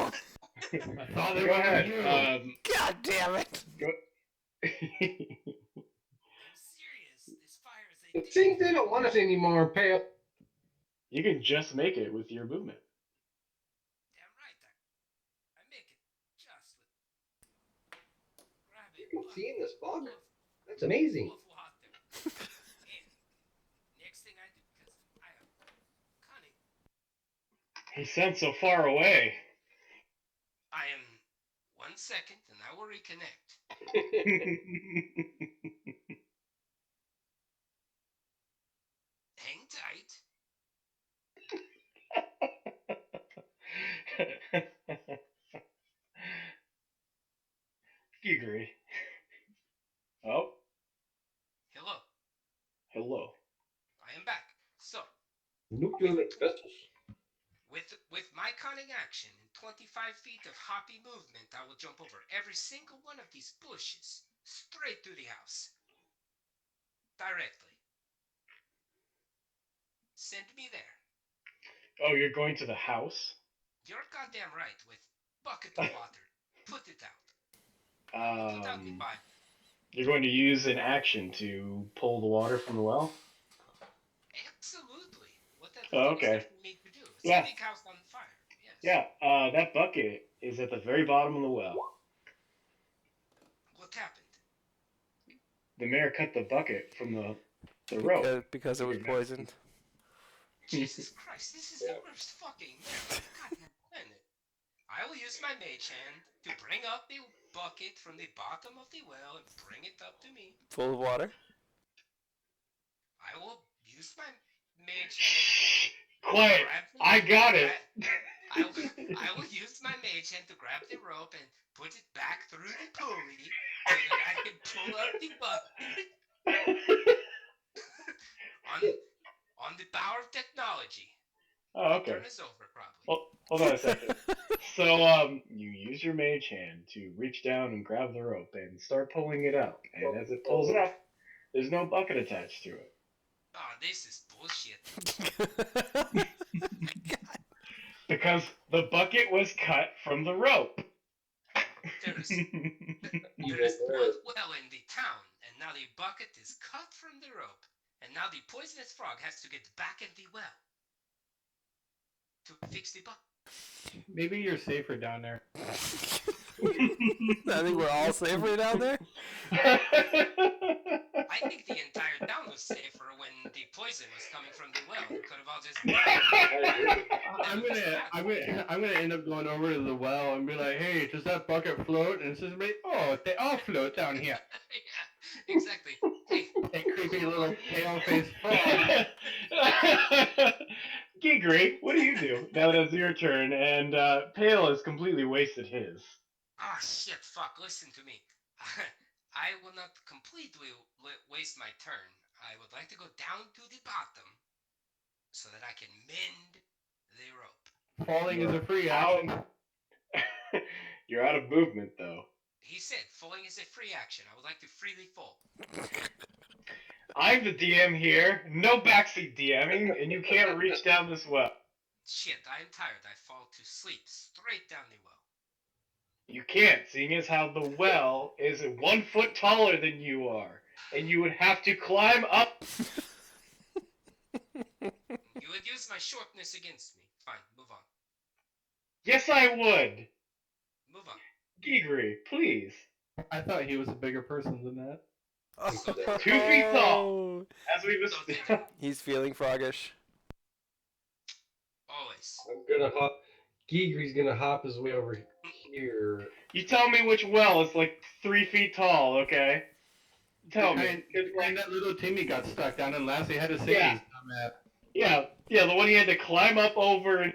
I thought they Go were ahead. you. God damn it. Go. I'm serious. This fire is I addictive. think they don't want us anymore, Pale. You can just make it with your movement. Damn right. I make it just with grab You a can see in this fog. full of, That's amazing. full of water. And next thing I do, because I am cunning, He sounds so far away. I am 1 second and I will reconnect. Hang tight. Giggery. Oh, Hello. hello. I am back. So, Nuclear vessels. with my cunning action and 25 feet of hoppy movement, I will jump over every single one of these bushes, straight through the house. Directly. Send me there. Oh, you're going to the house? You're goddamn right. With bucket of water. Put it out. Put out the fire. You're going to use an action to pull the water from the well? Absolutely. What other Oh, thing is there okay. for me to do? It's Yeah. a big house on fire. Yes. Yeah, that bucket is at the very bottom of the well. What happened? The mayor cut the bucket from the rope. Because it was poisoned. Jesus Christ, this is the worst fucking mayor on the goddamn planet. I will use my mage hand to bring up the bucket from the bottom of the well and bring it up to me. Full of water? I will use my mage hand. Shh! Quiet! I got it! I will use my mage hand to grab the rope and put it back through the pulley so that I can pull up the bucket on the power of technology. Oh, My okay. turn is over, probably. Well, hold on a second. So, you use your mage hand to reach down and grab the rope and start pulling it up. And as it pulls up, there's no bucket attached to it. Oh, this is bullshit. Because the bucket was cut from the rope. There is one well in the town, and now the bucket is cut from the rope, and now the poisonous frog has to get back in the well to fix the bucket. Maybe you're safer down there. I think we're all safer down there. I think the entire town was safer when the poison was coming from the well. We could have all just I'm gonna end up going over to the well and be like, hey, does that bucket float? And it says, oh, they all float down here. Yeah, exactly. Hey, That creepy little pale-faced frog. Gigri, what do you do now that it's your turn and Pale has completely wasted his? ah, shit, fuck, listen to me. I will not completely waste my turn. I would like to go down to the bottom so that I can mend the rope. Falling is a free action. You're out of movement, though. He said falling is a free action. I would like to freely fall. I'm the DM here. No backseat DMing, and you can't reach down this well. Shit, I am tired. I fall to sleep straight down the well. You can't, seeing as how the well is 1 foot taller than you are, and you would have to climb up. You would use my shortness against me. Fine, move on. Yes, I would. Move on. Gigri, please. I thought he was a bigger person than that. 2 feet tall. As we was. He's feeling froggish. Always. I'm gonna hop. Gigri's gonna hop his way over here. You tell me which well is like 3 feet tall, okay? Tell me. And that little Timmy got stuck down, and Lassie had to save Yeah. his dumb ass. Yeah, the one he had to climb up over and.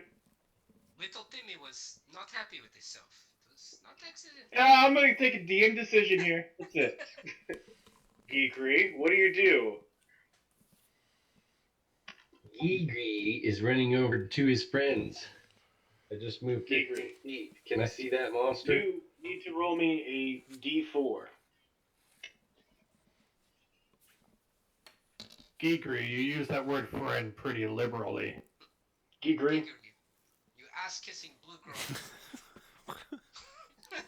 Little Timmy was not happy with himself. It was not accident. Yeah, I'm gonna take a DM decision here. That's it. Geekry, what do you do? Gigri is running over to his friends I just moved Key 15 green. feet. Can I see that monster? You need to roll me a d4. Geekery, you use that word friend pretty liberally. Geekery. You ass kissing blue girl.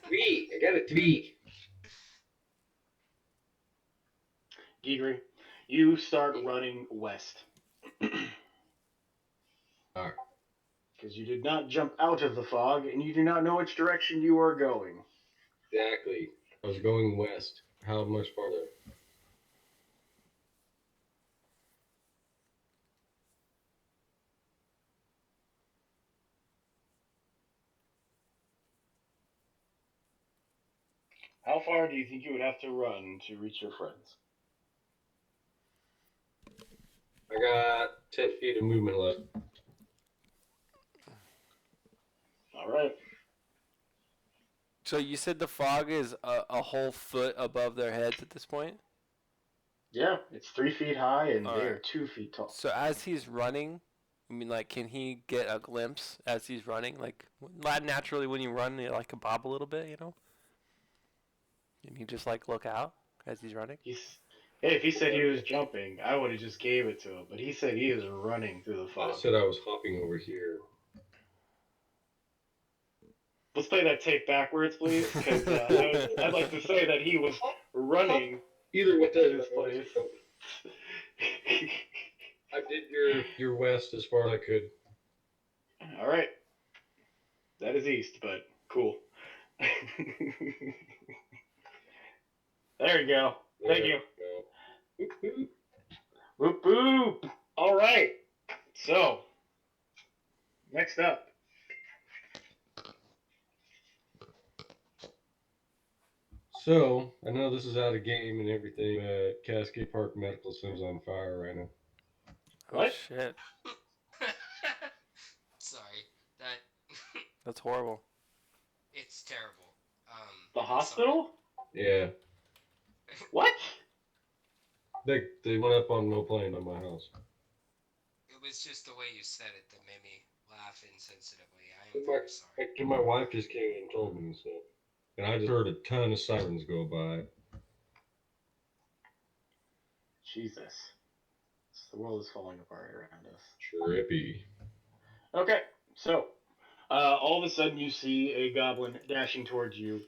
3. I got a 3. Geekery. You start running west. Alright. Because you did not jump out of the fog, and you do not know which direction you are going. Exactly. I was going west. How much farther? How far do you think you would have to run to reach your friends? I got 10 feet of movement left. All right. So you said the fog is a whole foot above their heads at this point? Yeah, it's 3 feet high, and they are Alright. 2 feet tall. So as he's running, I mean, like, can he get a glimpse as he's running? Like, naturally when you run, you like bob a little bit, you know? Can he just like look out as he's running? Hey, if he said he was jumping, I would have just gave it to him. But he said he is running through the I fog. said I was hopping over here. Let's play that tape backwards, please, because I'd like to say that he was running Either way, to this place. I did your west as far as I could. All right. That is east, but cool. There you go. Thank you. Go. Boop, boop. All right. So, next up. So, I know this is out of game and everything. Cascade Park Medical Center's on fire right now. Oh What? shit. Sorry, that That's horrible. it's terrible. The hospital? Yeah. What? They went up on no plane on my house. It was just the way you said it that made me laugh insensitively. I am very sorry. My wife just came and told me so. And I just heard a ton of sirens go by. Jesus. The world is falling apart around us. Trippy. Okay, so all of a sudden you see a goblin dashing towards you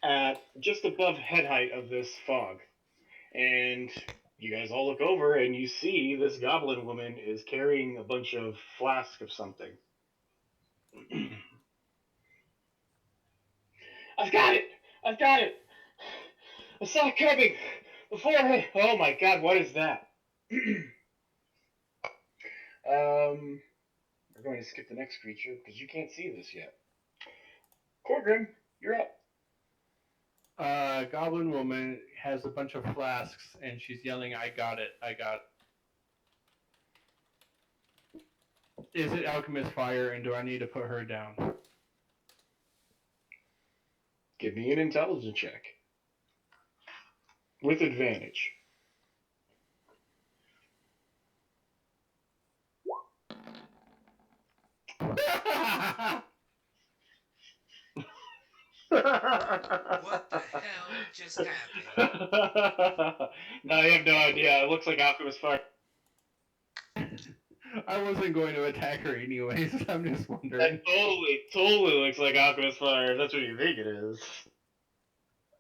at just above head height of this fog. And you guys all look over and you see this goblin woman is carrying a bunch of flasks of something. I've got it! I've got it! I saw it coming! Beforehand! Oh my god, what is that? We're going to skip the next creature because you can't see this yet. Corgrim, you're up. Goblin woman has a bunch of flasks and she's yelling, "I got it! I got it!" Is it alchemist fire, and do I need to put her down? Give me an intelligence check. With advantage. What the hell just happened? No, I have no idea. It looks like Alchemist Fire. I wasn't going to attack her anyways. I'm just wondering. That totally looks like Alchemist Fire. If that's what you think it is.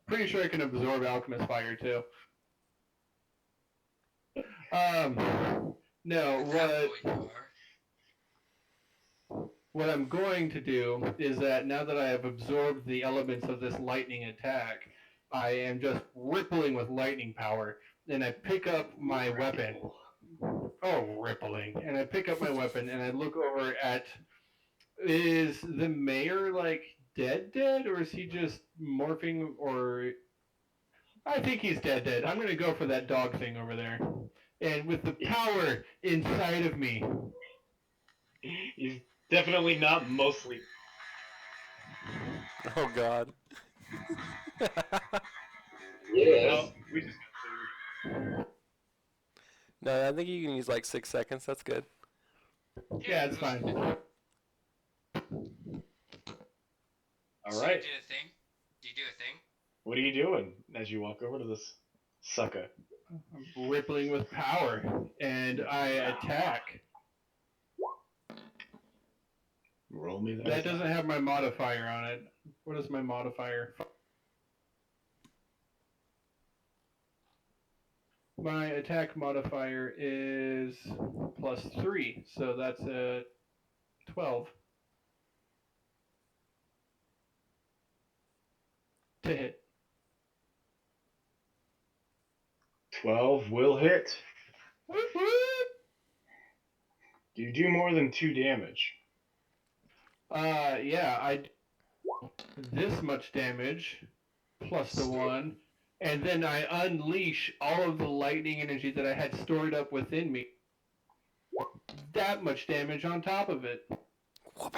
Pretty sure I can absorb alchemist fire too. No, At that point, you are. what I'm going to do is that now that I have absorbed the elements of this lightning attack, I am just rippling with lightning power, and I pick up my weapon. Oh, rippling. And I pick up my weapon and I look over at, is the mayor like dead, or is he just morphing, or I think he's dead. I'm gonna go for that dog thing over there. And with the power inside of me. He's definitely not mostly. Oh god. Yes. No, we just got sued. No, I think you can use like 6 seconds. That's good. Yeah, it's fine. All So right. you did a thing. Do you do a thing? What are you doing as you walk over to this sucker? I'm rippling with power, and I attack. Roll me That doesn't have my modifier on it. What is my modifier? My attack modifier is +3, so that's a 12 to hit. 12 will hit. Whoop, whoop. Do you do more than 2 damage? Yeah, I do this much damage plus the 1, and then I unleash all of the lightning energy that I had stored up within me. That much damage on top of it. Wow.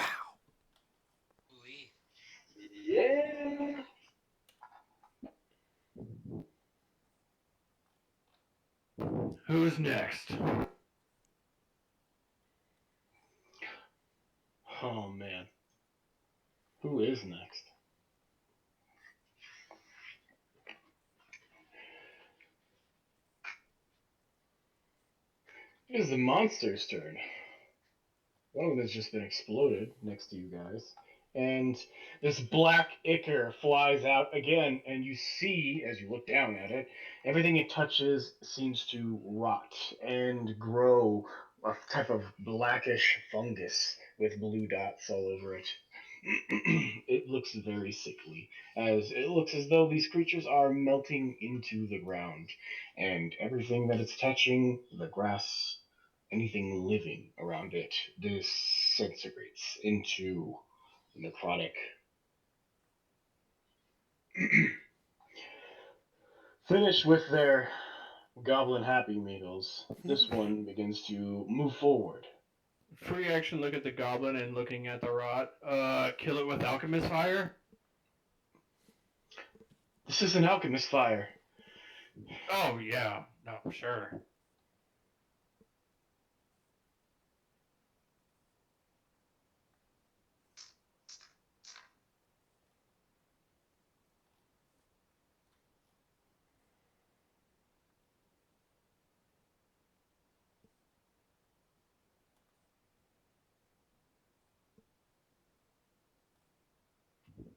Lee. Yeah. Who's next? Oh man. Who is next? It is the monster's turn. One of them has just been exploded next to you guys. And this black ichor flies out again, and you see, as you look down at it, everything it touches seems to rot and grow a type of blackish fungus with blue dots all over it. It looks very sickly, as it looks as though these creatures are melting into the ground, and everything that it's touching, the grass, anything living around it, disintegrates into necrotic. Finished with their goblin happy meals, this one begins to move forward. Free action, look at the goblin and looking at the rot. Kill it with alchemist fire? This is an alchemist fire. Oh, yeah. No, sure.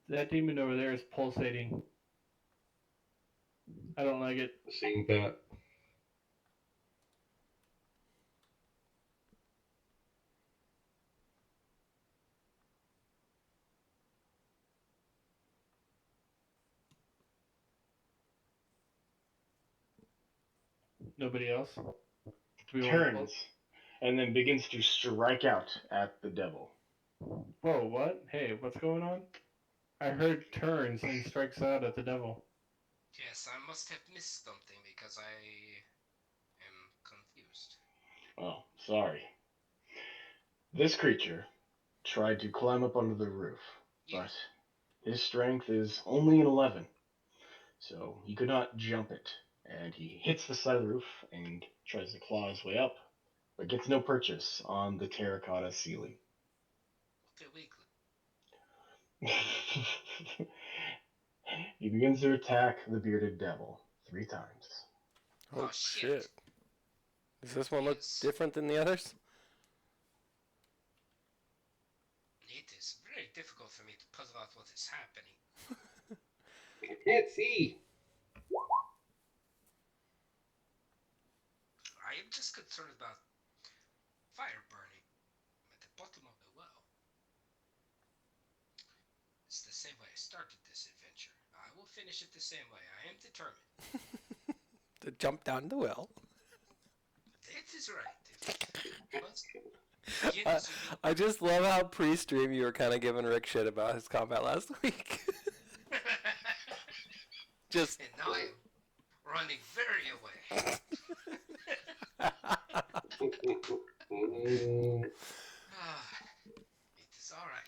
That demon over there is pulsating. I don't like it. Seeing that. Nobody else? Do we want to Turns and then begins to strike out at the devil. Whoa, what? Hey, what's going on? I heard turns and strikes out at the devil. Yes, I must have missed something because I am confused. Oh, sorry. This creature tried to climb up onto the roof, Yeah. but his strength is only an 11, so he could not jump it. And he hits the side of the roof and tries to claw his way up, but gets no purchase on the terracotta ceiling. Okay, Wiggly. He begins to attack the bearded devil 3 times. Oh, shit. shit. Does this one look Yes. different than the others? It is very difficult for me to puzzle out what is happening. I can't see. I am just concerned about fire burning at the bottom of the well. It's the same way I started this adventure. I will finish it the same way. I am determined. To jump down the well. That is right. I just love how pre-stream you were kind of giving Rick shit about his combat last week. Just. And now I am running very away. It is all right.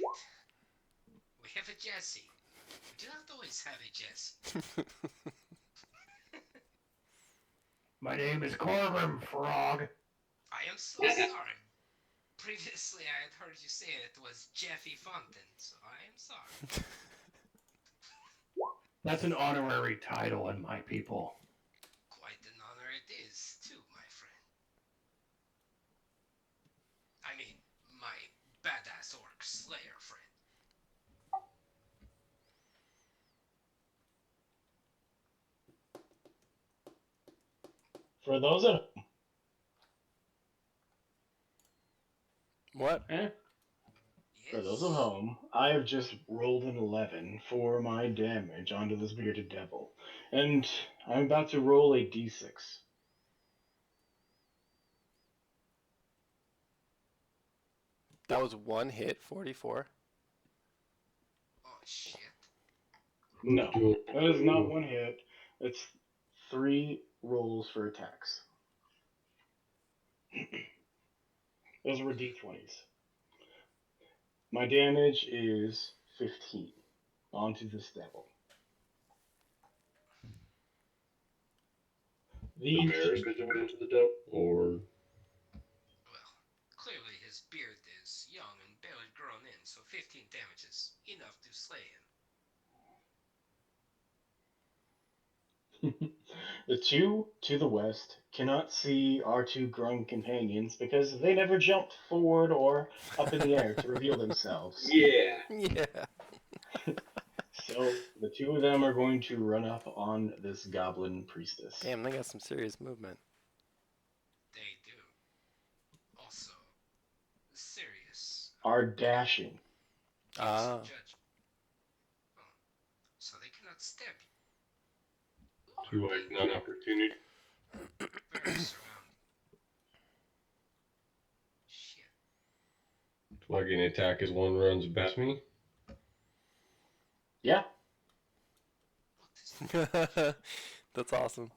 We have a Jesse. We do not always have a Jesse. My name is Corvum, frog. I am so sorry. previously I had heard you say it was Jeffy Fontaine, so I am sorry. That's an honorary title in my people. Quite an honor it is, too, my friend. I mean, my badass orc slayer friend. For those at What? For those Yes? at home, I have just rolled an 11 for my damage onto this bearded devil, and I'm about to roll a d6. That was one hit, 44. Oh, shit. No, that is not one hit. It's 3 rolls for attacks. Those were d20s. My damage is 15 onto this devil. The bear bit into the devil, or Well, clearly his beard is young and barely grown in, so 15 damage is enough to slay him. The two to the west cannot see our two grung companions because they never jumped forward or up in the air to reveal themselves. yeah. Yeah. So the two of them are going to run up on this goblin priestess. Damn, they got some serious movement. They do. Also, serious. Are dashing. Yes, Ah. Judge. Oh, so they cannot stab you. To like non-opportunity. Very surrounding. Shit. Plugging attack as one runs past me. Yeah, What is That's awesome.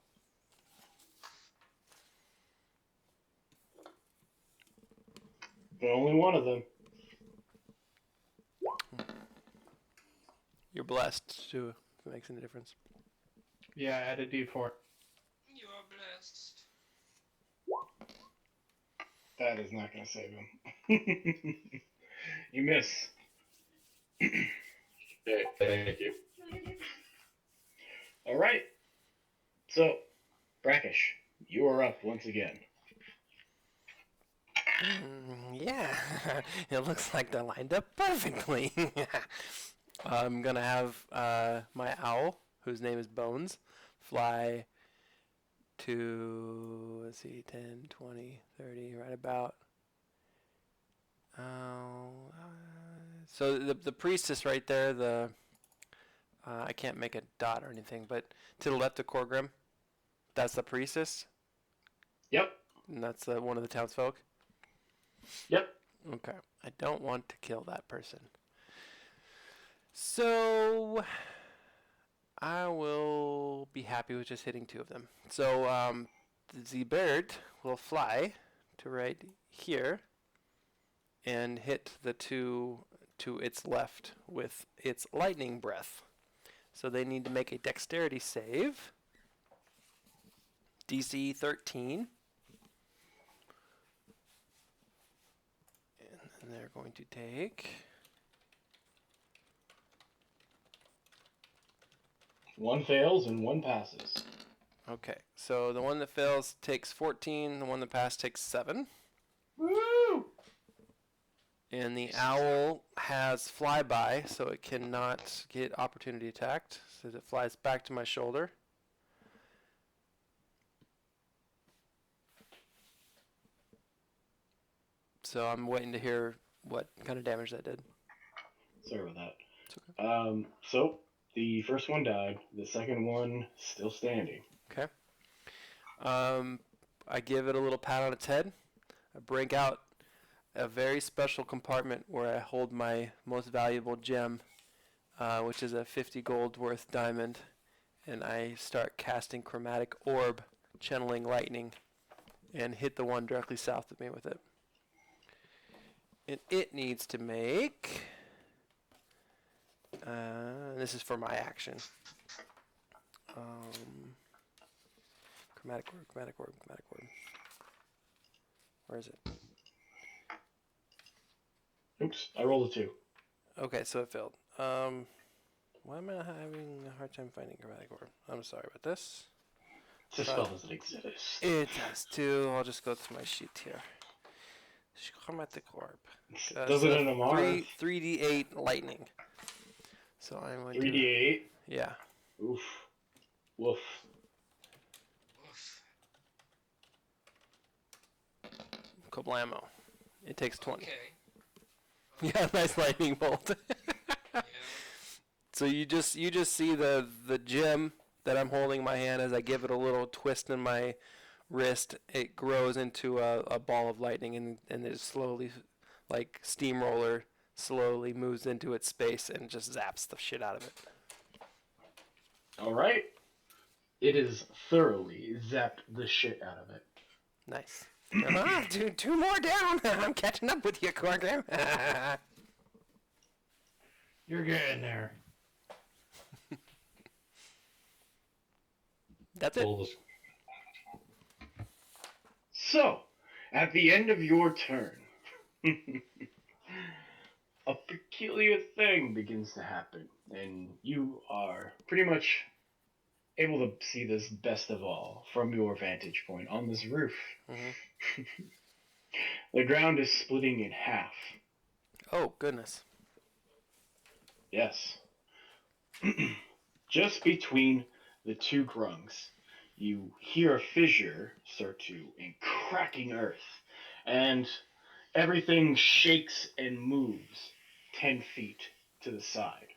but only one of them. You're blessed too, if it makes any difference. Yeah, add a d4. You are blessed. That is not going to save him. You miss. Okay, thank you. All right. So, Brackish, you are up once again. Yeah, it looks like they're lined up perfectly. I'm gonna have my owl, whose name is Bones, fly to, let's see, 10, 20, 30, right about. So the priestess right there, I can't make a dot or anything, but to the left of Corgrim, that's the priestess, Yep. and that's one of the townsfolk. Yep. Okay, I don't want to kill that person. So I will be happy with just hitting two of them. So the bird will fly to right here and hit the two to its left with its lightning breath. So they need to make a dexterity save. DC 13. And they're going to take... One fails and one passes. Okay, so the one that fails takes 14, the one that passes takes 7. Woo! And the owl has flyby, so it cannot get opportunity attacked. So it flies back to my shoulder. So I'm waiting to hear what kind of damage that did. Sorry about that. It's okay. So the first one died. The second one still standing. Okay. I give it a little pat on its head. I break out a very special compartment where I hold my most valuable gem, which is a 50 gold worth diamond, and I start casting chromatic orb, channeling lightning, and hit the one directly south of me with it. And it needs to make... this is for my action. Chromatic orb, chromatic orb, chromatic orb. Where is it? Oops, I rolled a 2. Okay, so it failed. Why am I having a hard time finding chromatic orb? I'm sorry about this. This spell doesn't exist. It does too. I'll just go to my sheet here. Chromatic orb. Does it in Amara? 3d8 lightning. So I'm going to 3d8? yeah. Oof. Woof. Oof. Kablamo. It takes 20. Okay. Yeah, nice lightning bolt. Yeah. So you just see the gem that I'm holding in my hand as I give it a little twist in my wrist. It grows into a ball of lightning and it slowly, like steamroller, slowly moves into its space and just zaps the shit out of it. Alright. It is thoroughly zapped the shit out of it. Nice. Two more down. I'm catching up with you, Corgrim. You're getting there. That's it. Roll this. So, at the end of your turn, a peculiar thing begins to happen, and you are pretty much able to see this best of all from your vantage point on this roof. Mm-hmm. The ground is splitting in half. Oh, goodness. Yes. Just between the two grungs, you hear a fissure start to in cracking earth, and everything shakes and moves 10 feet to the side.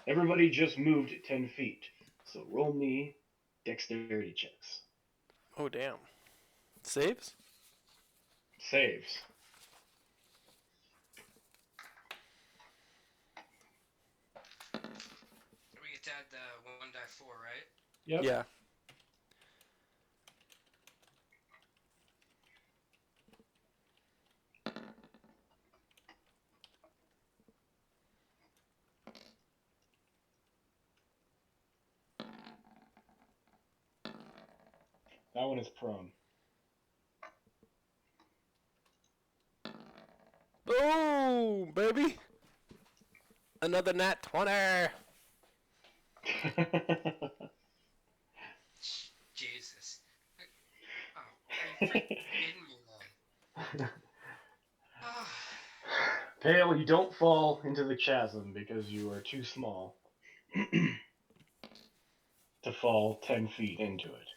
Everybody just moved 10 feet, so roll me dexterity checks. Oh, damn. Saves? Saves. We get to add the 1 die 4, right? Yep. Yeah. That one is prone. Boom, baby. Another nat 20. Jesus. Oh, are you freaking kidding me, man? Ah. Pale, you don't fall into the chasm because you are too small to fall 10 feet into it.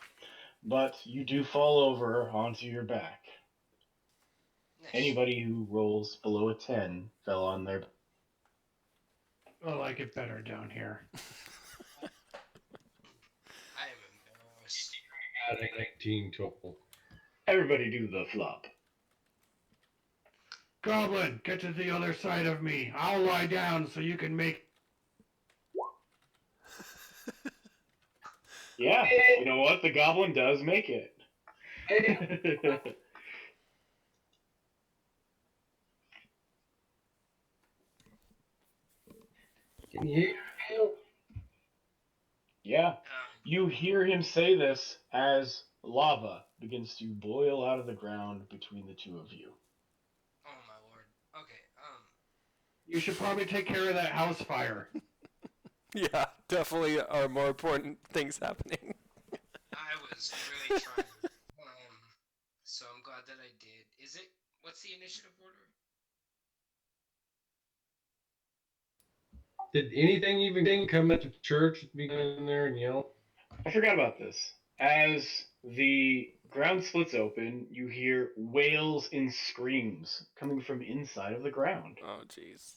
But you do fall over onto your back. Nice. Anybody who rolls below a 10 fell on their. I like it better down here. I am embarrassed. Got a 19 total. Everybody do the flop. Goblin, get to the other side of me. I'll lie down so you can make. Yeah, you know what? The goblin does make it. Can you hear me? Yeah. You hear him say this as lava begins to boil out of the ground between the two of you. Oh my lord. Okay, You should probably take care of that house fire. Yeah, definitely are more important things happening. I was really trying. So I'm glad that I did. What's the initiative order? Did anything even come at the church at the beginning there and yell? I forgot about this. As the ground splits open, you hear wails and screams coming from inside of the ground. Oh, jeez.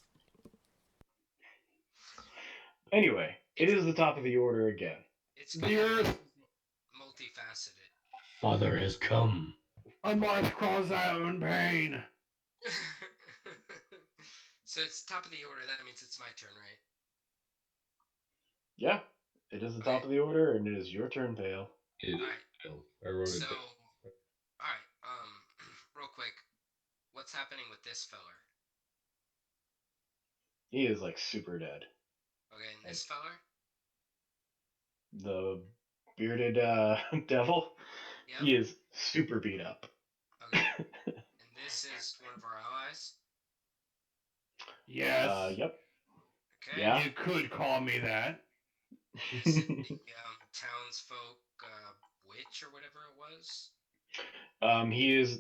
Anyway, it is the top of the order again. It's The earth. multifaceted. Father has come. A moth crawls out in pain. So it's top of the order. That means it's my turn, right? Yeah, it is the top of the order, and it is your turn, Pale. Alright. I wrote it So, down. alright. Real quick, what's happening with this feller? He is like super dead. Okay, and this feller? The bearded devil, Yep. he is super beat up. Okay. And this is one of our allies? Yes. Yep. Okay. Yeah. You could call me that. Is it the townsfolk witch or whatever it was? He is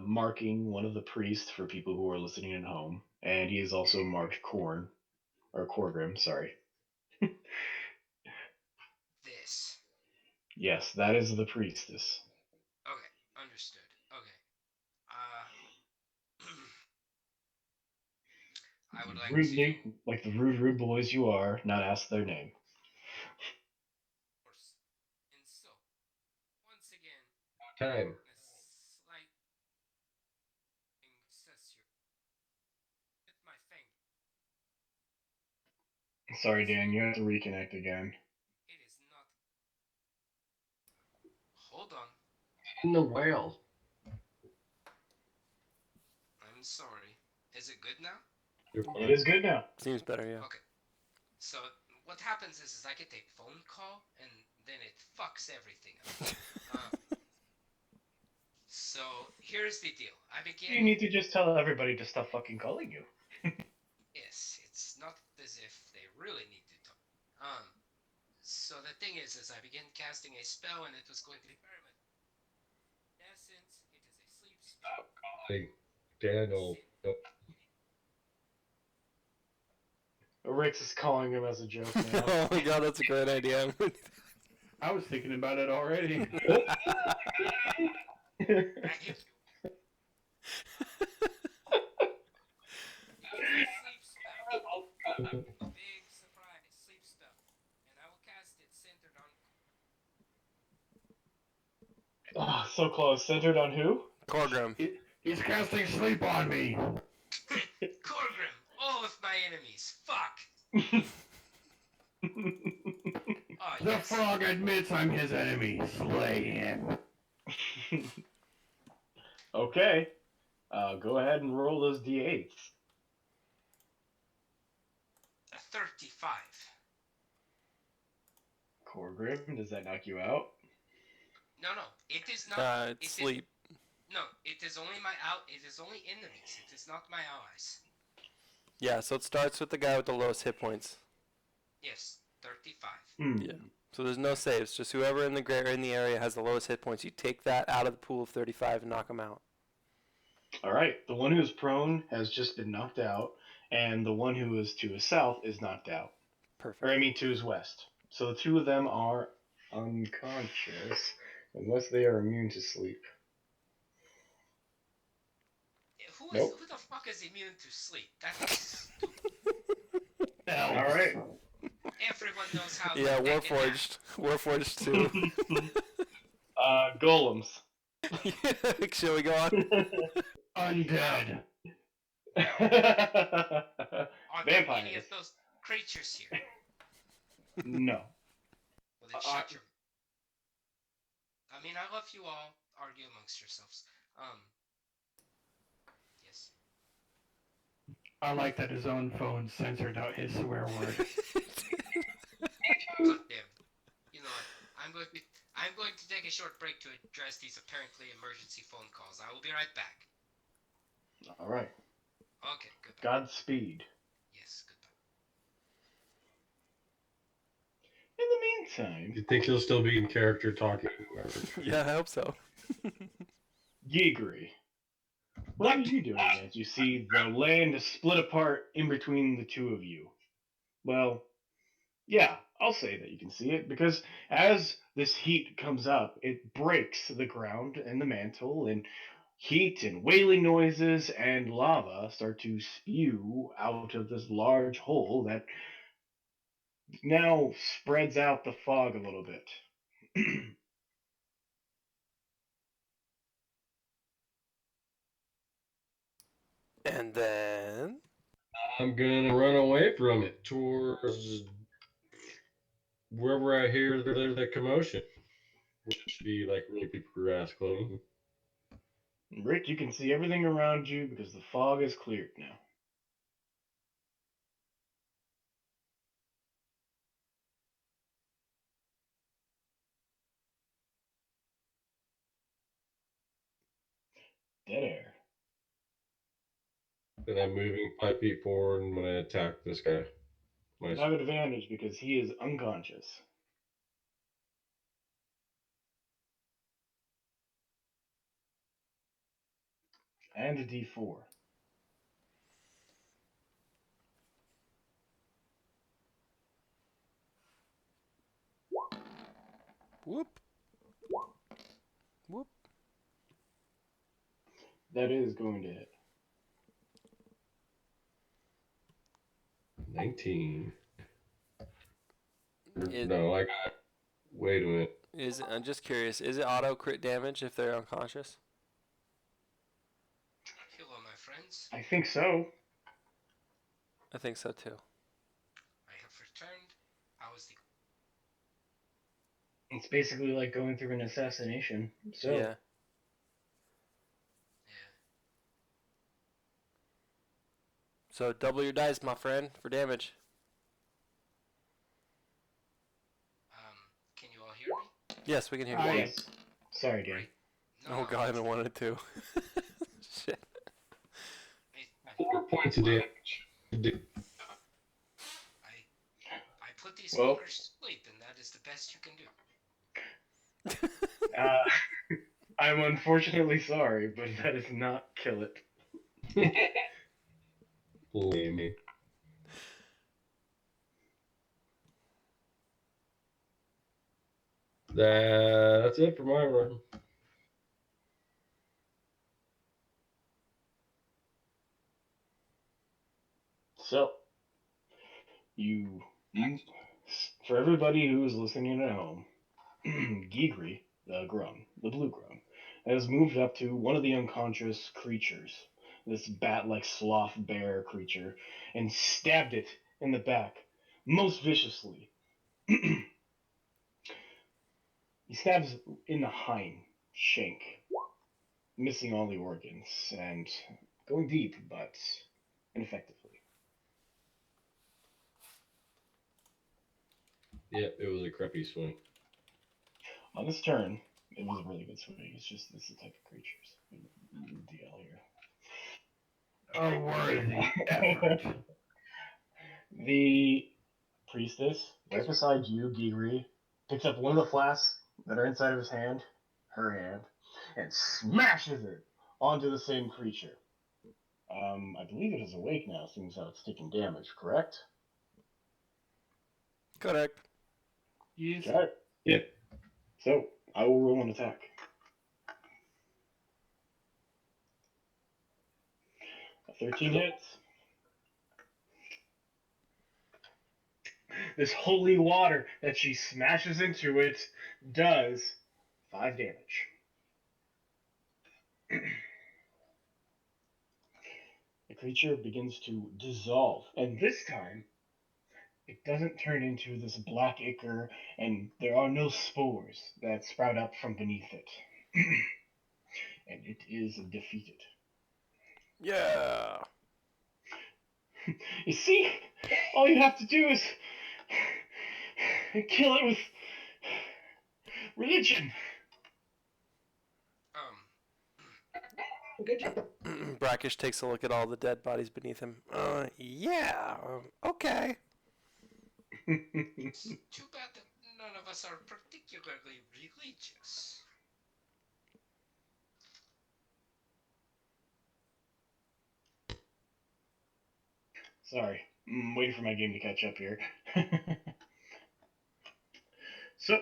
marking one of the priests for people who are listening at home, and he is also marked Corn or Corgrim. Sorry. This. Yes, that is the priestess. Okay, understood. Okay. Uh, I would like to. Rudely, like the rude boys you are, not ask their name. Of course. And so, once again, Time. a slight thing says here. With my finger. Sorry, Dan, you have to reconnect again. It is not. Hold on. In the whale. I'm sorry. Is it good now? It is good now. Seems better, yeah. Okay. So what happens is I get a phone call and then it fucks everything up. So here's the deal. I begin. You need to just tell everybody to stop fucking calling you. Yes, it's not as if they really need to talk. So the thing is I began casting a spell and it was going to be very much. In essence, it is a sleep spell. Like, Daniel. Rix is calling him as a joke now. Oh my god, that's a great idea. I was thinking about it already. I hit you. It's a sleep spell. Big surprise sleep spell. And I will cast it centered on Oh, so close. Centered on who? Corgrim. He's casting sleep on me. Corgrim, all of my enemies. Fuck. Oh The yes. frog admits I'm his enemy. Slay him. Okay. Go ahead and roll those d8s. A 35. Corgrim, does that knock you out? No, it is not. It's sleep. No, it is only my out. It is only enemies. It is not my allies. Yeah, so it starts with the guy with the lowest hit points. Yes, 35. Yeah. So there's no saves. Just whoever in the area has the lowest hit points, you take that out of the pool of 35 and knock them out. All right. The one who's prone has just been knocked out, and the one who is to his south is knocked out. Perfect. Or I mean to his west. So the two of them are unconscious unless they are immune to sleep. Nope. Who the fuck is immune to sleep? That is stupid. All right. Everyone knows how. Yeah, to take a nap. Warforged too. Golems. Shall we go on? Undead. Are there any Vampires. of those creatures here? No. Well, then shut your. I mean, I love you all. Argue amongst yourselves. Yes. I like that his own phone censored out his swear word. God damn. You know what? I'm going to take a short break to address these apparently emergency phone calls. I will be right back. All right. Okay, goodbye. Godspeed. Yes, goodbye. In the meantime, You think he'll still be in character talking? Yeah, I hope so. Yigri, what are you doing as you see the land is split apart in between the two of you? Well, yeah, I'll say that you can see it because as this heat comes up, it breaks the ground and the mantle, and heat and wailing noises and lava start to spew out of this large hole that now spreads out the fog a little bit. And then I'm gonna run away from it towards wherever I hear there's a commotion, which should be like really people grass clothes. Rick, you can see everything around you because the fog is cleared now. Dead air. and I'm moving 5 feet forward and I'm gonna attack this guy. You have advantage because he is unconscious. And a D4. Whoop. Whoop. That is going to hit. 19. It- No, I got. Wait a minute. I'm just curious. Is it auto crit damage if they're unconscious? Hello, my friends. I think so. I think so too. I have returned. How is the... It's basically like going through an assassination. So, Yeah. Yeah. So double your dice, my friend, for damage. Can you all hear me? Yes, we can hear you. I- yes. Sorry, Dan. Great. No, Oh no, god, I it's- don't want it to. Shit. I, 4 points of damage. I put these Well- fuckers to sleep, and that is the best you can do. I'm unfortunately sorry, but that does not kill it. Blame me. That's it for my run. So, you for everybody who is listening at home, Gigri, the Grum, the Blue Grum, has moved up to one of the unconscious creatures, this bat-like sloth bear creature, and stabbed it in the back, most viciously. He stabs in the hind shank, missing all the organs, and going deep, but ineffectively. Yep, it was a crappy swing. On this turn, it was a really good swing. It's just this is the type of creatures. DL here. A worthy effort. The priestess, right beside you, Gigri, picks up one of the flasks that are inside of his hand, her hand, and smashes it onto the same creature. I believe it is awake now, seeing as how it's taking damage, correct? Correct. Yes. Okay. Yep. So, I will roll an attack. A 13 hits. This holy water that she smashes into it does 5 damage. The creature begins to dissolve, and this time it doesn't turn into this black ichor, and there are no spores that sprout up from beneath it. And it is defeated. Yeah. You see, all you have to do is kill it with religion. Good job. Brackish takes a look at all the dead bodies beneath him. Yeah. Okay. It's too bad that none of us are particularly religious. Sorry, I'm waiting for my game to catch up here. So,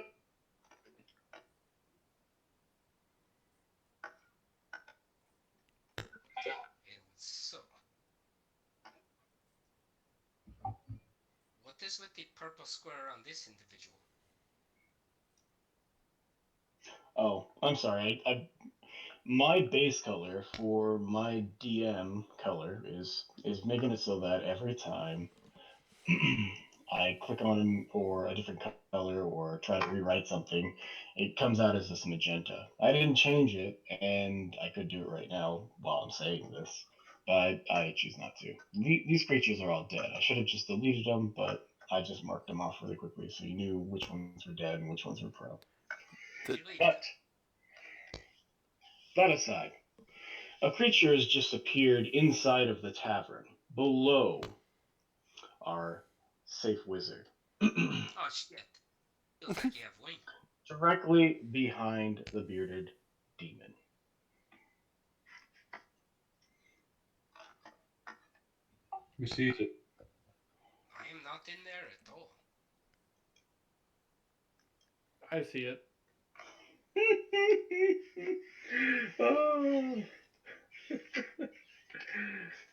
And so, what is with the purple square on this individual? oh, I'm sorry. My base color for my DM color is making it so that every time I click on him for a different color or try to rewrite something, it comes out as this magenta. I didn't change it, and I could do it right now while I'm saying this, but I choose not to. These creatures are all dead. I should have just deleted them, but I just marked them off really quickly so you knew which ones were dead and which ones were pro. The- Delete. But that aside, A creature has just appeared inside of the tavern, below our safe wizard. Oh shit! Feels like you have wings. Directly behind the bearded demon. Who sees it? I am not in there at all. I see it. Oh,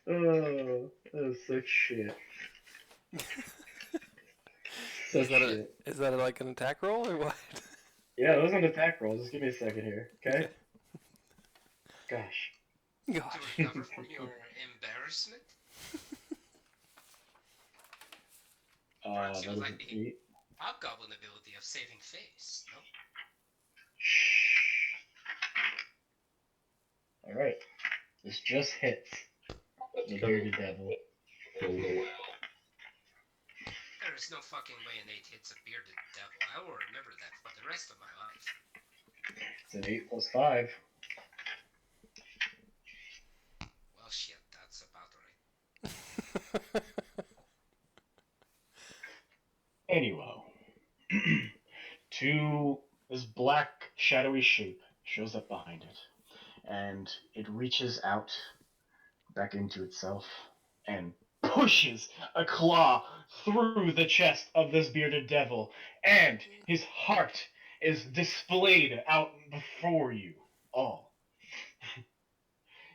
oh, that was such shit. Is Such that shit. like an attack roll or what? Yeah, that was an attack roll. Just give me a second here, okay? Okay. Gosh. To Gosh. recover from your embarrassment? Perhaps you That would is like an the 8. hobgoblin ability of saving face, no? Shh. Alright. This just hits the bearded devil. There is no fucking way an 8 hits a bearded devil. I will remember that for the rest of my life. It's an 8 plus 5. Well, shit, that's about right. Anyway. This black, shadowy shape shows up behind it. And it reaches out back into itself and pushes a claw through the chest of this bearded devil, and his heart is displayed out before you all.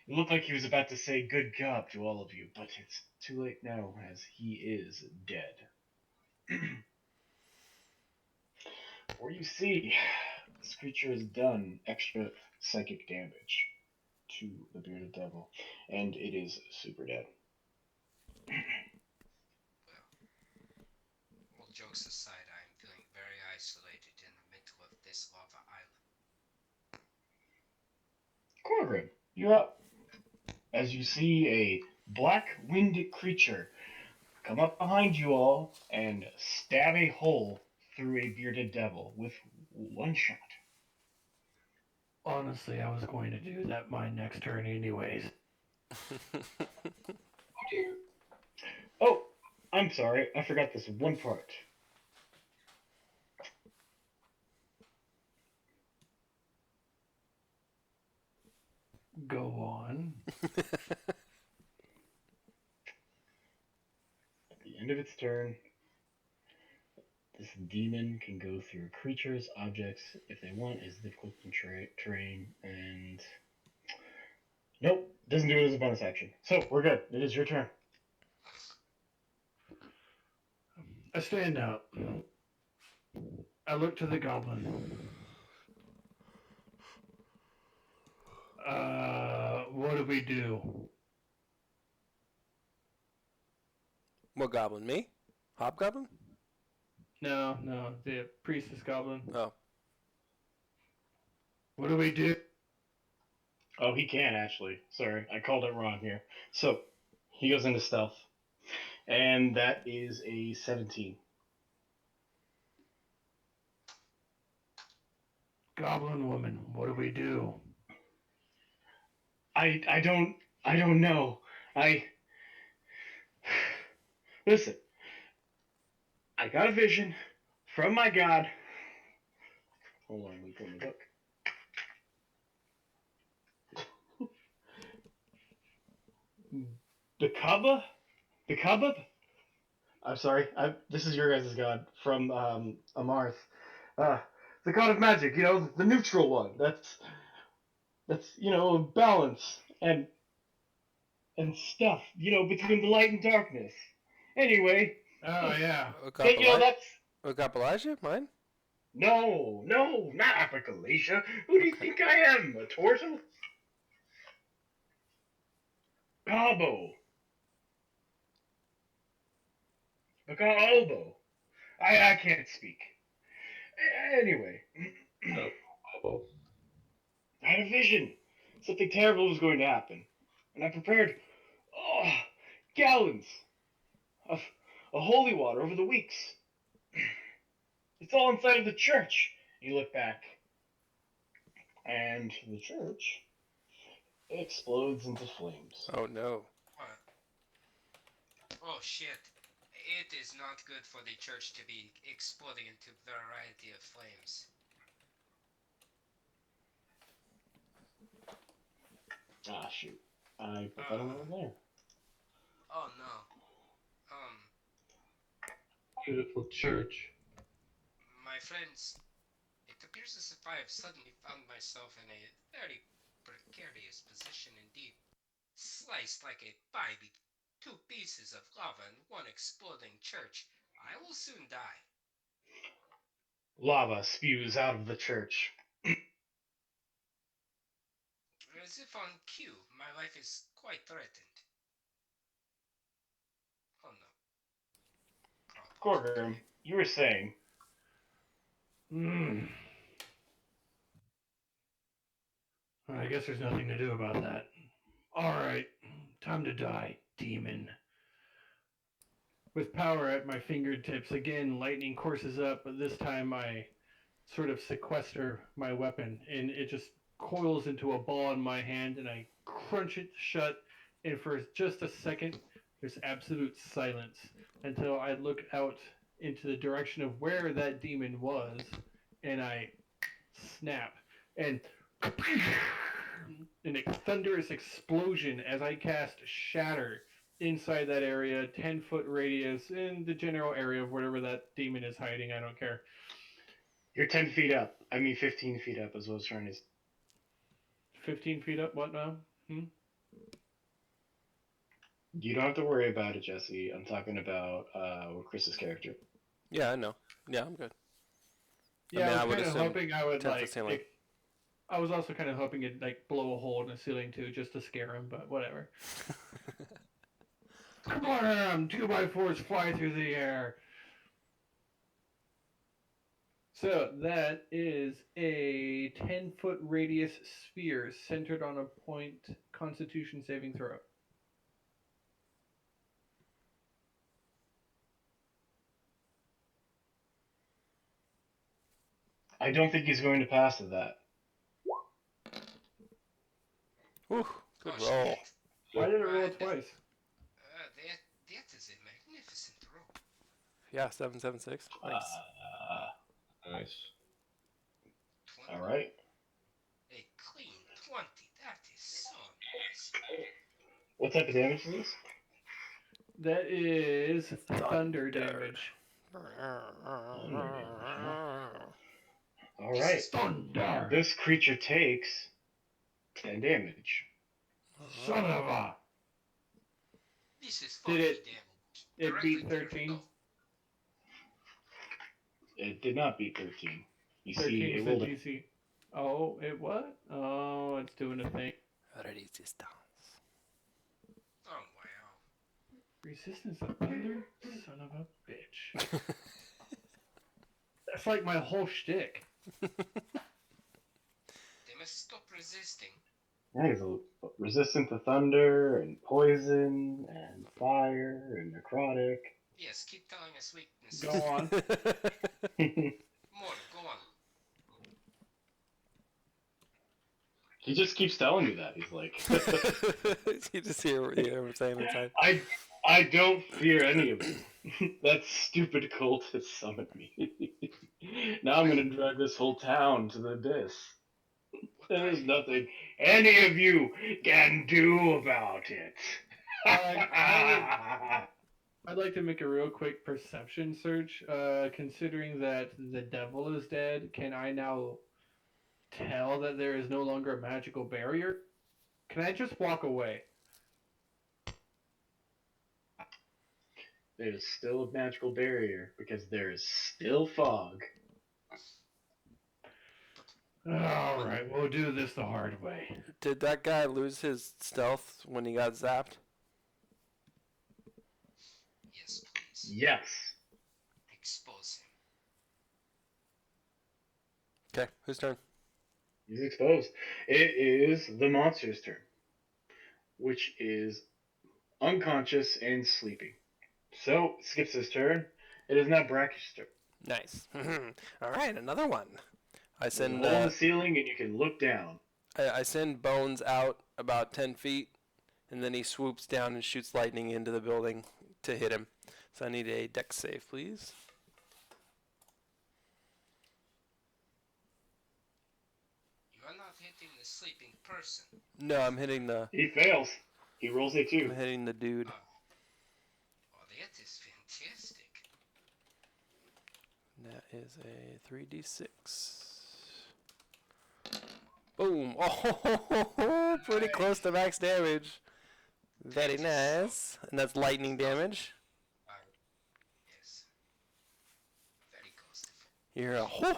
It looked like he was about to say good job to all of you, but it's too late now as he is dead. Or you see, this creature has done extra psychic damage to the bearded devil, and it is super dead. All jokes aside, I am feeling very isolated in the middle of this lava island. Corgrim, you're up. As you see a black-winged creature come up behind you all and stab a hole through a bearded devil with one shot. Honestly, I was going to do that my next turn anyways. Oh, I'm sorry, I forgot this one part. Go on. At the end of its turn, this demon can go through creatures, objects, if they want, as difficult terrain, and nope, doesn't do it as a bonus action. So we're good. It is your turn. I stand up. I look to the goblin. What do we do? What goblin? Me? Hobgoblin? No, the priestess goblin. Oh. What do we do? Oh, he can actually. Sorry, I called it wrong here. So he goes into stealth, and that is a 17. Goblin woman, what do we do? I don't know. I listen. I got a vision from my god. Hold on, let me pull my book. The Kaaba, the Kaaba. I'm sorry. This is your guys' god from Amarth. Uh, the god of magic. You know, the neutral one. That's balance and stuff. You know, between the light and darkness. Anyway, Oh yeah. that's What Elijah? Mine? no, not Africalasia. Who do you Okay. think I am? A torso? Cabo. Albo. I can't speak. Anyway, Oh, I had a vision. Something terrible was going to happen. And I prepared gallons of holy water over the weeks. It's all inside of the church. You look back, and the church explodes into flames. Oh no. What? Oh shit. It is not good for the church to be exploding into a variety of flames. Ah, shoot. I put that over there. Oh no. Beautiful church. My friends, it appears as if I have suddenly found myself in a very precarious position indeed. Sliced like a pie with two pieces of lava and one exploding church, I will soon die. Lava spews out of the church. As if on cue, my life is quite threatened. Oh no. Problems. Gorgrim, you were saying. Hmm. I guess there's nothing to do about that. Alright, time to die, demon. With power at my fingertips, again, lightning courses up, but this time I sort of sequester my weapon, and it just coils into a ball in my hand, and I crunch it shut, and for just a second, there's absolute silence until I look out into the direction of where that demon was, and I snap, and a thunderous explosion as I cast Shatter inside that area, 10-foot radius, in the general area of whatever that demon is hiding. I don't care. You're 10 feet up. I mean, 15 feet up is what I was trying to. 15 feet up, what now? You don't have to worry about it, Jesse. I'm talking about Chris's character. Yeah, I know. Yeah, I'm good. Yeah, mean, I I was would kind of assume hoping I would 10 foot ceiling. I was also kind of hoping it'd like blow a hole in the ceiling too, just to scare him. But whatever. Come on, 2x4s fly through the air. So that is a 10-foot radius sphere centered on a point. Constitution saving throw. I don't think he's going to pass that. Ooh, good Oh roll. shit. Why did it roll twice? That is a magnificent roll. Yeah, 776. Nice. Nice. 20. All right. A clean 20. That is so nice. What type of damage is this? That is thunder damage. All This right. is Thunder. This creature takes 10 damage. Son of a. This is Did funky it? damage. It Directly beat to your 13. skull. It did not beat 13. You see, 13 it was will. the DC. Oh, it what? Oh, it's doing a thing. Resistance. Oh wow. Resistance of thunder? Son of a bitch. That's like my whole shtick. They must stop resisting. Yeah, he's resistant to thunder and poison and fire and necrotic. Yes, keep telling us weaknesses. Go on. More, go on. He just keeps telling you that. He's like, You just hear him saying inside. I don't fear any of you. That stupid cult has summoned me. Now I'm gonna drag this whole town to the abyss. What There's kind? nothing any of you can do about it. I'd like to make a real quick perception search. Considering that the devil is dead, can I now tell that there is no longer a magical barrier? Can I just walk away? There's still a magical barrier because there is still fog. Alright, we'll do this the hard way. Did that guy lose his stealth when he got zapped? Yes, please. Yes. Expose him. Okay, whose turn? He's exposed. It is the monster's turn, which is unconscious and sleeping. So, skips his turn. It is now Brackish's turn. Nice. All right, another one. I There's a send. hole in the ceiling and you can look down. I send Bones out about 10 feet, and then he swoops down and shoots lightning into the building to hit him. So I need a dex save, please. You are not hitting the sleeping person. No, I'm hitting the He fails. He rolls a 2. I'm hitting the dude. Oh, that is fantastic. That is a 3d6. Boom! Oh, pretty close to max damage. Very nice. And that's lightning damage. Yes. Very close to full. You hear a hoo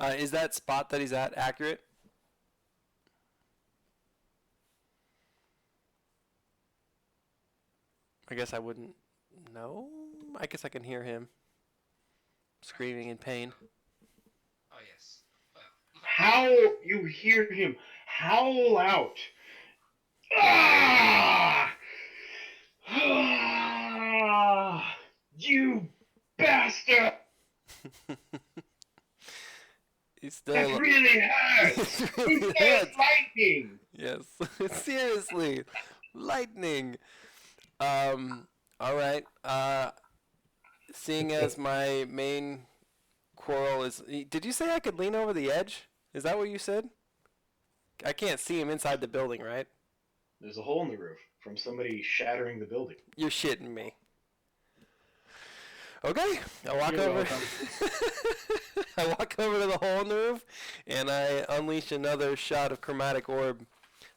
hoo! Is that spot that he's at accurate? I guess I wouldn't know. I guess I can hear him screaming in pain. Oh, yes. Well, How you hear him howl out. Ah! Ah! You bastard! He's That still. really hurts! It He really says hurts. lightning! Yes. Seriously. Lightning. All right. Seeing as my main quarrel is. Did you say I could lean over the edge? Is that what you said? I can't see him inside the building, right? There's a hole in the roof from somebody shattering the building. You're shitting me. Okay, I walk You're over. welcome. I walk over to the hole in the roof, and I unleash another shot of chromatic orb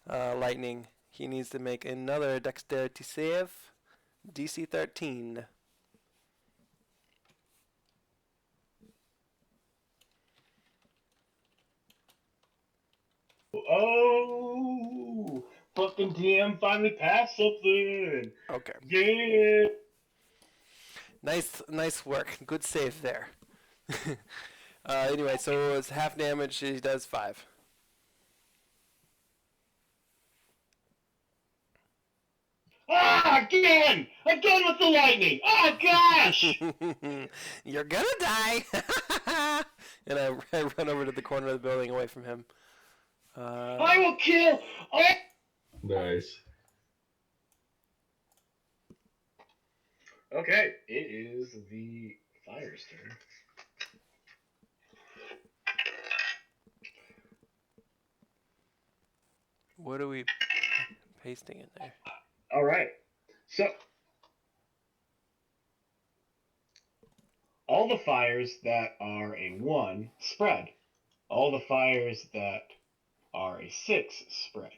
lightning. He needs to make another dexterity save, DC 13. Oh! Fucking DM finally passed something! Okay, Yeah! nice work. Good save there. Anyway, so it's half damage. He does 5. Ah! Again! Again with the lightning! Oh gosh! You're gonna die. And I run over to the corner of the building away from him. I will kill! Oh! Nice. Okay, it is the fire's turn. What are we pasting in there? Alright, so all the fires that are a 1 spread. All the fires that are a 6 spread.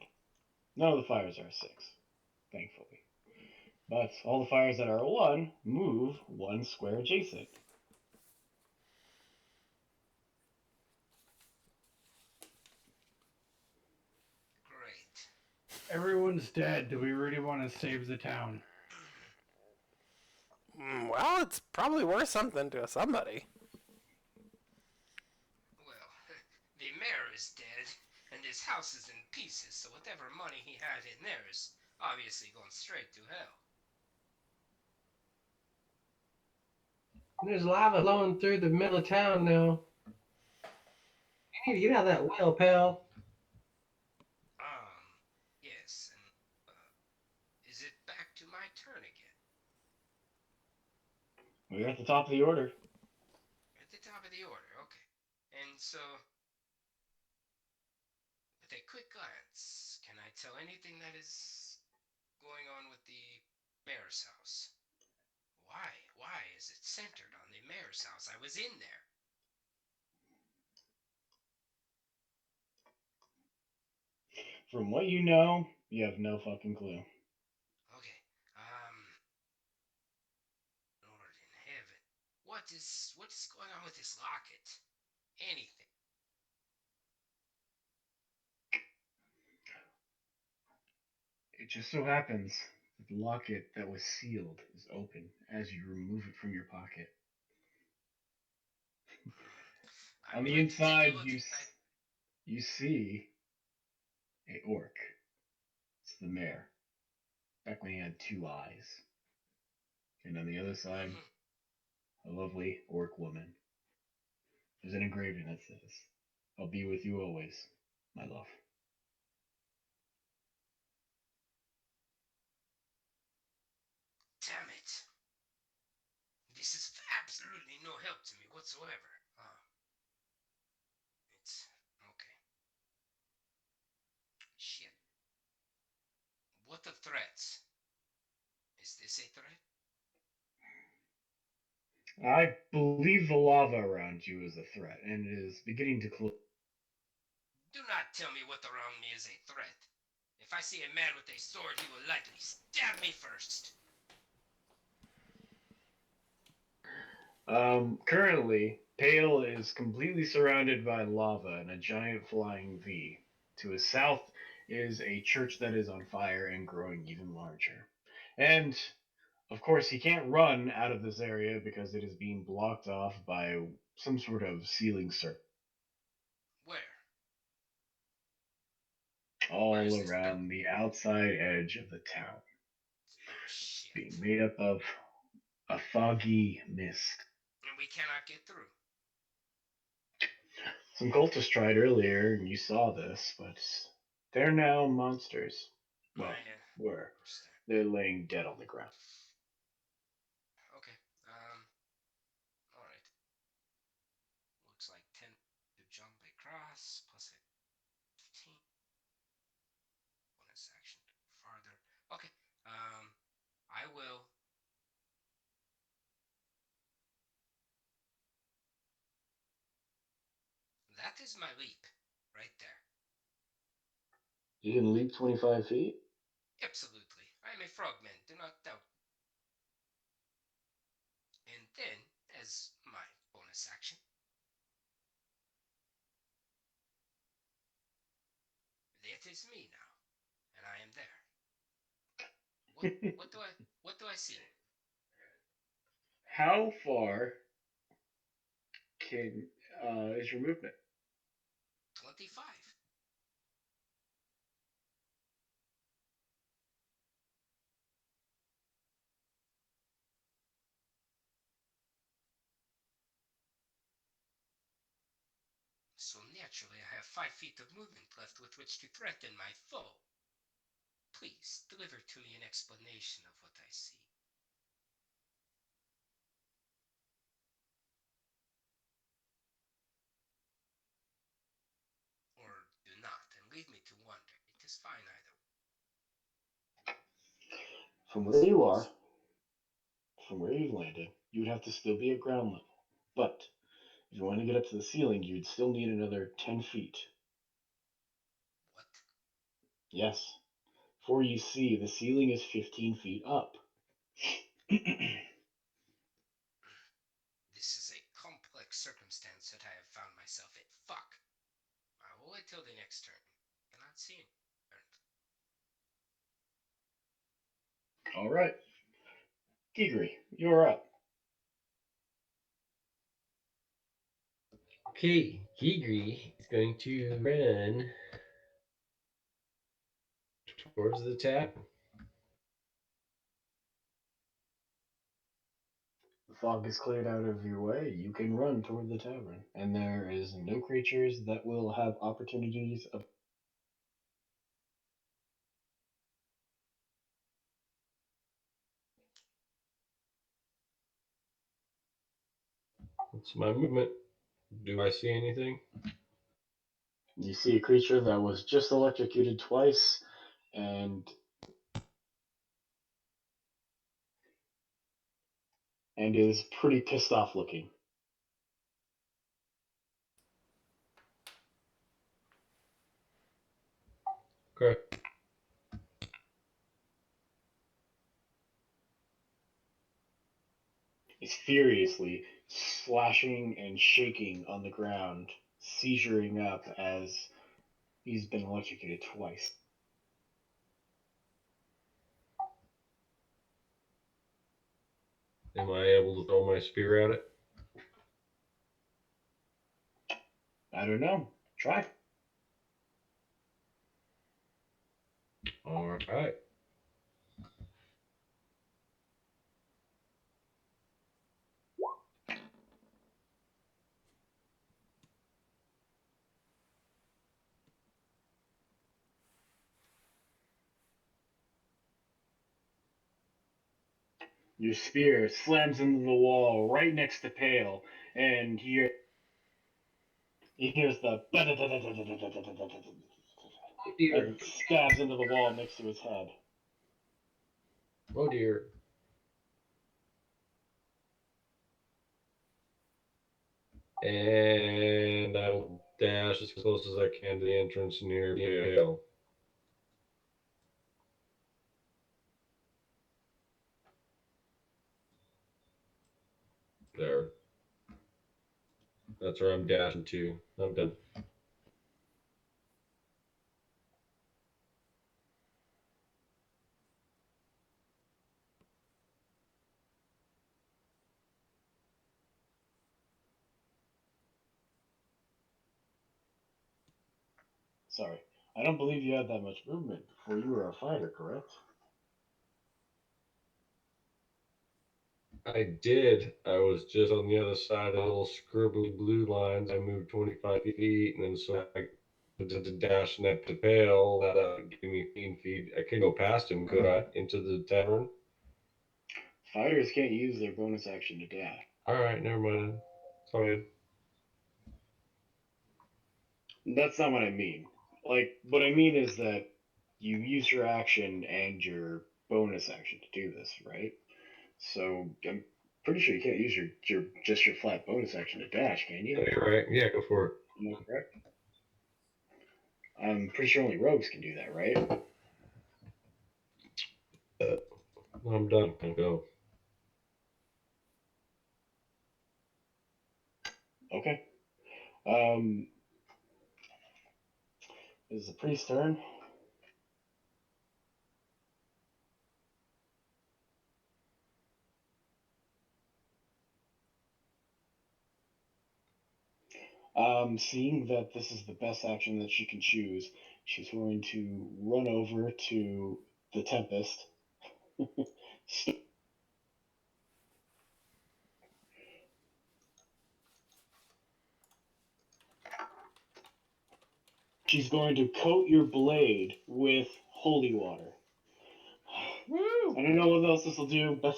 None of the fires are a 6, thankfully. But all the fires that are a 1 move 1 square adjacent. great. Everyone's dead. Do we really want to save the town? Well, it's probably worth something to somebody. Well, the mayor is dead, and his house is in pieces, so whatever money he had in there is obviously gone straight to hell. There's lava flowing through the middle of town now. You need to get out of that well, pal. Yes, and, is it back to my turn again? We're at the top of the order. At the top of the order, okay. And so, with a quick glance, can I tell anything that is going on with the mayor's house? Why? Why is it centered on the mayor's house? I was in there. From what you know, you have no fucking clue. Okay. Lord in heaven. What's going on with this locket? Anything. It just so happens that the locket that was sealed is open as you remove it from your pocket. I'm On the going to take a inside, look inside. you see a orc. It's the mayor. Back when he had 2 eyes. And on the other side, Mhm. a lovely orc woman. There's an engraving that says, "I'll be with you always, my love." Damn it. This is absolutely no help to me whatsoever. It's okay. Shit. What of threats? Is this a threat? I believe the lava around you is a threat, and it is beginning to close. Do not tell me what around me is a threat. If I see a man with a sword, he will likely stab me first. Currently, Pale is completely surrounded by lava and a giant flying V. To his south is a church that is on fire and growing even larger. And, of course, he can't run out of this area because it is being blocked off by some sort of ceiling circuit Where? Where all is this around the outside edge of the town, Oh being shit. made up of a foggy mist. And we cannot get through. Some cultists tried earlier, and you saw this, but they're now monsters. Well, I were. understand. They're laying dead on the ground. Okay. Alright. Looks like 10 to jump across, plus a 15. Bonus action to go farther. Okay. I will. That is my leap. Right there. You can leap 25 feet? Absolutely. I am a frogman. Do not doubt. And then, as my bonus action, that is me now. And I am there. What do I see? How far can is your movement? 25. So naturally I have 5 feet of movement left with which to threaten my foe. Please deliver to me an explanation of what I see. Or do not and leave me to wonder. It is fine either. From where you are, from where you've landed, you would have to still be at ground level. But if you want to get up to the ceiling, you'd still need another 10 feet. What? Yes. For you see, the ceiling is 15 feet up. This is a complex circumstance that I have found myself in. Fuck. I will wait till the next turn. Cannot see any. All right. Gigri, you're up. Okay, Gigri is going to run towards the tap. The fog is cleared out of your way. You can run toward the tavern, and there is no creatures that will have opportunities of. That's my movement. Do I see anything? You see a creature that was just electrocuted twice, and is pretty pissed off looking. Okay. He's furiously slashing and shaking on the ground, seizuring up as he's been electrocuted twice. Am I able to throw my spear at it? I don't know. Try. All right. Your spear slams into the wall right next to Pale, and he hears the Oh dear. as it stabs into the wall next to his head. Oh dear. And I will dash as close as I can to the entrance near Pale. There. That's where I'm dashing to. I'm done. Sorry, I don't believe you had that much movement before you were a fighter, correct? I did. I was just on the other side of the little scribbly blue lines. I moved 25 feet, and then so I did the dash net to Pale. That gave me 15 feet. I could go past him, could I? Into the tavern? Fighters can't use their bonus action to dash. Alright, never mind. Sorry. That's not what I mean. Like, what I mean is that you use your action and your bonus action to do this, right? So I'm pretty sure you can't use your flat bonus action to dash, can you? Yeah, you're right. Yeah, go for Am I correct? I'm pretty sure only rogues can do that, right? it. I'm done. I'll go. Okay. Is the priest's turn? Seeing that this is the best action that she can choose, she's going to run over to the Tempest. She's going to coat your blade with holy water. Woo! I don't know what else this will do, but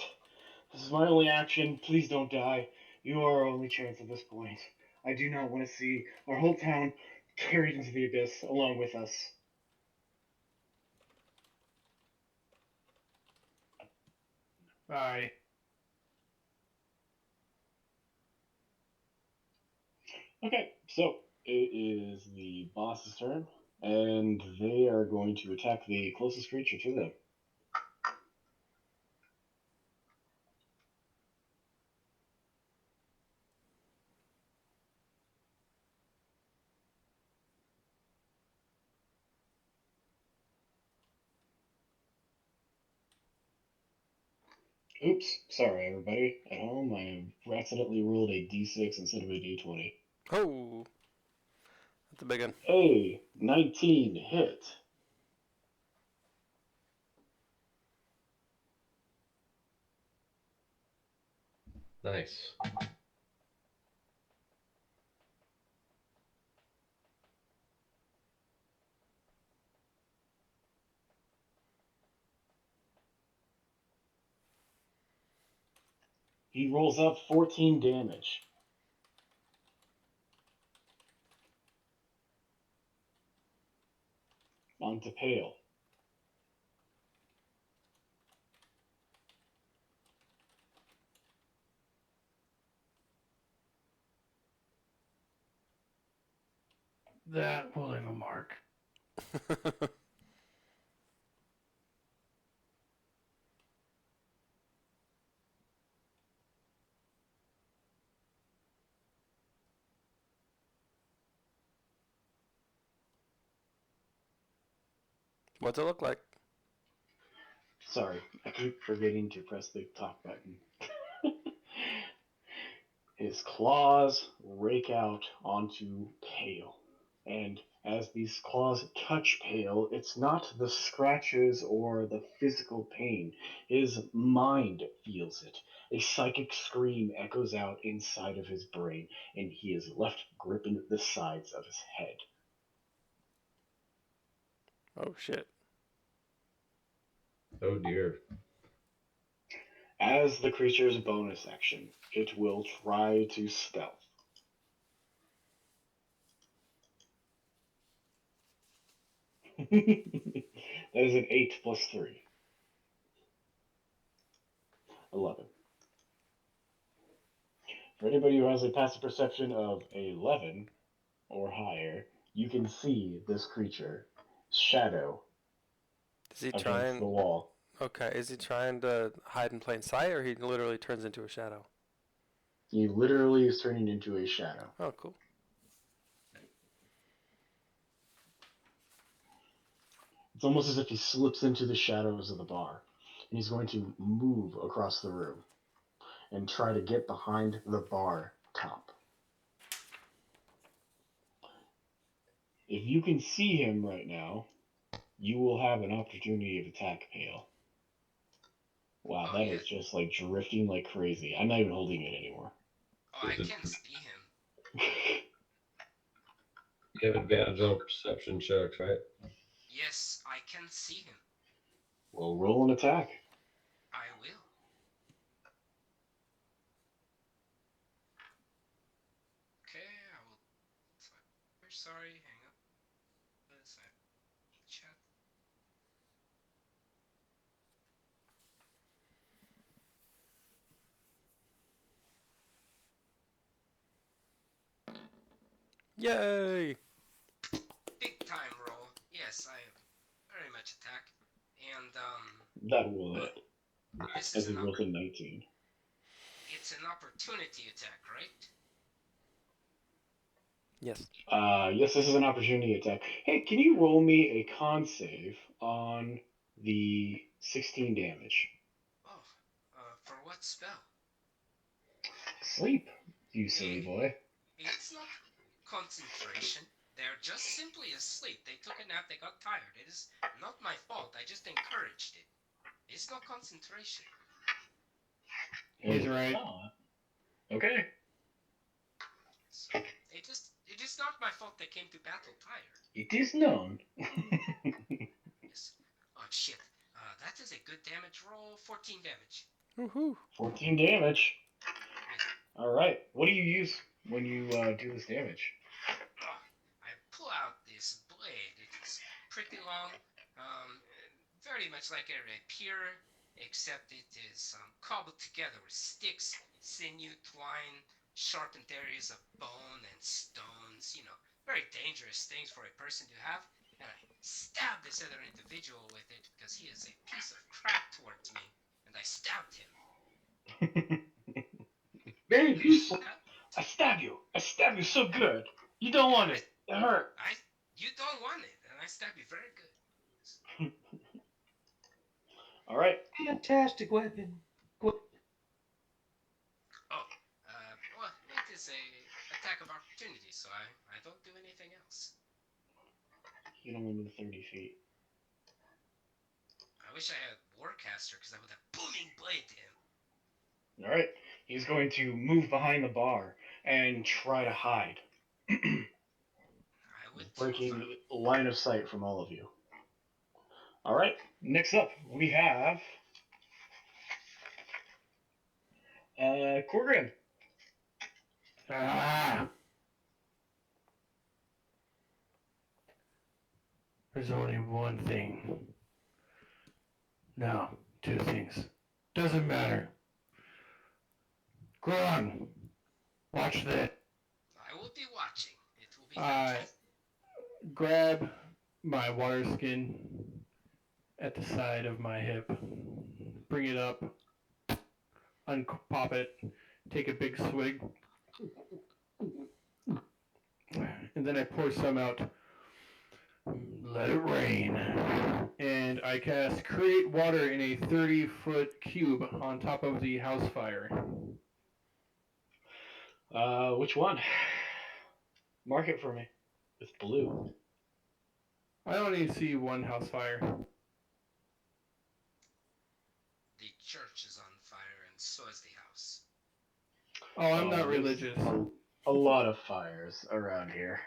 this is my only action. Please don't die. You are our only chance at this point. I do not want to see our whole town carried into the abyss along with us. Bye. Okay, so it is the boss's turn, and they are going to attack the closest creature to them. Oops, sorry everybody at home. I accidentally rolled a d6 instead of a d20. Oh, that's a big one. A 19 hit. Nice. He rolls up 14 damage. Onto Pale. That will leave a mark. What's it look like? Sorry, I keep forgetting to press the talk button. His claws rake out onto Pale. And as these claws touch Pale, it's not the scratches or the physical pain. His mind feels it. A psychic scream echoes out inside of his brain, and he is left gripping the sides of his head. Oh shit. Oh dear. As the creature's bonus action, it will try to stealth. That is an 8 plus 3. 11. For anybody who has a passive perception of 11 or higher, you can see this creature shadow Is he against trying? the wall. Okay, is he trying to hide in plain sight, or he literally turns into a shadow? He literally is turning into a shadow. Oh, cool. It's almost as if he slips into the shadows of the bar, and he's going to move across the room and try to get behind the bar top. If you can see him right now, you will have an opportunity of attack, Pale. Wow, Oh that yeah. is just like drifting like crazy. I'm not even holding it anymore. Oh, I can see him. You have advantage on perception checks, right? Yes, I can see him. Well, roll an attack. I will. Okay, I will. Sorry, hang up. Chat. Yay! Big time roll. Yes, I very much attack. And That will hit, this as is he rolls a 19. it's an opportunity attack, right? Yes. Yes, this is an opportunity attack. Hey, can you roll me a con save on the 16 damage? Oh, for what spell? Sleep, you silly boy. It's not concentration. They're just simply asleep. They took a nap, they got tired. It is not my fault. I just encouraged it. It's not concentration. He's right. Okay. So it is not my fault they came to battle tired. It is known. Yes. Oh shit. That is a good damage roll. 14 damage. Woohoo! 14 damage. Yes. All right. What do you use when you do this damage? I pull out this blade. It is pretty long, very much like a rapier, except it is cobbled together with sticks, sinew, twine, sharpened areas of bone and stones. You know, very dangerous things for a person to have. And I stab this other individual with it because he is a piece of crap towards me, and I stabbed him. Very You useful. stabbed. I stab you. I stab you so good. You don't want it. It hurt. You don't want it, and I stab you very good. All right. Fantastic weapon. Oh, well, it is a attack of opportunity, so I don't do anything else. You don't move 30 feet. I wish I had Warcaster, because I would have booming blade to him. All right. He's going to move behind the bar and try to hide. I would too if Breaking I were. line of sight from all of you. All right. Next up, we have Corgrim. Ah! There's only one thing. No, two things. Doesn't matter. Grog, watch that. I will be watching. It will be I fantastic. grab my water skin at the side of my hip, bring it up, unpop it, take a big swig, and then I pour some out. Let it rain. And I cast Create Water in a 30-foot cube on top of the house fire. Which one? Mark it for me. It's blue. I only see one house fire. The church is on fire, and so is the house. Oh, I'm not religious. A lot of fires around here.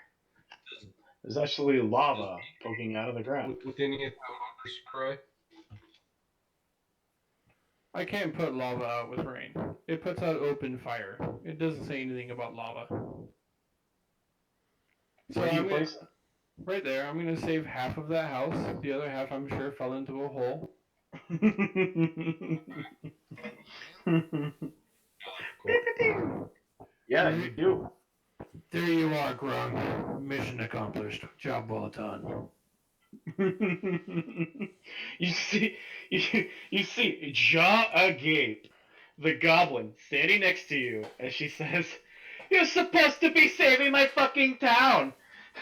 There's actually lava poking out of the ground. With any of the spray? I can't put lava out with rain. It puts out open fire. It doesn't say anything about lava. So Where do you I'm place it? right there. I'm gonna save half of that house. The other half, I'm sure, fell into a hole. Cool. Yeah, you do. There you are, Grung. Mission accomplished. Job well done. you see, you see, jaw agape, the goblin standing next to you, as she says, "You're supposed to be saving my fucking town,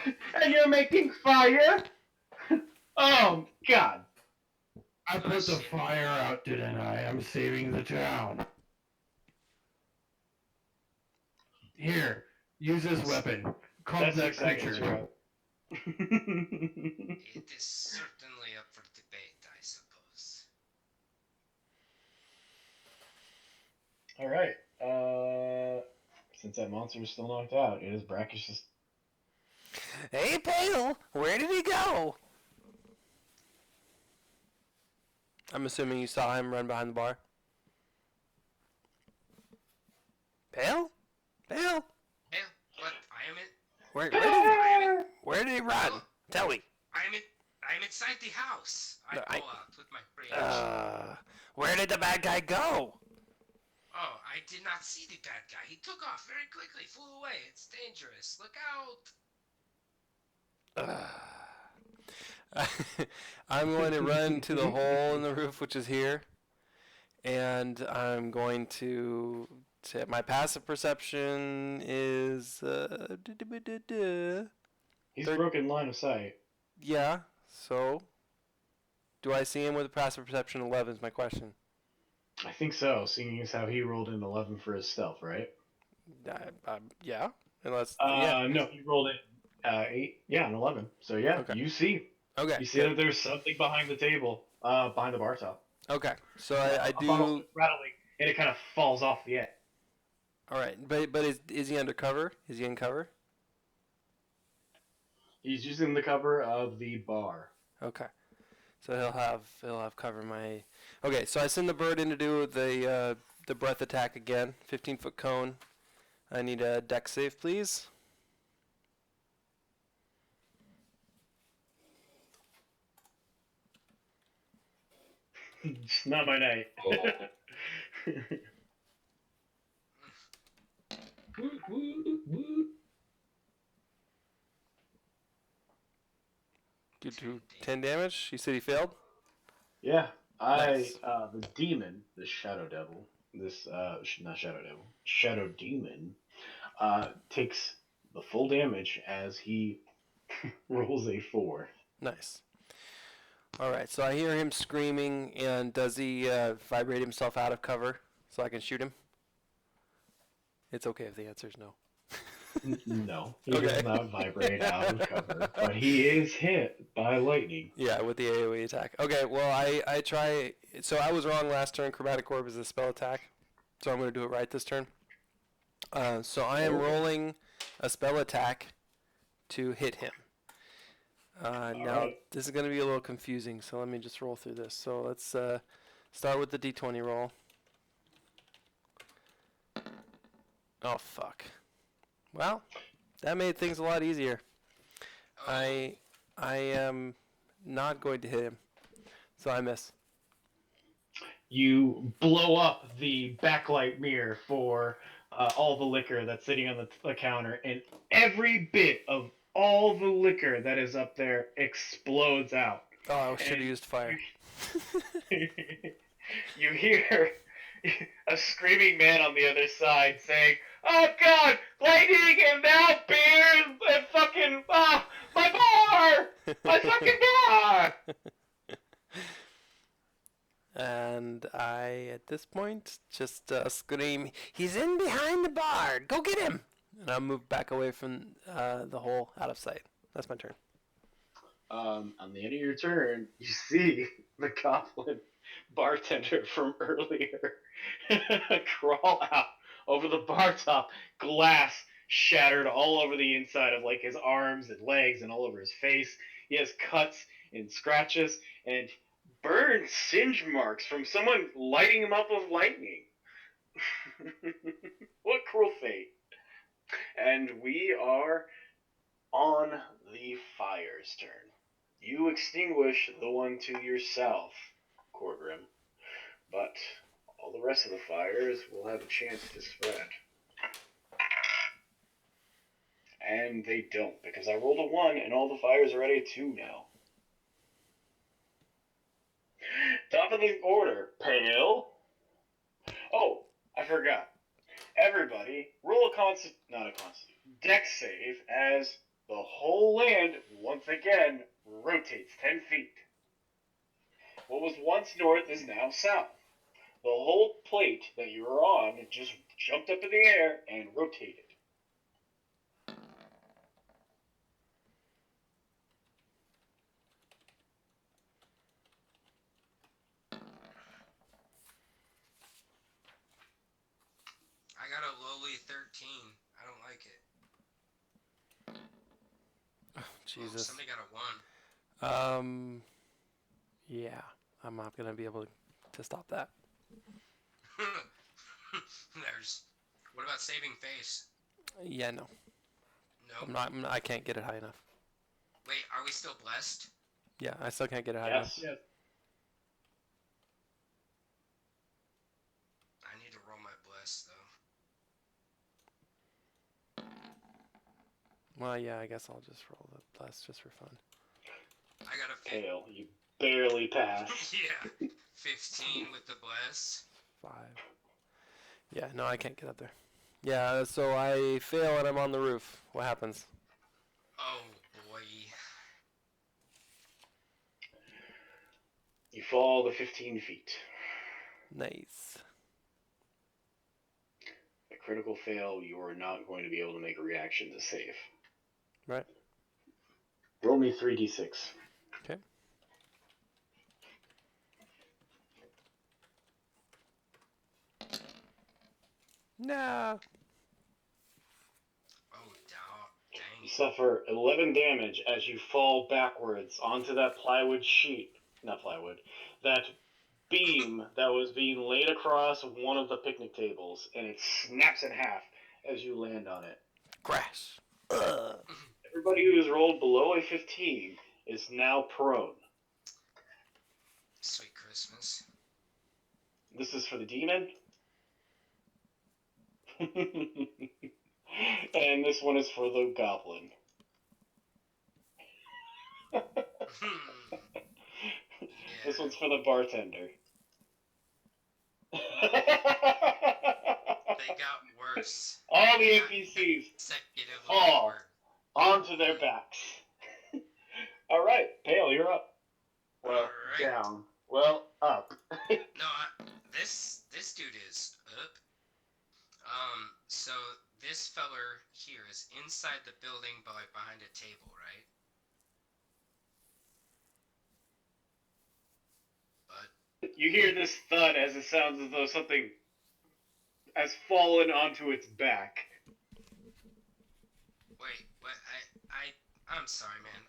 and you're making fire. Oh God!" I put the fire out, didn't I? I'm saving the town. Here, use this weapon. Calm That's that 6 seconds. creature. You're up. It is certainly up for debate, I suppose. All right. Since that monster is still knocked out, it is Brackish's. Hey, Pale, where did he go? I'm assuming you saw him run behind the bar. Pale? Pale? Yeah, what? I am in. Where did he run? Tell me. I'm inside the house. I No, go out with my rage. Where did the bad guy go? Oh, I did not see the bad guy. He took off very quickly, flew away. It's dangerous. Look out. I'm going to run to the hole in the roof, which is here, and I'm going to say my passive perception is He's Third- broken line of sight. yeah. So, do I see him with a passive perception 11? Is my question. I think so, seeing as how he rolled an 11 for his stealth, right? Yeah. Unless yeah. No, he rolled it 8. Yeah, an 11. So yeah, Okay. you see Okay. that there's something behind the table, behind the bar top. Okay. So I A bottle do. starts rattling, and it kind of falls off the edge. All right. But is he under cover? Is he in cover? He's using the cover of the bar. Okay. So he'll have cover my. Okay. So I send the bird in to do the breath attack again. 15-foot cone. I need a deck save, please. It's not my night. Woot, woot, woot. Good to 10 damage. You said he failed. Yeah, Nice. the demon, the shadow devil, not shadow devil, shadow demon, takes the full damage as he rolls a 4. Nice. All right. So I hear him screaming, and does he vibrate himself out of cover so I can shoot him? It's okay if the answer is no. No, he Okay. does not vibrate out of cover, but he is hit by lightning. Yeah, with the AoE attack. Okay, well, I try. So I was wrong last turn. Chromatic Orb is a spell attack. So I'm going to do it right this turn. So I am rolling a spell attack to hit him. Now, right. this is going to be a little confusing, so let me just roll through this. So let's start with the d20 roll. Oh, fuck. Well, that made things a lot easier. I am not going to hit him, so I miss. You blow up the backlight mirror for all the liquor that's sitting on the counter, and every bit of all the liquor that is up there explodes out. Oh, I should have used fire. You hear a screaming man on the other side saying, "Oh God, lightning and now beer and fucking my bar, my fucking bar!" And I, at this point, just scream, "He's in behind the bar! Go get him!" And I'll move back away from the hole, out of sight. That's my turn. On the end of your turn, you see the goblin bartender from earlier crawl out over the bar top, glass shattered all over the inside of like his arms and legs and all over his face. He has cuts and scratches, and burn singe marks from someone lighting him up with lightning. What cruel fate. And we are on the fire's turn. You extinguish the one to yourself, Corgrim, but all the rest of the fires will have a chance to spread. And they don't, because I rolled a 1 and all the fires are at a 2 now. Top of the order, Pale. Oh, I forgot. Everybody, roll a dex save as the whole land once again rotates 10 feet. What was once north is now south. The whole plate that you were on just jumped up in the air and rotated. I got a lowly 13. I don't like it. Oh, Whoa, Jesus. somebody got a 1. Yeah, I'm not gonna be able to stop that. There's. What about saving face? Yeah, no. No. I can't get it high enough. Wait, are we still blessed? Yeah, I still can't get it high enough. Yes. I need to roll my bless though. Well, yeah, I guess I'll just roll the bless just for fun. I got a Pale, you barely passed. Yeah, 15 with the bless. 5. Yeah, no, I can't get up there. Yeah, so I fail and I'm on the roof. What happens? Oh boy. You fall the 15 feet. Nice. A critical fail, you are not going to be able to make a reaction to save. Right. Roll me 3d6. Okay. No. Oh, dang. You suffer 11 damage as you fall backwards onto that that beam that was being laid across one of the picnic tables, and it snaps in half as you land on it. Crash. Everybody who has rolled below a 15 is now prone. Sweet Christmas. This is for the demon. And this one is for the goblin. Yeah. This one's for the bartender. They got worse. All the NPCs fall onto their backs. All right, Pale, you're up. Well, right. down. Well, up. No, this dude is up. So this feller here is inside the building, but like behind a table, right? But You hear this thud as it sounds as though something has fallen onto its back. wait, what? I'm sorry, man.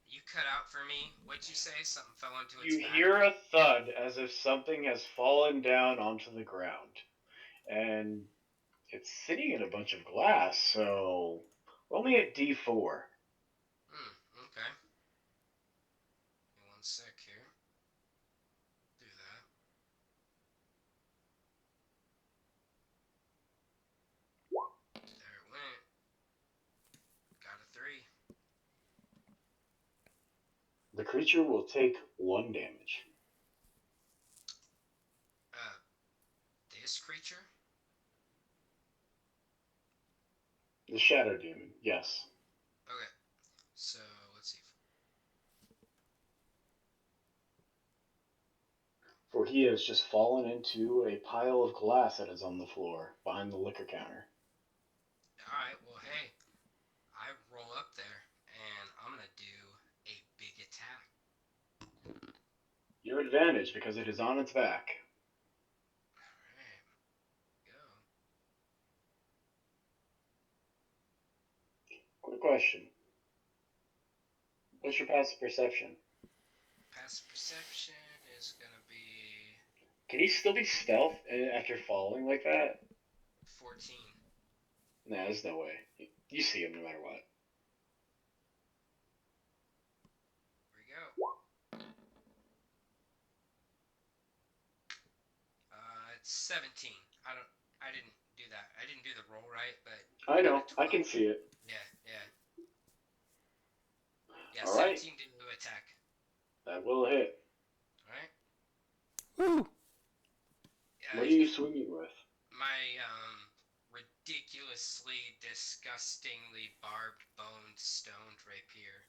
You cut out for me. What'd you say? Something fell onto its back? You hear a thud as if something has fallen down onto the ground. And it's sitting in a bunch of glass, so roll me a d4. Okay. Give me 1 sec here. Do that. There it went. Got a 3. The creature will take 1 damage. This creature? The Shadow Demon, yes. Okay. So, let's see. For he has just fallen into a pile of glass that is on the floor behind the liquor counter. Alright, well, hey. I roll up there, and I'm gonna do a big attack. Your advantage because it is on its back. Alright. Go. Quick question. What's your passive perception? Passive perception is gonna be Can he still be stealth after falling like that? 14. Nah, there's no way. You see him no matter what. Here we go. It's 17. I didn't do that. I didn't do the roll right, but I got know. a I 12. can see it. Yeah. Yeah, All right. 17 didn't do attack. That will hit. Alright? Woo! What are you swinging with? My ridiculously, disgustingly barbed boned stoned rapier.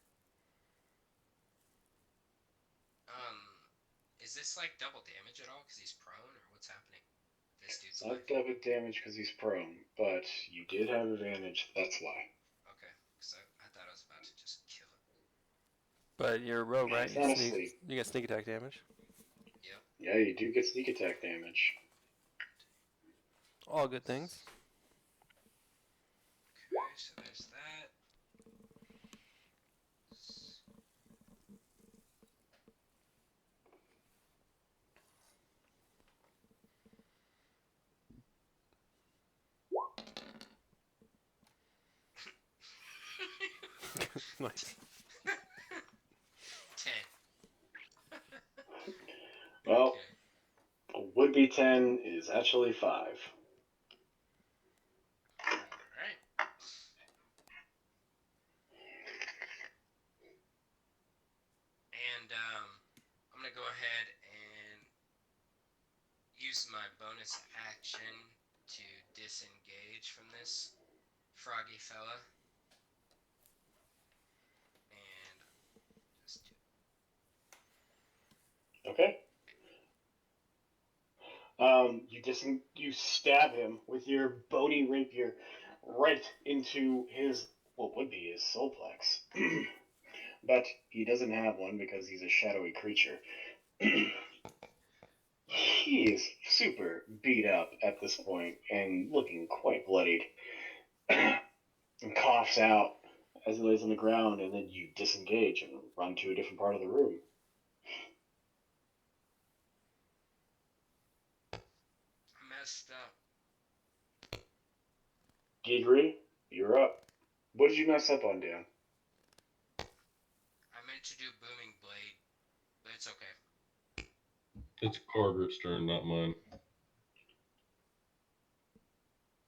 Is this like double damage at all because he's prone, or what's happening? This dude's It's not life. double damage because he's prone, but you did have advantage. That's why. Okay, because I thought I was about to just kill it. But you're a rogue, right? He's not asleep. You get sneak attack damage. Yep. Yeah, you do get sneak attack damage. All good things. Okay, so there's that. Nice. 10. Well, Okay. a would-be 10 is actually 5. Alright. And I'm going to go ahead and use my bonus action to disengage from this froggy fella. And just do Okay. You stab him with your bony rapier right into his what would be his soulplex, but he doesn't have one because he's a shadowy creature. He is super beat up at this point and looking quite bloodied, and coughs out as he lays on the ground, and then you disengage and run to a different part of the room. I messed up. Gigri, you're up. What did you mess up on, Dan? I meant to do Booming Blade, but it's okay. It's Carver's turn, not mine.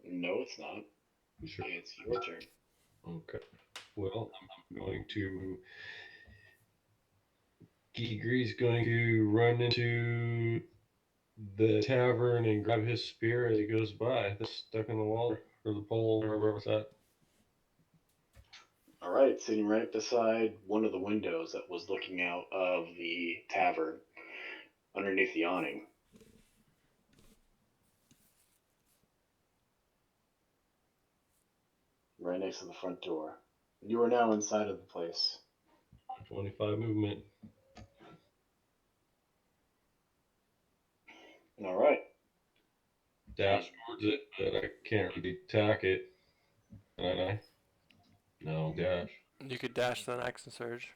No, it's not. Sure. It's your turn. Okay. Well, I'm going to. Gigri's going to run into the tavern and grab his spear as he goes by. That's stuck in the wall or the pole or wherever it's at. All right, sitting right beside one of the windows that was looking out of the tavern, underneath the awning. Right next to the front door. You are now inside of the place. 25 movement. All right. Dash towards it, but I can't really attack it. Can I? No, dash. You could dash then action surge.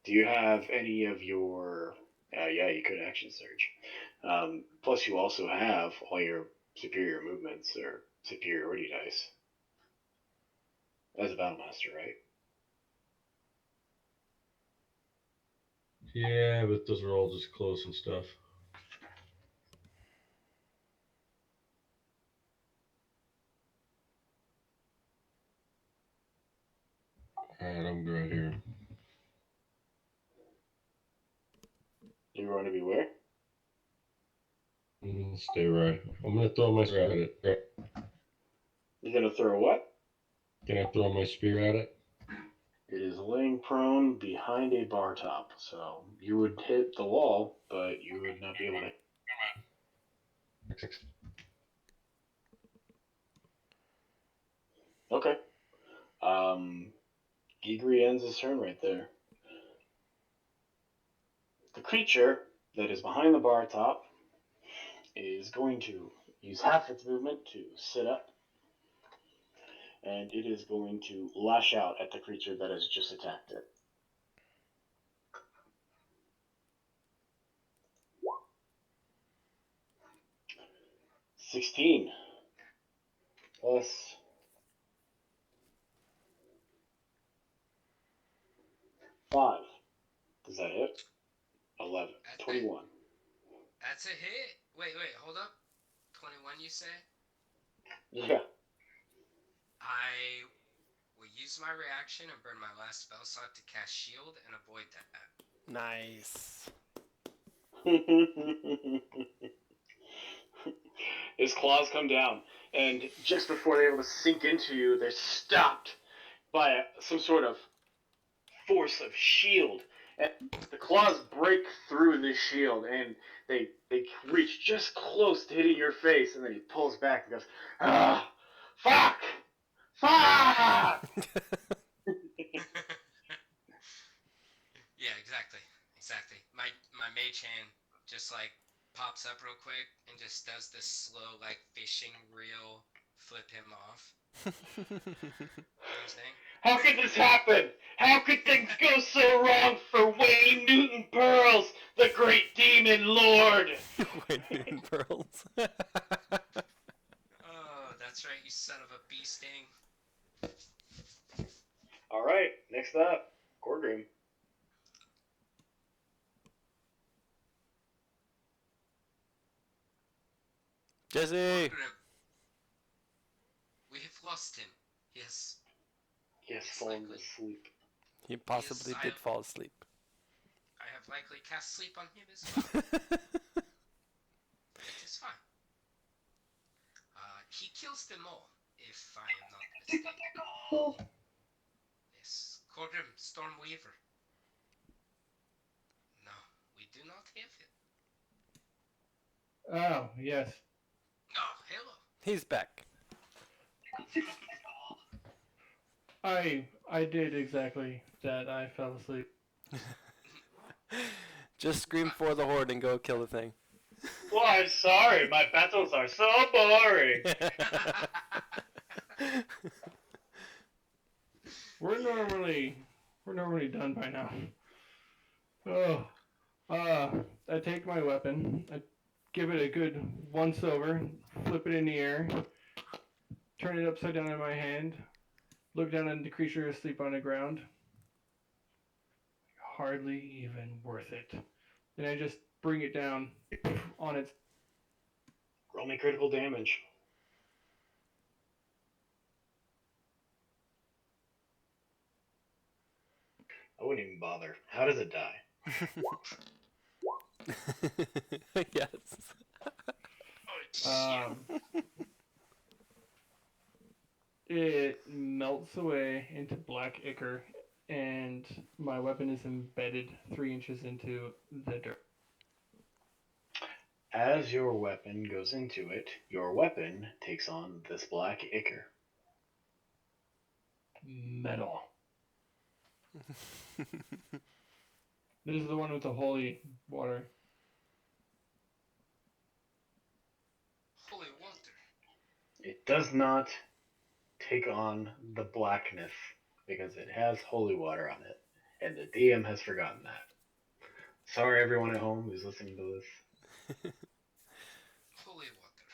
Do you have any of your... yeah, you could action surge. Plus, you also have all your superior movements or superiority dice. As a battlemaster, right? Yeah, but those are all just close and stuff. Alright, I'm right here. You're going to be where? Stay right. I'm gonna throw my spear at it. Right. You're going to throw what? Can I throw my spear at it? It is laying prone behind a bar top, so you would hit the wall, but you would not be able to. Okay. Gigri ends his turn right there. The creature that is behind the bar top is going to use half its movement to sit up, and it is going to lash out at the creature that has just attacked it. 16 plus 5. Does that hit? 11. 21. That's a hit. Wait, hold up. 21, you say? Yeah. I will use my reaction and burn my last spell slot to cast shield and avoid that. Nice. His claws come down, and just before they're able to sink into you, they're stopped by some sort of force of shield. And the claws break through the shield, and they reach just close to hitting your face, and then he pulls back and goes, "Ah, fuck! Fuck!" Yeah, exactly. My mage hand just like pops up real quick and just does this slow like fishing reel flip him off. You know what I'm saying? How could this happen? How could things go so wrong for Wayne Newton Pearls, the great demon lord? Wayne Newton Pearls. Oh, that's right, you son of a bee sting. All right, next up, Gorgrim. Jesse. We have lost him. Yes. Yes, fallen asleep. He possibly did fall asleep. I have likely cast sleep on him as well. It is fine. He kills them all, if I am not mistaken. Yes. Gorgrim, Stormweaver. No, we do not have him. Oh, yes. Oh, hello. He's back. I did exactly that. I fell asleep. Just scream for the horde and go kill the thing. Well, I'm sorry, my battles are so boring. We're normally done by now. Oh, I take my weapon, I give it a good once over, flip it in the air, turn it upside down in my hand, look down at the creature asleep on the ground. Hardly even worth it. Then I just bring it down on its. Roll me critical damage. I wouldn't even bother. How does it die? Yes. It melts away into black ichor, and my weapon is embedded 3 inches into the dirt. As your weapon goes into it, your weapon takes on this black ichor. Metal. This is the one with the holy water. Holy water. It does not take on the blackness because it has holy water on it, and the DM has forgotten that. Sorry, everyone at home who's listening to this. Holy water.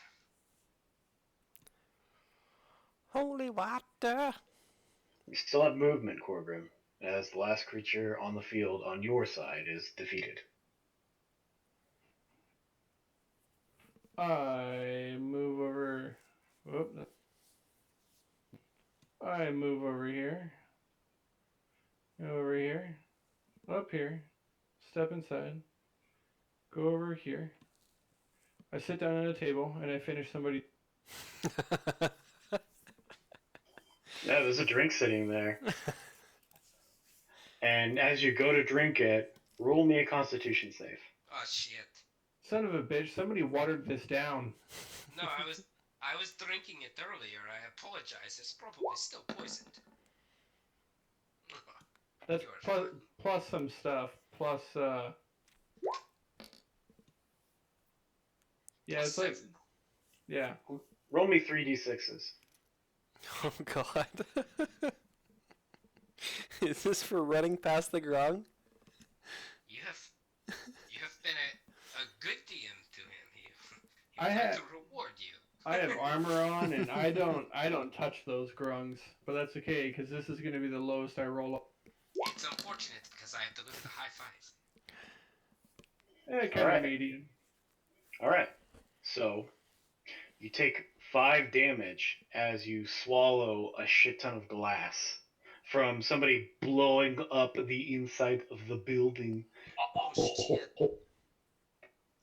Holy water. You still have movement, Corgrim, as the last creature on the field on your side is defeated. I move over. Whoop. I move over here. Over here. Up here. Step inside. Go over here. I sit down at a table and I finish somebody. Yeah, there's a drink sitting there. And as you go to drink it, roll me a constitution save. Oh shit. Son of a bitch, somebody watered this down. No, I was drinking it earlier. I apologize. It's probably still poisoned. That's plus some stuff. Plus, yeah, it's like, yeah. Roll me 3d6s. Oh god. Is this for running past the grung? You have been a good DM to him. He I would like had- to reward you. armor on, and I don't touch those grungs, but that's okay because this is going to be the lowest I roll. It's unfortunate because I have delivered the high five. Kind Alright. of medium. Alright. So, you take 5 damage as you swallow a shit ton of glass from somebody blowing up the inside of the building. Oh shit.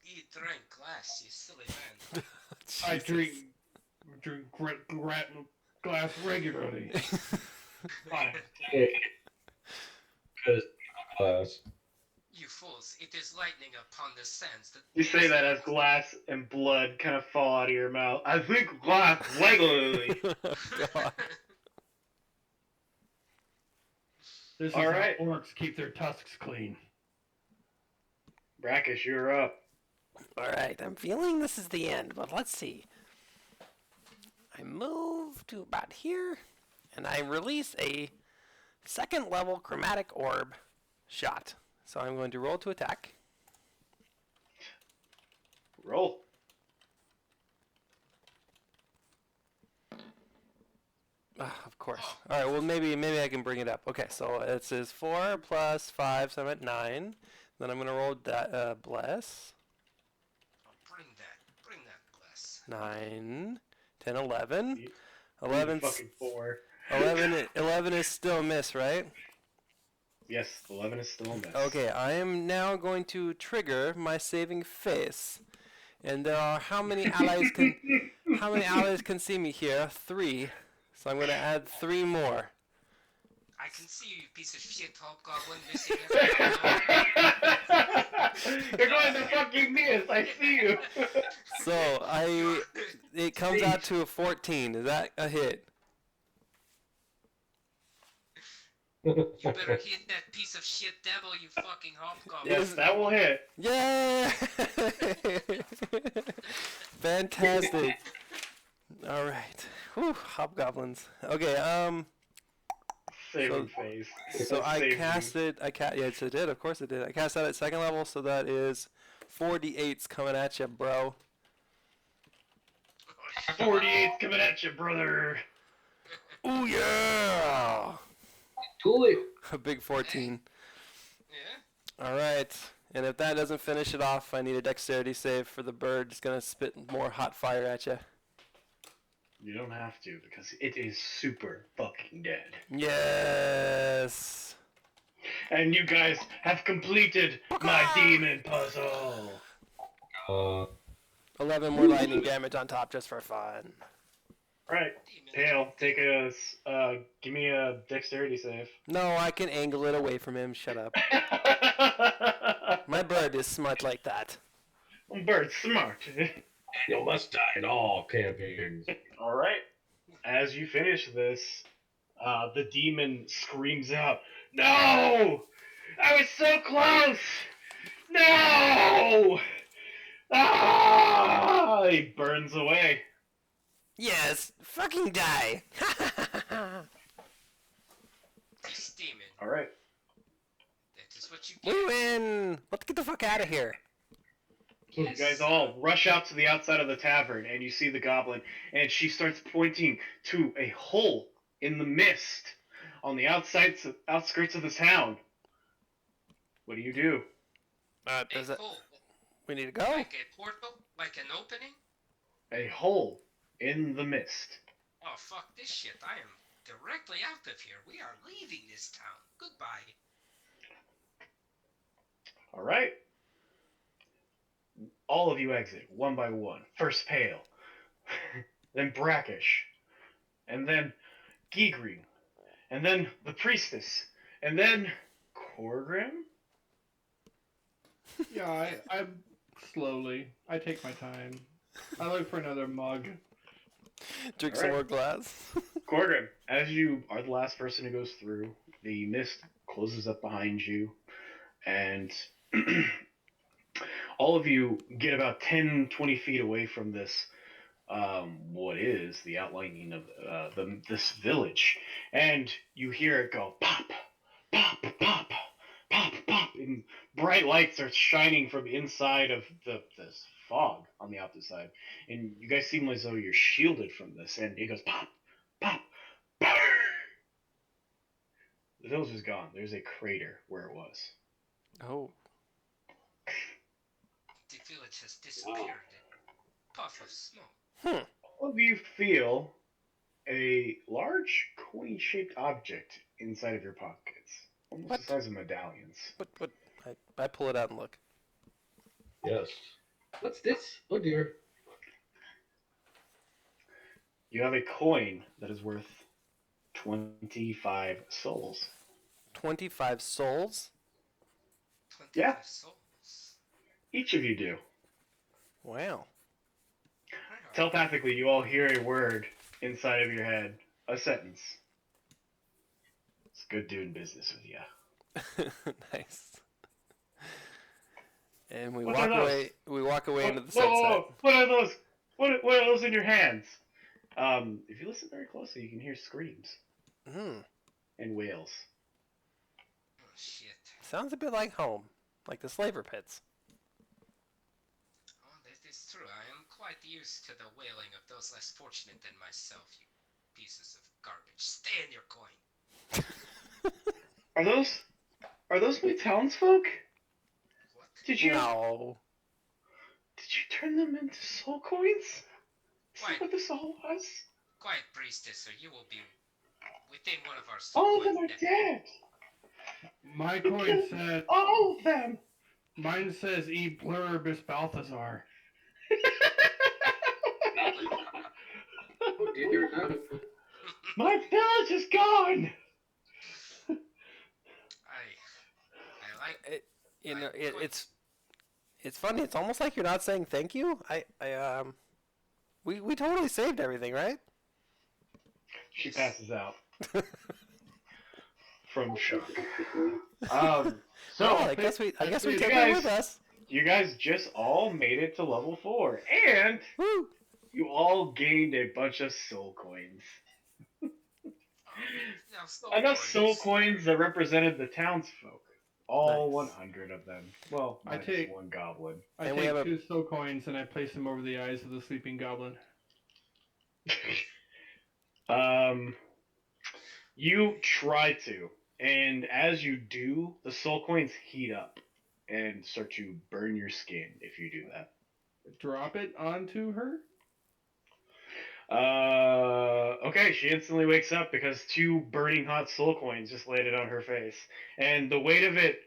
You drank glass, you silly man. I Jesus. drink glass regularly. Because class. You fools, it is lightning upon the sands that You say that as glass and blood kind of fall out of your mouth. I think glass regularly. God. This is All how right. orcs keep their tusks clean. Brackish, you're up. All right, I'm feeling this is the end, but let's see. I move to about here, and I release a second level chromatic orb shot. So I'm going to roll to attack. Roll. Of course. All right, well, maybe I can bring it up. Okay, so it says 4 plus 5, so I'm at 9. Then I'm going to roll that bless. Bring that bless. 9, 10, 11. You 11 fucking 4. 11 is still a miss, right? Yes, 11 is still a miss. Okay, I am now going to trigger my saving face. And there are how many allies can see me here? 3. So I'm going to add 3 more. I can see you, you piece of shit hobgoblin missing You're going to fucking miss. I see you. So it comes out to a 14. Is that a hit? You better hit that piece of shit devil, you fucking hobgoblin. Yes, that will hit. Yay! Fantastic. All right. Whew, hobgoblins. Okay, Saving phase. so I Saved cast you. it. Yes, it did. Of course it did. I cast that at second level, so that is 4d8s coming at you, bro. 48's coming at you, brother. Ooh yeah! Do it. A big 14. Yeah? All right. And if that doesn't finish it off, I need a dexterity save for the bird. It's gonna spit more hot fire at you. You don't have to, because it is super fucking dead. Yes. And you guys have completed my demon puzzle. 11 more lightning damage on top just for fun. Right. Hale, give me a dexterity save. No, I can angle it away from him. Shut up. My bird is smart like that. Bird smart. You must die in all campaigns. All right. As you finish this, the demon screams out, "No! I was so close! No! Ah!" He burns away. Yes, fucking die. This demon. All right. That is what you We get. win. Let's get the fuck out of here. You guys all rush out to the outside of the tavern, and you see the goblin, and she starts pointing to a hole in the mist on the outskirts of the town. What do you do? Does A it? hole. We need to go. Like a portal? Like an opening? A hole in the mist. Oh, fuck this shit. I am directly out of here. We are leaving this town. Goodbye. All right. All of you exit one by one. First Pale, then Brackish, and then Gigri, and then the Priestess, and then Corgrim. Yeah, I slowly. I take my time. I look for another mug. Drink All some right. more glass. Corgrim, as you are the last person who goes through, the mist closes up behind you, and all of you get about 10, 20 feet away from this, what is the outlining of this village, and you hear it go pop, pop, pop, pop, pop, and bright lights are shining from inside of this fog on on the opposite side, and you guys seem as though you're shielded from this. And it goes pop, pop, pop. The village is gone. There's a crater where it was. Oh. The village has disappeared. A puff of smoke. All of you feel a large coin-shaped object inside of your pockets, almost What? the size of medallions. What? I pull it out and look. Yes. What's this? Oh dear. You have a coin that is worth 25 souls. 25 souls? 25 Yeah. souls. Each of you do. Wow. Telepathically, you all hear a word inside of your head, a sentence. It's good doing business with you. Nice. And we What walk are those? away. We walk away into the Whoa, sunset. whoa, whoa. What are those? What are those in your hands? If you listen very closely, you can hear screams and wails. Oh shit. Sounds a bit like home, like the slaver pits. Oh, that is true. I am quite used to the wailing of those less fortunate than myself, you pieces of garbage. Stay in your coin. Are those my townsfolk? What? Did you No. turn them into soul coins? Is Why? that what this all was? Quiet, priestess, or you will be within one of our All of them are coins dead. My You coin killed said. all of them. Mine says E pluribus Balthazar. Oh dear. My village is gone. I like. It's funny. It's almost like you're not saying thank you. We totally saved everything, right? She passes out from shock. So Well, I guess we you take her guys- with us. you guys just all made it to level 4, and Woo! you all gained a bunch of soul coins. Now, Enough soul coins that represented the townsfolk. All Nice. 100 of them. Well, I minus take- one goblin. I And we take have a- 2 soul coins and I place them over the eyes of the sleeping goblin. You try to, and as you do, the soul coins heat up and start to burn your skin if you do that. Drop it onto her? Okay, she instantly wakes up because 2 burning hot soul coins just landed on her face. And the weight of it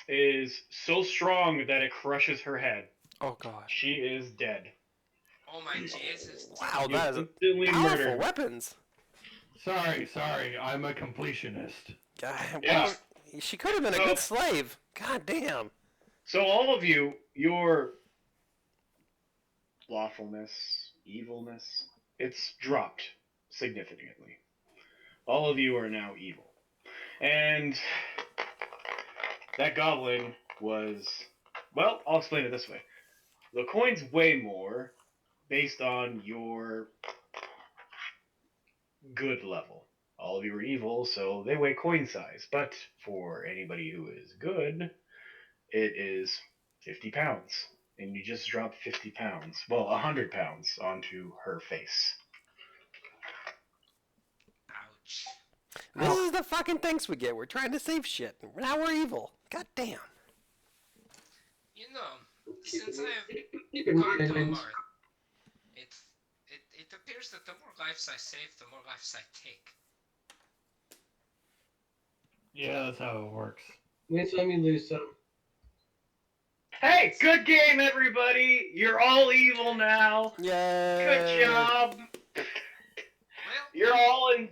is so strong that it crushes her head. Oh god. She is dead. Oh my Jesus. Wow, You that is instantly powerful murdered. weapons. Sorry, I'm a completionist. God, Yeah. well, she could have been a So- good slave. God damn. So all of you, your lawfulness, evilness, it's dropped significantly. All of you are now evil. And that goblin was, well, I'll explain it this way. The coins weigh more based on your good level. All of you are evil, so they weigh coin size. But for anybody who is good, it is 50 pounds. And you just dropped 50 pounds. Well, 100 pounds onto her face. Ouch. This is the fucking thanks we get. We're trying to save shit. Now we're evil. God damn. You know, since I have in gone to mind. Amar, it appears that the more lives I save, the more lives I take. Yeah, that's how it works. Win some, you lose some. Hey, good game, everybody! You're all evil now. Yay. Good job. Well, You're all in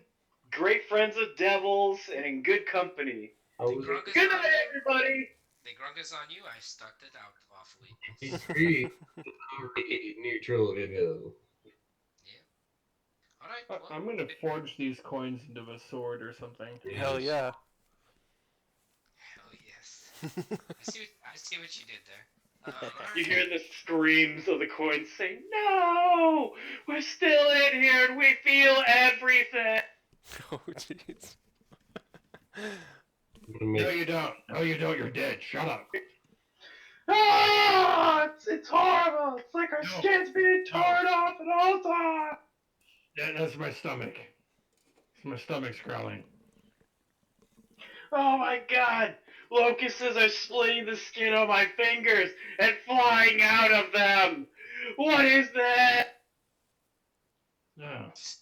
great friends with devils and in good company. I the was grung is Good on night, you. everybody. The grung is on you. I stuck it out awfully. agree. Neutral, you know. All right. I- Well, I'm gonna forge these coins into a sword or something. Hell yeah. Hell yes. I see what you did there. All You right. hear the screams of the coins saying, "No! We're still in here and we feel everything!" Oh jeez. I'm gonna No, make you don't. No, you don't. You're dead. Shut up. Ah! It's horrible! Oh, it's like our No. skin's being torn off at all times. That's my stomach. My stomach's growling. Oh my god! Locusts are splitting the skin on my fingers and flying out of them! What is that? No. This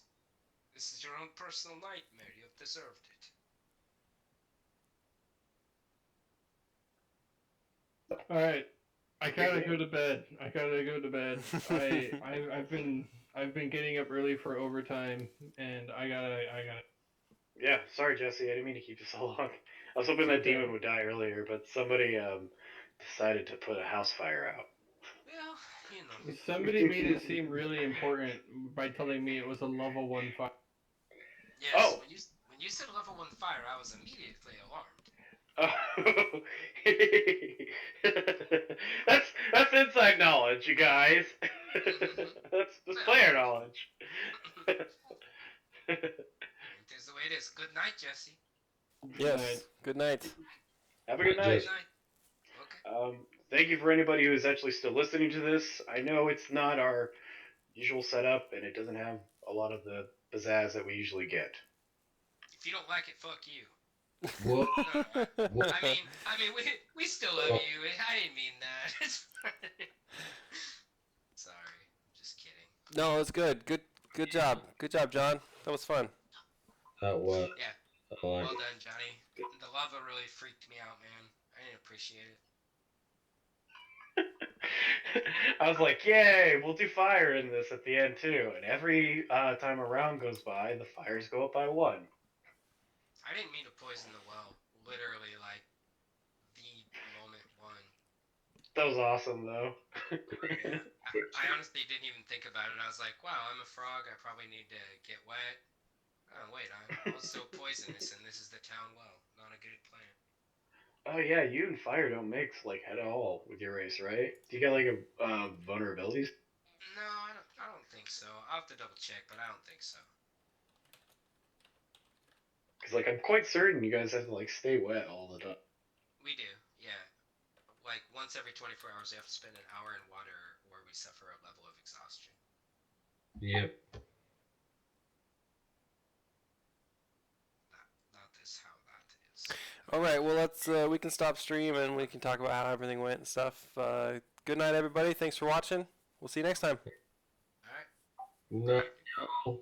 is your own personal nightmare. You have deserved it. All right. I gotta go to bed. I've been getting up early for overtime, and I gotta. Yeah, sorry, Jesse. I didn't mean to keep you so long. I was hoping that Okay. demon would die earlier, but somebody decided to put a house fire out. Well, you know. Somebody made it seem really important by telling me it was a level 1 fire. Yes, Oh. when you said level 1 fire, I was immediately alarmed. Oh. that's inside knowledge, you guys. That's player knowledge. It is the way it is. Good night, Jesse. Yes. Good night. Have a good night. Good night. Okay. Thank you for anybody who is actually still listening to this. I know it's not our usual setup, and it doesn't have a lot of the pizzazz that we usually get. If you don't like it, fuck you. What? No, I mean, we still love you. I didn't mean that. It's fine. Sorry, I'm just kidding. No, it's good. Good job. Good job, John. That was fun. That was. Yeah. I like Well it. done, Johnny. The lava really freaked me out, man. I didn't appreciate it. I was like, yay, we'll do fire in this at the end too. And every time a round goes by, the fires go up by 1. I didn't mean to poison the well. Literally, like, the moment one. That was awesome, though. Yeah. I honestly didn't even think about it. I was like, wow, I'm a frog. I probably need to get wet. Oh, wait, I'm also poisonous, and this is the town well. Not a good plan. Oh yeah, you and fire don't mix like at all with your race, right? Do you got like a vulnerabilities? No, I don't think so. I'll have to double check, but I don't think so. Because like I'm quite certain you guys have to like stay wet all the time. We do, yeah. Like once every 24 hours, we have to spend an hour in water, or we suffer a level of exhaustion. Yep. Not this how that is. All right. Well, let's we can stop stream and we can talk about how everything went and stuff. Good night, everybody. Thanks for watching. We'll see you next time. All right. No.